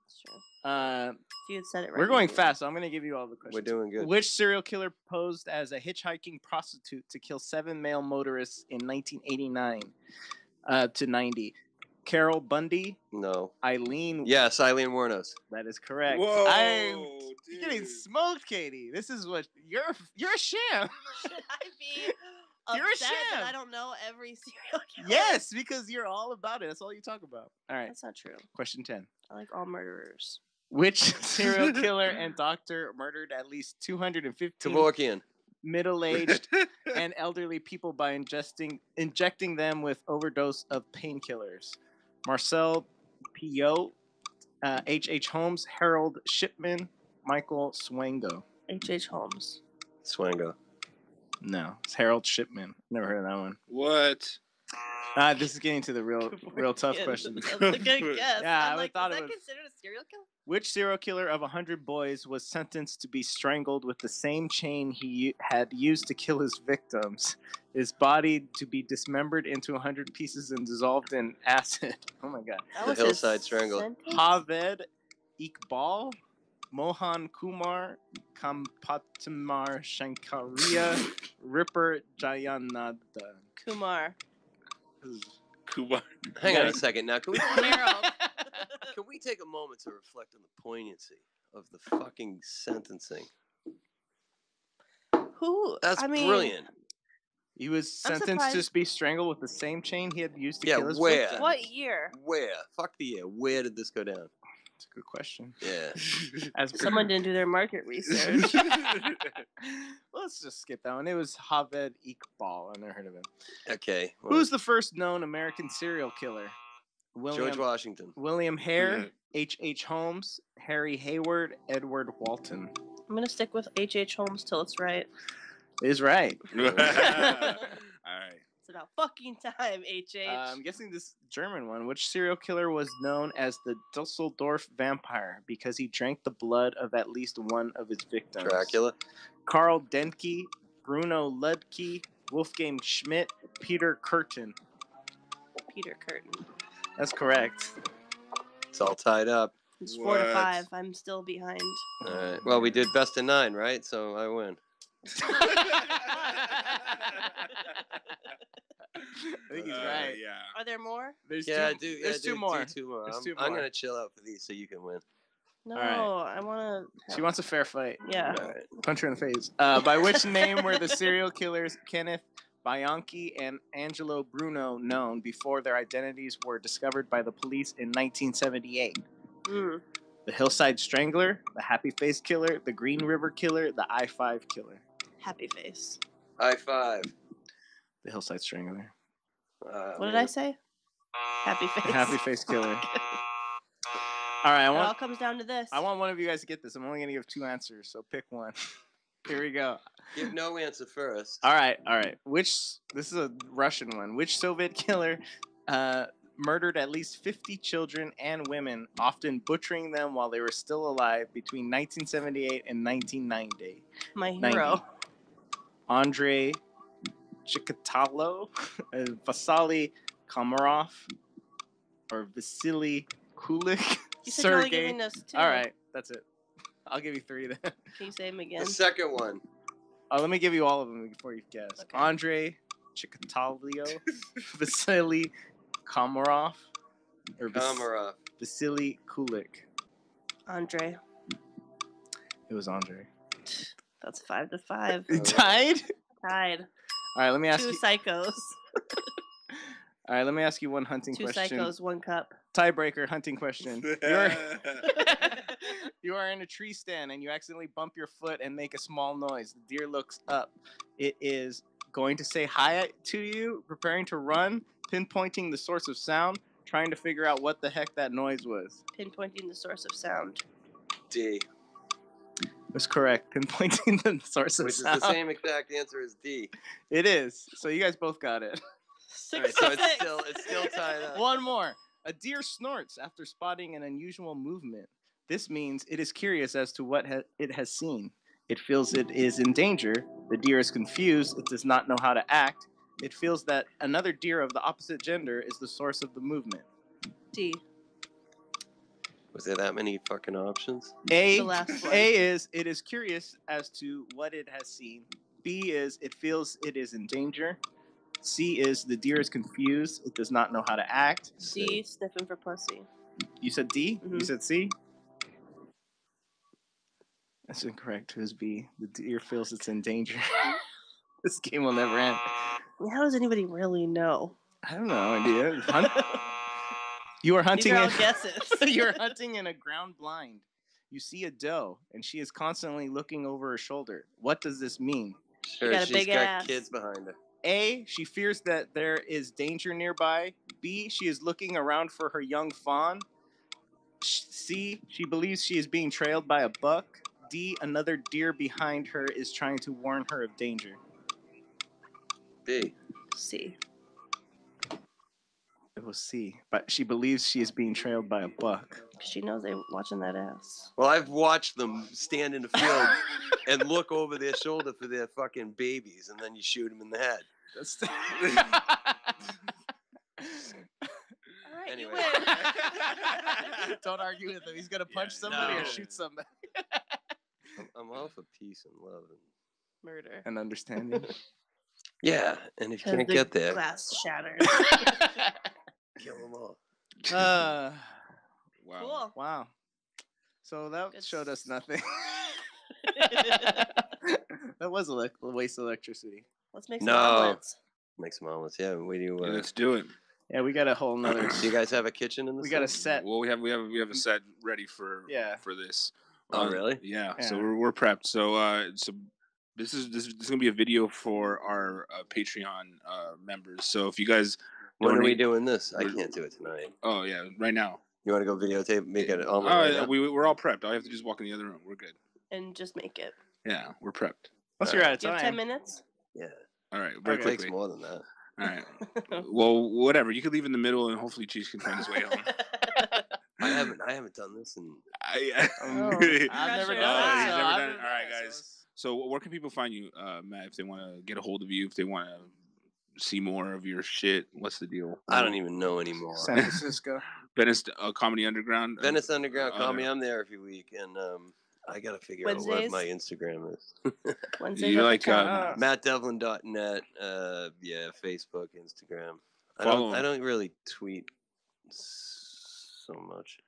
That's true. If Uh, you had said it right. we're going you fast, so I'm going to give you all the questions. We're doing good. Which serial killer posed as a hitchhiking prostitute to kill 7 male motorists in 1989 to 90? Carol Bundy, No. Eileen. Yes, Eileen Wuornos. That is correct. Whoa, You're getting dude. smoked, Katie. This is what you're a sham. Should I be You're a upset that sham. I don't know every serial killer? Yes, because you're all about it. That's all you talk about. All right. That's not true. Question 10. I like all murderers. Which serial killer and doctor murdered at least 215 Kevorkian. middle-aged and elderly people by injecting them with overdose of painkillers? Marcel Piot, H.H. Holmes, Harold Shipman, Michael Swango. H.H. Holmes. Swango. No, it's Harold Shipman. Never heard of that one. What? This is getting to the real tough questions. That's a good guess. Yeah, I I'm would like, thought is it that was- considered a serial killer? Which serial killer of 100 boys was sentenced to be strangled with the same chain he had used to kill his victims? His body to be dismembered into 100 pieces and dissolved in acid. Oh my god. That The was Hillside his Strangler. sentence? Javed Iqbal, Mohan Kumar, Kampatamar Shankaria, Ripper Jayananda. Kumar. Kubar. Hang on a second. Now, can Meryl. we take a moment to reflect on the poignancy of the fucking sentencing? Who? That's I mean, brilliant. He was I'm sentenced to surprised- be strangled with the same chain he had used to Yeah, kill his where? victims. What year? Where? Fuck the year. Where did this go down? That's a good question. Yeah. As Someone didn't do their market research. Let's just skip that one. It was Javed Iqbal. I've never heard of him. Okay. Well, Who's the first known American serial killer? George Washington. William Hare, H. Holmes, Harry Hayward, Edward Walton. I'm gonna stick with H. Holmes till it's right. Is right. All right. It's about fucking time, H. I'm guessing this German one. Which serial killer was known as the Dusseldorf vampire because he drank the blood of at least one of his victims? Dracula. Karl Denke, Bruno Ludke, Wolfgang Schmidt, Peter Curtin. Peter Curtin. That's correct. It's all tied up. It's 4 to What? 5. I'm still behind. All right. Well, we did best of 9, right? So I win. I think he's right. Yeah. Are there more? There's Yeah, two, do. there's yeah, two more. Do 2 more. There's I'm, two I'm more. gonna chill out for these so you can win. No, right. I want to. She wants a fair fight. Yeah. All right. Punch her in the face. By which name were the serial killers Kenneth Bianchi and Angelo Bruno known before their identities were discovered by the police in 1978? Mm. The Hillside Strangler, the Happy Face Killer, the Green River Killer, the I-5 Killer. Happy face. High five. The Hillside Strangler. What did I say? Happy face. The Happy Face Killer. All right, It all comes down to this. I want one of you guys to get this. I'm only going to give 2 answers, so pick one. Here we go. Give no answer first. All right. This is a Russian one. Which Soviet killer murdered at least 50 children and women, often butchering them while they were still alive between 1978 and 1990? My hero. Andrei Chikatilo, Vasily Komarov, or Vasily Kulik? You said you're only giving us 2. All right, that's it. I'll give you 3 then. Can you say them again? The second one. Let me give you all of them before you guess. Okay. Andrei Chikatilo, Vasily Komarov, or Kamara. Vasily Kulik. Andre. It was Andrei. That's 5 to 5. You tied? Tied. All right, let me ask 2 you. psychos. All right, let me ask you one hunting 2 question. psychos, 1 cup. Tiebreaker hunting question. You are in a tree stand and you accidentally bump your foot and make a small noise. The deer looks up. It is going to say hi to you, preparing to run, pinpointing the source of sound, trying to figure out what the heck that noise was. Pinpointing the source of sound. D. That's correct. Pinpointing the source of Which is sound. the same exact answer as D. It is. So you guys both got it. 6 Alright, to so 6. it's still tied up. One more. A deer snorts after spotting an unusual movement. This means it is curious as to what it has seen. It feels it is in danger. The deer is confused. It does not know how to act. It feels that another deer of the opposite gender is the source of the movement. D. Was there that many fucking options? A, The last one. A is it is curious as to what it has seen. B is it feels it is in danger. C is the deer is confused. It does not know how to act. D. Sniffing for pussy. You said D? Mhm. You said C? That's incorrect. It was B. The deer feels it's in danger. This game will never end. How does anybody really know? I have no idea. You are These hunting. are all guesses. You are hunting in a ground blind. You see a doe, and she is constantly looking over her shoulder. What does this mean? Sure, got a she's big got ass. kids behind her. A, she fears that there is danger nearby. B, she is looking around for her young fawn. C, she believes she is being trailed by a buck. D, another deer behind her is trying to warn her of danger. B. C. We'll see. But she believes she is being trailed by a buck. She knows they watching that ass. Well, I've watched them stand in the field and look over their shoulder for their fucking babies, and then you shoot them in the head. That's All right, Anyway. you win. Don't argue with him. He's gonna punch somebody or shoot somebody. I'm all for peace and love. Murder. And understanding. Yeah, and if you can't The get there, glass shattered. kill them all. Wow. Cool. Wow. So that Good showed us s- nothing. That was a waste of electricity. Let's make some No. omelets. Make some omelets. Yeah, where do you? Yeah, let's do it. Yeah, we got a whole nother. Do you guys have a kitchen in the? We got a set. Well, we have a set ready for Yeah. for this. Oh, really? Yeah. Yeah. So we're prepped. So this is gonna be a video for our Patreon members. So if you guys When are we donate- doing this? I can't do it tonight. Oh yeah, right now. You want to go videotape? Make it omelet right now? We're all prepped. All you have to do is walk in the other room. We're good. And just make it. Yeah, we're prepped. Once you're out of Do you have 10 time. minutes? Yeah. All right, It very takes quickly. more than that. All right. Well, whatever. You could leave in the middle, and hopefully Cheese can find his way home. I haven't done this in. I, Oh, I've never Pressure. done it. He's so never I've done it. been- All right, guys. So where can people find you, Matt, if they want to get a hold of you, if they want to see more of your shit? What's the deal? I don't even know anymore. San Francisco. Venice Comedy Underground. Venice Underground Oh, Comedy. yeah. I'm there every week, and I gotta figure out what Wednesdays? my Instagram is. Wednesdays You at the like, top. MattDevlin.net. Yeah, Facebook, Instagram. Follow I him. don't really tweet so much.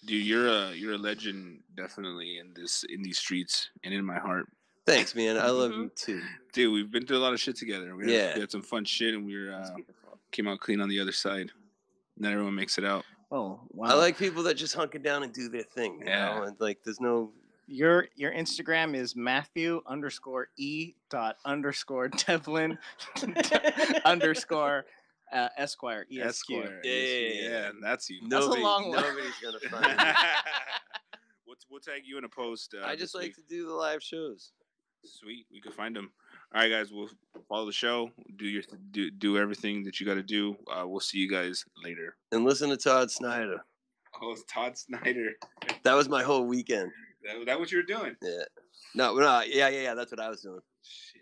Dude, you're a legend, definitely in these streets and in my heart. Thanks, man. I love you too. Dude, we've been through a lot of shit together. We had some fun shit, and we That's beautiful. came out clean on the other side. Not everyone makes it out. Oh, wow. I like people that just hunker down and do their thing. You Yeah. know, and like there's no. Your Instagram is Matthew_E._Devlin _Esquire ESQ. Esquire. Yeah. That's you. That's a long one. Nobody's gonna find me. We'll tag you in a post. I just this like week. to do the live shows. Sweet, we can find them. All right, guys, we'll follow the show. Do everything that you got to do. We'll see you guys later. And listen to Todd Snyder. Oh, it's Todd Snyder. That was my whole weekend. That what you were doing? Yeah. No, yeah. That's what I was doing. Shit.